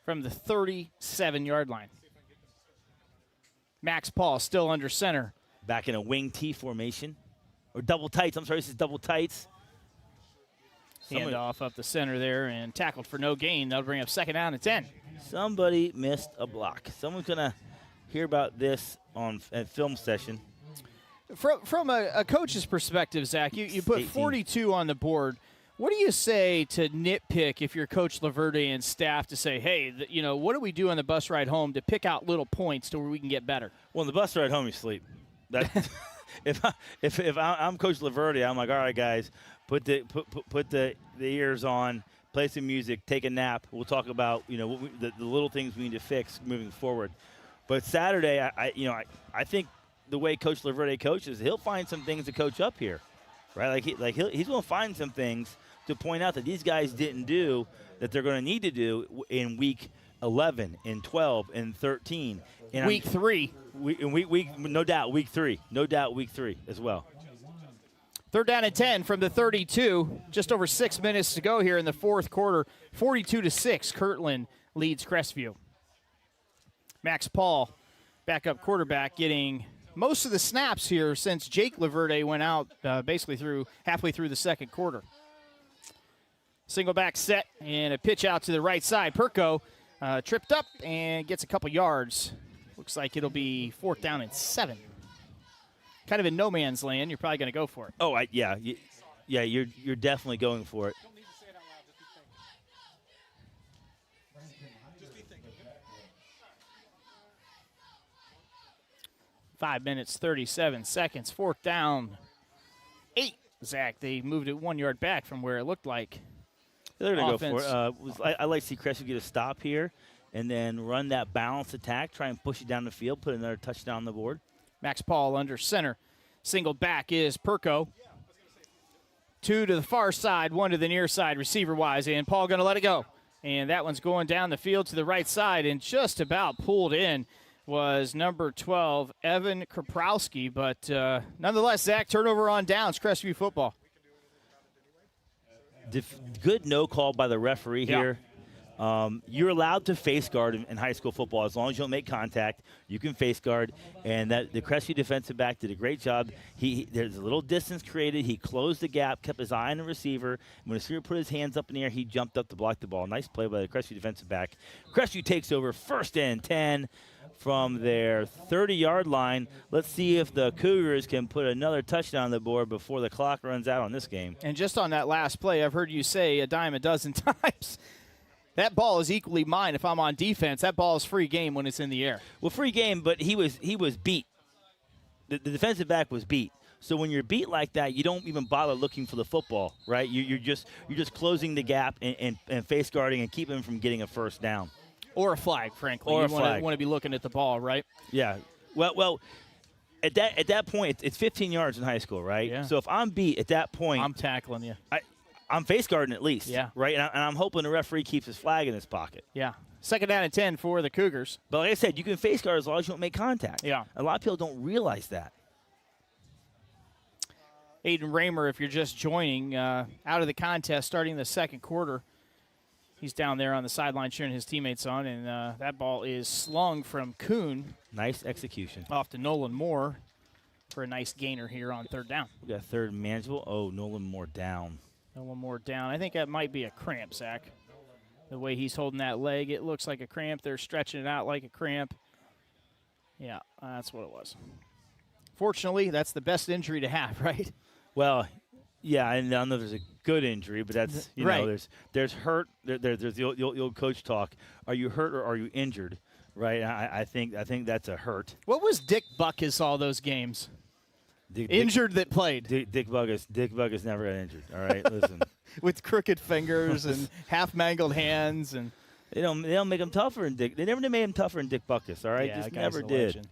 from the 37-yard line. Max Paul still under center. Back in a wing T formation. Or double tights. I'm sorry, this is double tights. Handoff up the center there and tackled for no gain. That'll bring up 2nd down and 10. Somebody missed a block. Someone's going to hear about this at film session. From a coach's perspective, Zach, you put 42 on the board. What do you say to nitpick if you're Coach Laverde and staff to say, hey, what do we do on the bus ride home to pick out little points to where we can get better? Well, on the bus ride home, you sleep. If I'm Coach Laverde, I'm like, all right, guys, put the ears on, play some music, take a nap. We'll talk about the little things we need to fix moving forward. But Saturday, I think the way Coach Laverde coaches, he'll find some things to coach up here, right? He's going to find some things to point out that these guys didn't do that they're going to need to do in week 11, in 12, and 13. And week 3. No doubt, week 3. No doubt, week 3 as well. 3rd down and 10 from the 32. Just over 6 minutes to go here in the 4th quarter. 42-6, Kirtland leads Crestview. Max Paul, backup quarterback, getting most of the snaps here since Jake Laverde went out basically halfway through the 2nd quarter. Single back set and a pitch out to the right side. Perko tripped up and gets a couple yards. Looks like it'll be 4th down and 7. Kind of in no man's land. You're probably going to go for it. Oh, you're definitely going for it. 5 minutes, 37 seconds. 4th down, 8. Zach, they moved it 1 yard back from where it looked like. They're going to go for it. I like to see Crestview get a stop here and then run that balanced attack, try and push it down the field, put another touchdown on the board. Max Paul under center. Single back is Perko. 2 to the far side, 1 to the near side, receiver-wise, and Paul going to let it go. And that one's going down the field to the right side and just about pulled in was number 12, Evan Kraprowski. But nonetheless, Zach, turnover on downs, Crestview football. Good no call by the referee here. You're allowed to face guard in high school football as long as you don't make contact. You can face guard, and the Crestview defensive back did a great job. There's a little distance created. He closed the gap, kept his eye on the receiver. When the receiver put his hands up in the air, he jumped up to block the ball. Nice play by the Crestview defensive back. Crestview takes over 1st and 10 from their 30-yard line. Let's see if the Cougars can put another touchdown on the board before the clock runs out on this game. And just on that last play, I've heard you say a dime a dozen times. That ball is equally mine if I'm on defense. That ball is free game when it's in the air. Well, free game, but he was beat. The defensive back was beat. So when you're beat like that, you don't even bother looking for the football, right? You're just closing the gap and face guarding and keeping him from getting a first down. Or a flag, frankly. Or you a flag. want to be looking at the ball, right? Yeah. Well, at that point, it's 15 yards in high school, right? Yeah. So if I'm beat at that point, I'm tackling you. I'm face guarding at least. Yeah. Right? And I'm hoping the referee keeps his flag in his pocket. Yeah. 2nd down and 10 for the Cougars. But like I said, you can face guard as long as you don't make contact. Yeah. A lot of people don't realize that. Aiden Raymer, if you're just joining, out of the contest starting the 2nd quarter. He's down there on the sideline cheering his teammates on, and that ball is slung from Kuhn. Nice execution. Off to Nolan Moore for a nice gainer here on 3rd down. We got 3rd manageable. Oh, Nolan Moore down. Nolan Moore down. I think that might be a cramp, Zach. The way he's holding that leg, it looks like a cramp. They're stretching it out like a cramp. Yeah, that's what it was. Fortunately, that's the best injury to have, right? Well, yeah, and I don't know if there's a good injury, but that's, you right. know, there's hurt. There's the old coach talk. Are you hurt or are you injured? Right? I think that's a hurt. What was Dick Buckus all those games? Injured that played. Dick Buckus never got injured. All right, listen. With crooked fingers and half-mangled hands. And They don't make him tougher than Dick. They never made him tougher than Dick Buckus, all right? Yeah, Just that guy's never a did. legend.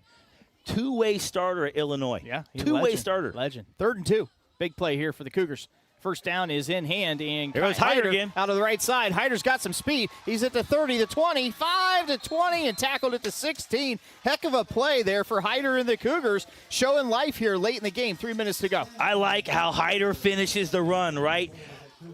Two-way starter at Illinois. Yeah, he's a two-way legend. starter. Legend. 3rd and 2. Big play here for the Cougars. 1st down is in hand, and Here goes Hyder again. Out of the right side. Hyder's got some speed. He's at the 30, the 20, 5 to 20, and tackled at the 16. Heck of a play there for Hyder and the Cougars, showing life here late in the game. 3 minutes to go. I like how Hyder finishes the run, right?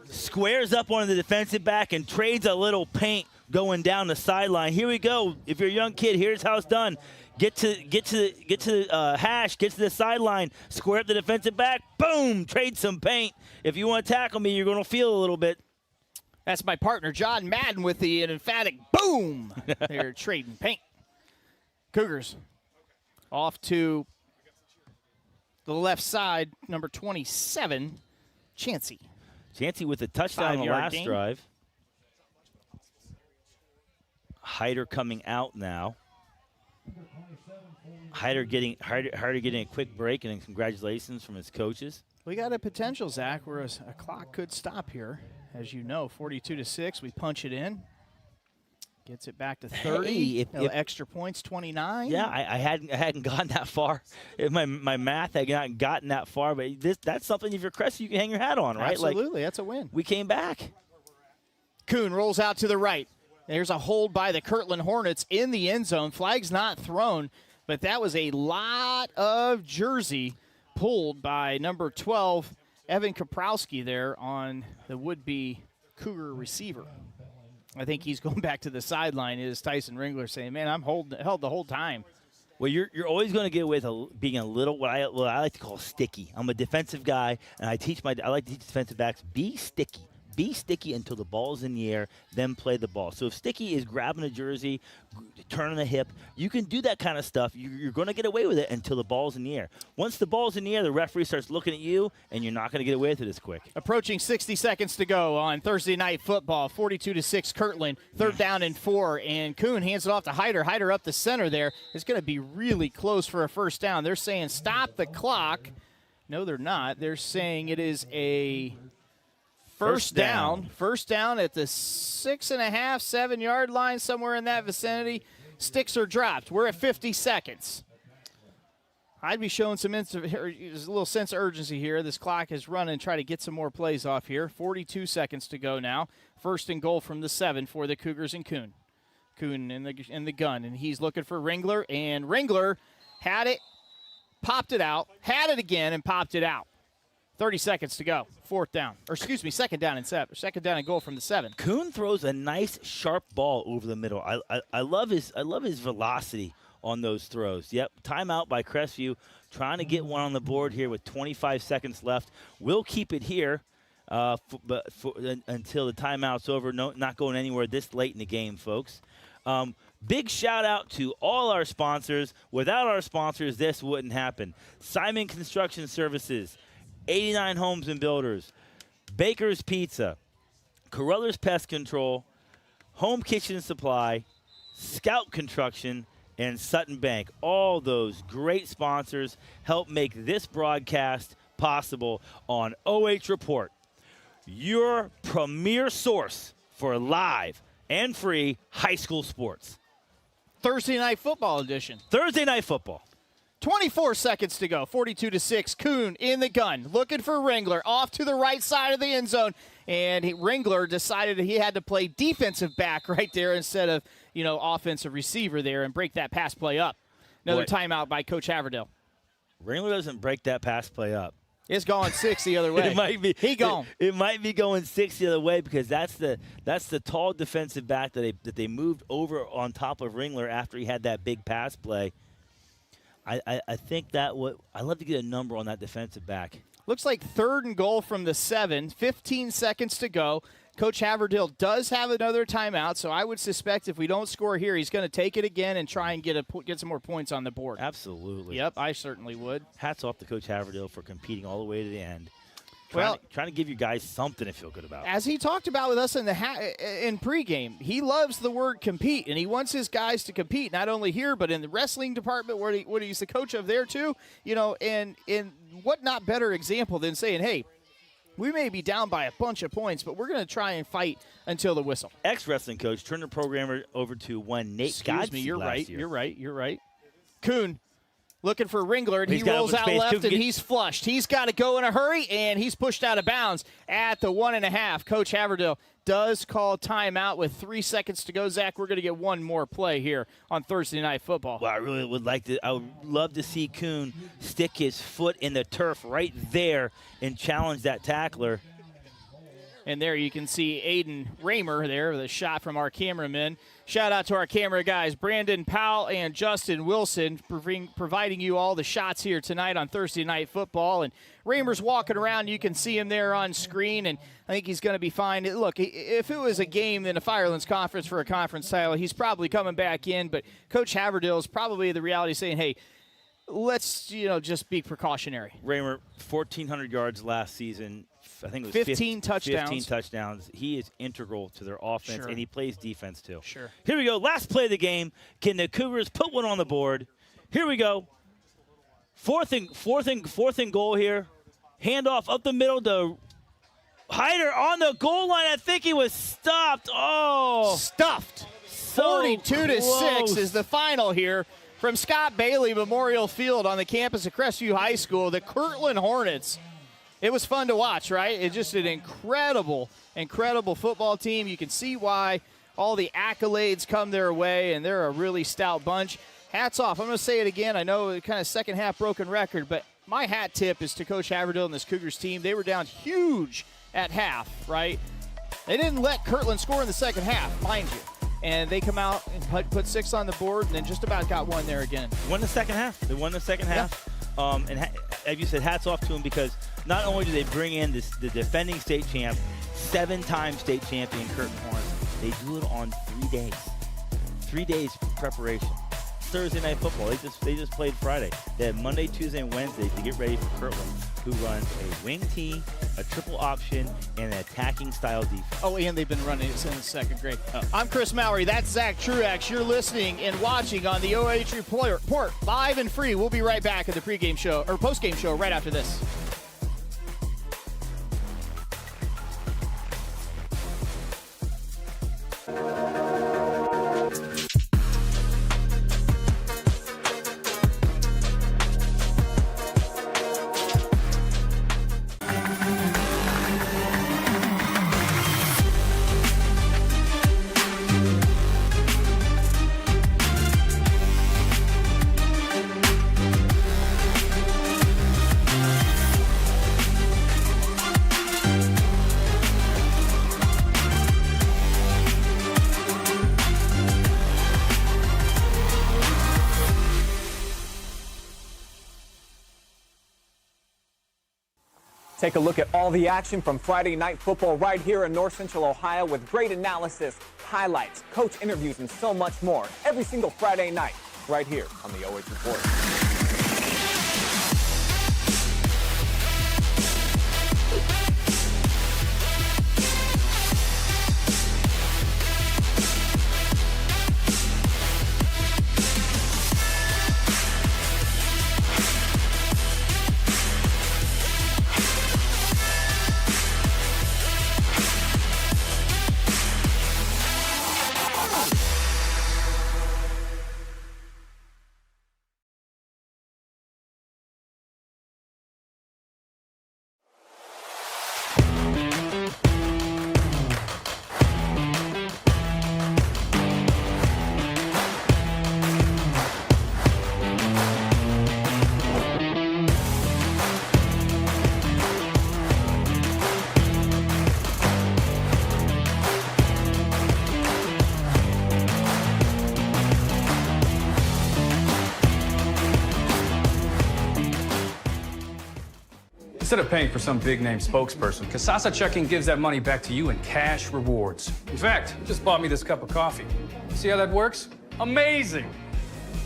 Squares up on the defensive back and trades a little paint going down the sideline. Here we go. If you're a young kid, here's how it's done. Get to the hash, get to the sideline, square up the defensive back, boom, trade some paint. If you want to tackle me, you're going to feel a little bit. That's my partner, John Madden, with an emphatic boom. They're trading paint. Cougars off to the left side, number 27, Chansey. Chansey with a touchdown on the last gain. drive. Hyder coming out now. Hyder getting a quick break, and congratulations from his coaches. We got a potential, Zach, where a clock could stop here. As you know, 42-6, we punch it in. Gets it back to 30. Hey, if extra points, 29. Yeah, I hadn't gotten that far. My math had not gotten that far, but that's something if you're Crestview, you can hang your hat on, right? Absolutely, that's a win. We came back. Kuhn rolls out to the right. There's a hold by the Kirtland Hornets in the end zone. Flag's not thrown, but that was a lot of jersey pulled by number 12, Evan Kaprowski there on the would-be Cougar receiver. I think he's going back to the sideline. Is Tyson Ringler saying, man, I'm held the whole time. Well, you're always going to get away with being a little what I like to call sticky. I'm a defensive guy, and I like to teach defensive backs, be sticky. Be sticky until the ball's in the air, then play the ball. So if sticky is grabbing a jersey, turning a hip, you can do that kind of stuff. You're going to get away with it until the ball's in the air. Once the ball's in the air, the referee starts looking at you, and you're not going to get away with it as quick. Approaching 60 seconds to go on Thursday Night Football. 42-6 Kirtland, 3rd down and 4, and Kuhn hands it off to Hyder. Hyder up the center there. It's going to be really close for a first down. They're saying stop the clock. No, they're not. They're saying it is a First down at the 6.5, 7 yard line, somewhere in that vicinity. Sticks are dropped. We're at 50 seconds. I'd be showing there's a little sense of urgency here. This clock is running. Try to get some more plays off here. 42 seconds to go now. 1st and goal from the 7 for the Cougars and Kuhn. Kuhn in the gun, and he's looking for Ringler, and Ringler had it, popped it out, had it again, and popped it out. 30 seconds to go. Second down and 7. Second down and goal from the 7. Kuhn throws a nice sharp ball over the middle. I love his velocity on those throws. Yep, timeout by Crestview, trying to get one on the board here with 25 seconds left. We'll keep it here until the timeout's over. No, not going anywhere this late in the game, folks. Big shout out to all our sponsors. Without our sponsors, this wouldn't happen. Simon Construction Services, 89 Homes and Builders, Baker's Pizza, Carothers Pest Control, Home Kitchen Supply, Scout Construction, and Sutton Bank. All those great sponsors help make this broadcast possible on OH.Report, your premier source for live and free high school sports. Thursday Night Football edition. Thursday Night Football. 24 seconds to go. 42-6. Kuhn in the gun, looking for Ringler off to the right side of the end zone, and Ringler decided he had to play defensive back right there instead of offensive receiver there and break that pass play up. Another timeout by Coach Haverdale. Ringler doesn't break that pass play up. It's going 6 the other way. It might be. He gone. It might be going 6 the other way because that's the tall defensive back that they moved over on top of Ringler after he had that big pass play. I think I'd love to get a number on that defensive back. Looks like 3rd and goal from the 7. 15 seconds to go. Coach Haverdale does have another timeout, so I would suspect if we don't score here, he's going to take it again and try and get some more points on the board. Absolutely. Yep, I certainly would. Hats off to Coach Haverdale for competing all the way to the end. Trying to give you guys something to feel good about. As he talked about with us in pregame, he loves the word compete, and he wants his guys to compete, not only here but in the wrestling department where he's the coach of there too. And what not better example than saying, hey, we may be down by a bunch of points, but we're going to try and fight until the whistle. Ex-wrestling coach turned the programmer over to one Nate Godsey last year. You're right. Kuhn looking for Ringler, and he rolls out left, and he's flushed. He's got to go in a hurry, and he's pushed out of bounds at the 1.5. Coach Haverdale does call timeout with 3 seconds to go. Zach, we're going to get one more play here on Thursday Night Football. Well, I would love to see Kuhn stick his foot in the turf right there and challenge that tackler. And there you can see Aiden Raymer there with a shot from our cameramen. Shout out to our camera guys, Brandon Powell and Justin Wilson, providing you all the shots here tonight on Thursday Night Football. And Raymer's walking around. You can see him there on screen, and I think he's going to be fine. Look, if it was a game in a Firelands Conference for a conference title, he's probably coming back in. But Coach Haverdale is probably the reality saying, hey, let's just be precautionary. Raymer, 1,400 yards last season. I think it was 15 touchdowns. 15 touchdowns. He is integral to their offense, and he plays defense too. Sure. Here we go. Last play of the game. Can the Cougars put one on the board? Here we go. Fourth and goal here. Handoff up the middle to Hyder on the goal line. I think he was stopped. Oh, stuffed. 42-6 is the final here from Scott Bailey Memorial Field on the campus of Crestview High School. The Kirtland Hornets. It was fun to watch, right? It's just an incredible football team. You can see why all the accolades come their way, and they're a really stout bunch. Hats off. I'm going to say it again. I know it kind of second half broken record, but my hat tip is to Coach Haverdale and this Cougars team. They were down huge at half, right? They didn't let Kirtland score in the second half, mind you. And they come out and put 6 on the board and then just about got one there again. Won the second half. They won the second half. And as you said, hats off to them because not only do they bring in the defending state champ, 7-time state champion Kirtland Hornets, they do it on 3 days. 3 days preparation. Thursday Night Football. They just played Friday. They had Monday, Tuesday, and Wednesday to get ready for Kirtland, who runs a wing tee, a triple option, and an attacking style defense. Oh, and they've been running it since second grade. I'm Kris Mowery. That's Zack Truax. You're listening and watching on the OH.Report, live and free. We'll be right back at the pregame show or postgame show right after this. Take a look at all the action from Friday Night Football right here in North Central Ohio with great analysis, highlights, coach interviews, and so much more every single Friday night right here on the OH.Report. Instead of paying for some big-name spokesperson, Kasasa Checking gives that money back to you in cash rewards. In fact, you just bought me this cup of coffee. See how that works? Amazing!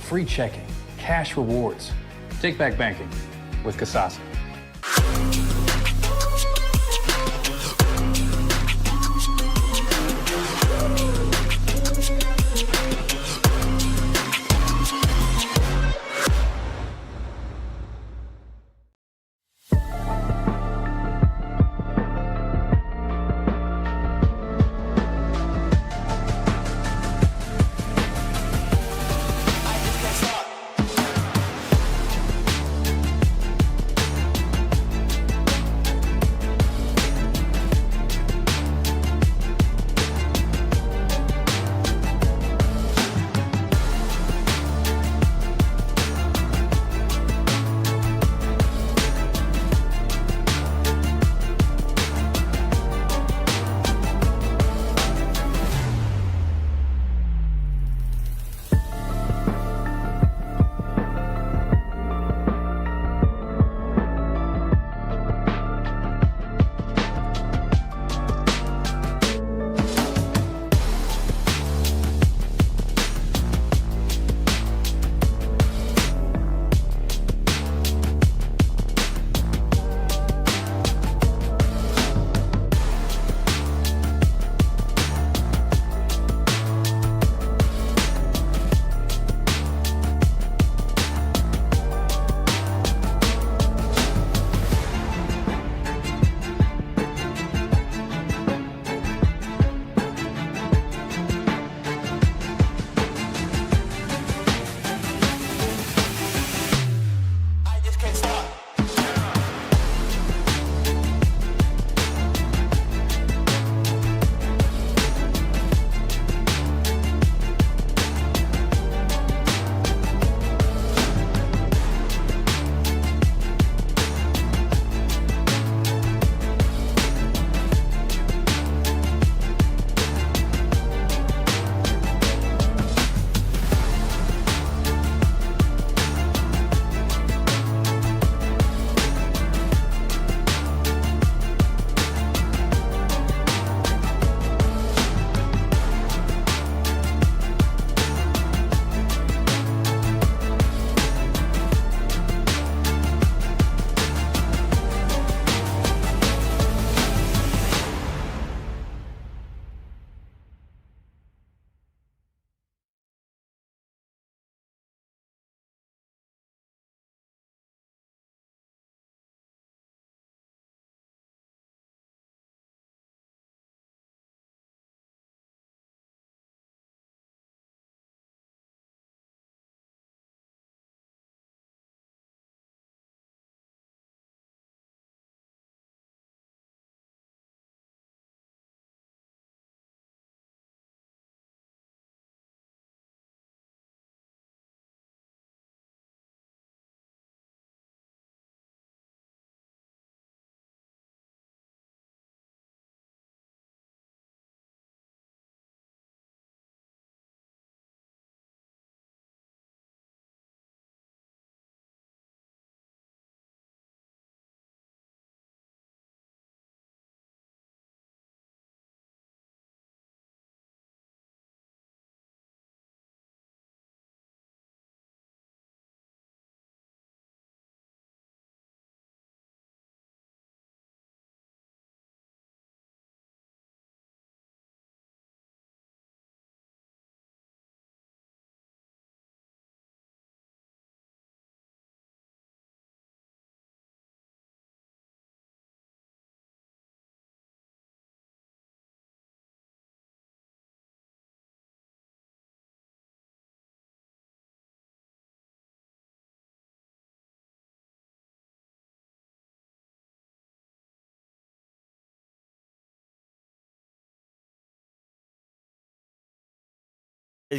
Free checking, cash rewards. Take back banking with Kasasa.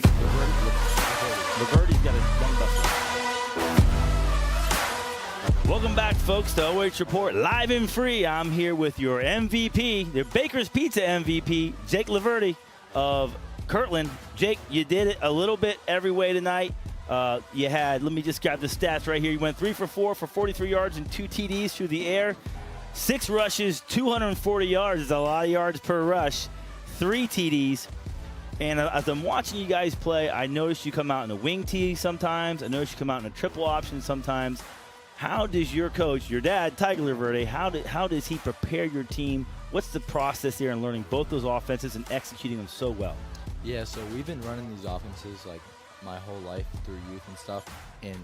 Laverty's got a one buster. Welcome back, folks, to OH.Report, live and free. I'm here with your MVP, the Baker's Pizza MVP, Jake Laverty of Kirtland. Jake, you did it a little bit every way tonight. You had, let me just grab the stats right here. You went 3 for 4 for 43 yards and 2 TDs through the air. 6 rushes, 240 yards. It's a lot of yards per rush. 3 TDs. And as I'm watching you guys play, I noticed you come out in a wing tee sometimes. I noticed you come out in a triple option sometimes. How does your coach, your dad, Tiger Laverty, how does he prepare your team? What's the process there in learning both those offenses and executing them so well? Yeah, so we've been running these offenses like my whole life through youth and stuff. And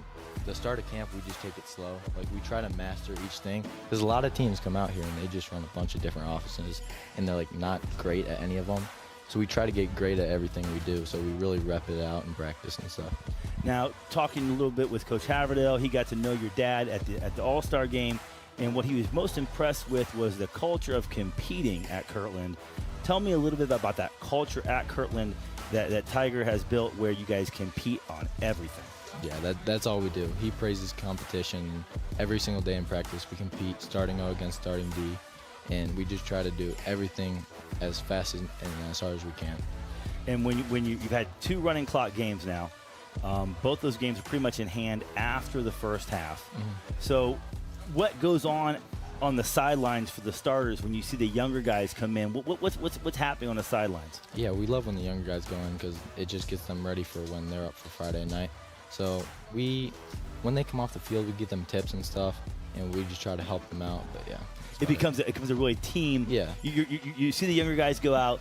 the start of camp, we just take it slow. Like, we try to master each thing. Because a lot of teams come out here and they just run a bunch of different offenses, and they're like not great at any of them. So we try to get great at everything we do. So we really rep it out and practice and stuff. Now, talking a little bit with Coach Haverdale, he got to know your dad at the All-Star game, and what he was most impressed with was the culture of competing at Kirtland. Tell me a little bit about that culture at Kirtland that Tiger has built, where you guys compete on everything. Yeah, that's all we do. He praises competition. Every single day in practice, we compete, starting O against starting D, and we just try to do everything as fast and as hard as we can. And when you've had 2 running clock games now, both those games are pretty much in hand after the first half. Mm-hmm. So what goes on the sidelines for the starters when you see the younger guys come in? What's happening on the sidelines? Yeah, we love when the younger guys go in because it just gets them ready for when they're up for Friday night. So when they come off the field, we give them tips and stuff, and we just try to help them out. But yeah, it becomes a really team. Yeah, you see the younger guys go out.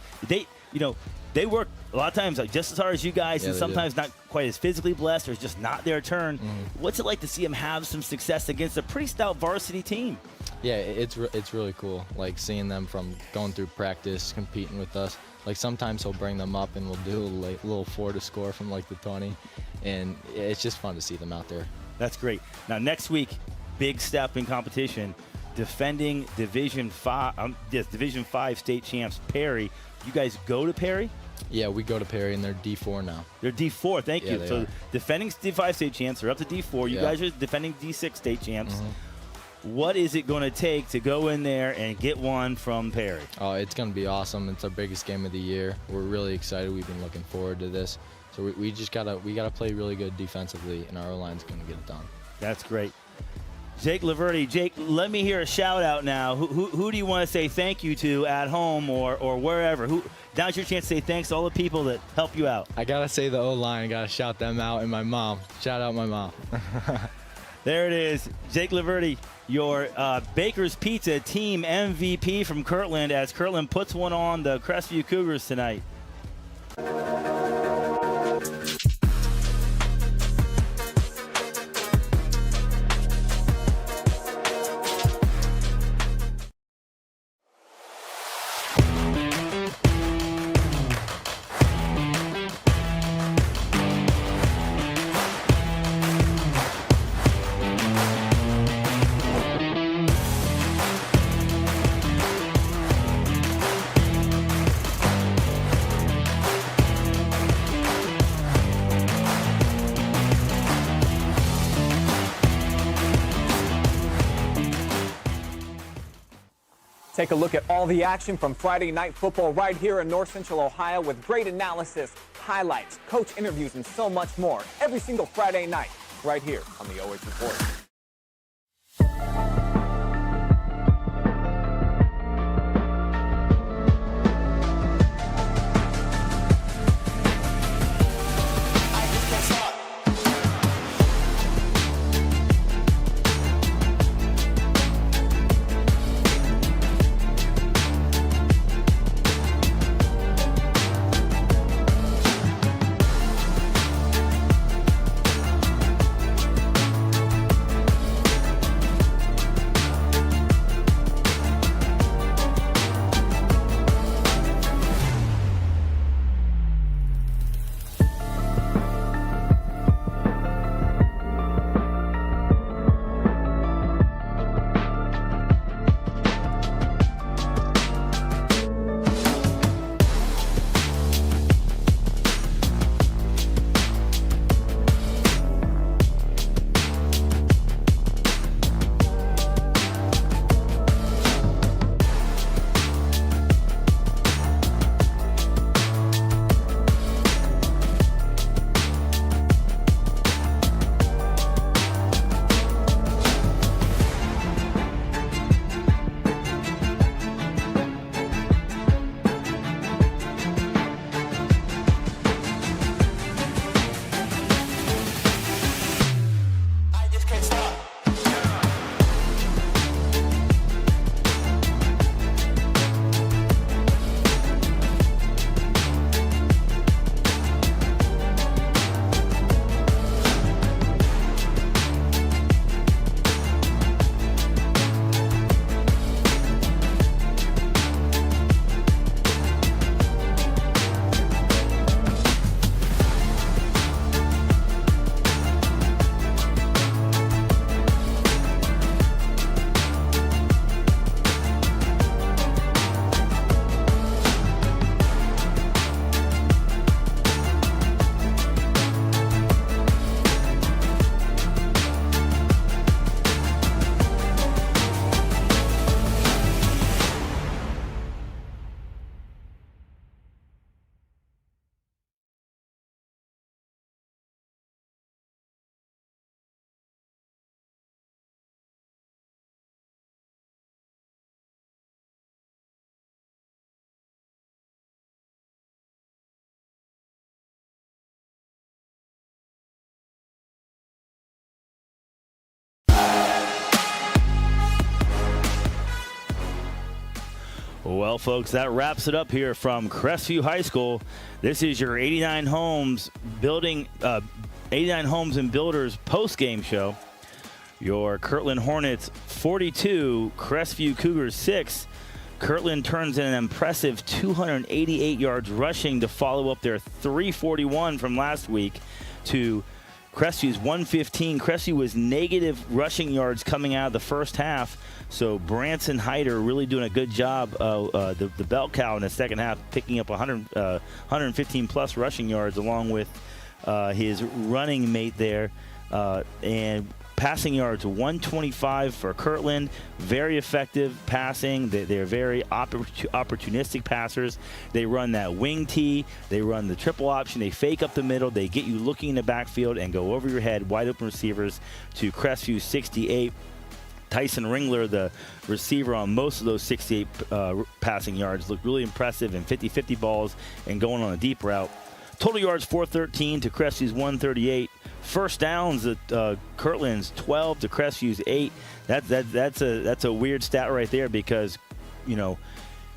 They work a lot of times like just as hard as you guys, and sometimes not quite as physically blessed, or it's just not their turn. Mm-hmm. What's it like to see them have some success against a pretty stout varsity team? Yeah, it's really cool, like seeing them from going through practice, competing with us. Like, sometimes he'll bring them up and we'll do a little 4 to score from like the 20, and it's just fun to see them out there. That's great. Now, next week, big step in competition, defending Division 5 state champs Perry. You guys go to Perry? Yeah, we go to Perry, and they're D4 now. They're D4, thank you. So are. Defending D5 state champs, they're up to D4. You guys are defending D6 state champs. Mm-hmm. What is it going to take to go in there and get one from Perry? Oh, it's going to be awesome. It's our biggest game of the year. We're really excited. We've been looking forward to this. So we just gotta play really good defensively, and our O-line's going to get it done. That's great. Jake Laverty. Jake, let me hear a shout out now. Who do you want to say thank you to at home or wherever? Now's your chance to say thanks to all the people that help you out. I got to say the O-line. I got to shout them out, and my mom. Shout out my mom. There it is. Jake Laverty, your Baker's Pizza team MVP from Kirtland, as Kirtland puts one on the Crestview Cougars tonight. Take a look at all the action from Friday Night Football right here in North Central Ohio with great analysis, highlights, coach interviews, and so much more every single Friday night right here on the OH.Report. Well, folks, that wraps it up here from Crestview High School. This is your 89 Homes and Builders post-game show. Your Kirtland Hornets 42, Crestview Cougars 6. Kirtland turns in an impressive 288 yards rushing to follow up their 341 from last week to Crestview's 115. Crestview was negative rushing yards coming out of the first half. So Branson Hyder really doing a good job. The bell cow in the second half, picking up 115 plus rushing yards along with his running mate there. And passing yards 125 for Kirtland. Very effective passing. They're very opportunistic passers. They run that wing tee. They run the triple option. They fake up the middle. They get you looking in the backfield and go over your head. Wide open receivers to Crestview 68. Tyson Ringler, the receiver on most of those 68 passing yards, looked really impressive in 50-50 balls and going on a deep route. Total yards 413 to Crestview's 138. First downs at Kirtland's 12 to Crestview's 8. That's a weird stat right there because, you know,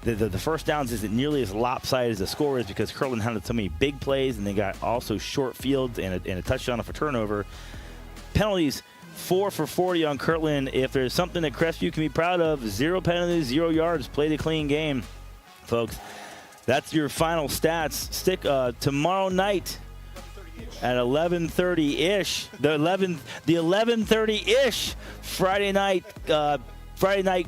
the first downs isn't nearly as lopsided as the score is because Kirtland had so many big plays and they got also short fields and a touchdown off a turnover. Penalties 4 for 40 on Kirtland. If there's something that Crestview can be proud of, 0 penalties, 0 yards, played a clean game, folks. That's your final stats. Stick tomorrow night at 11:30-ish. The 11:30-ish Friday night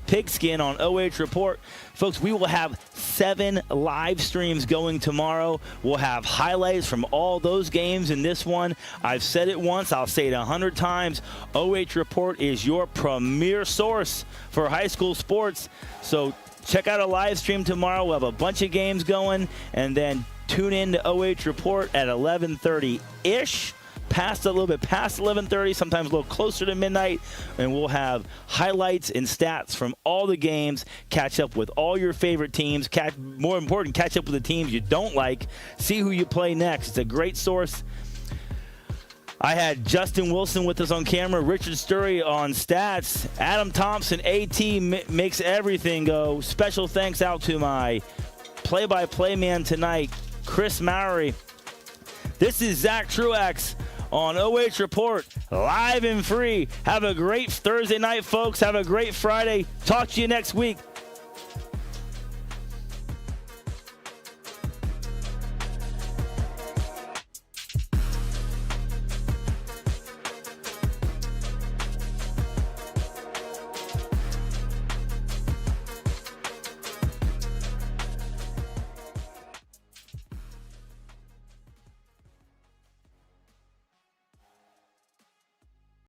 pigskin on OH.Report. Folks, we will have 7 live streams going tomorrow. We'll have highlights from all those games in this one. I've said it once, I'll say it 100 times. OH.Report is your premier source for high school sports. So check out a live stream tomorrow. We'll have a bunch of games going, and then tune in to OH.Report at 11:30-ish. A little bit past 11:30, sometimes a little closer to midnight, and we'll have highlights and stats from all the games, catch up with all your favorite teams, more important, catch up with the teams you don't like, see who you play next. It's a great source. I had Justin Wilson with us on camera, Richard Sturry on stats, Adam Thompson, AT makes everything go. Special thanks out to my play-by-play man tonight, Kris Mowery. This is Zack Truax on OH.Report, live and free. Have a great Thursday night, folks. Have a great Friday. Talk to you next week.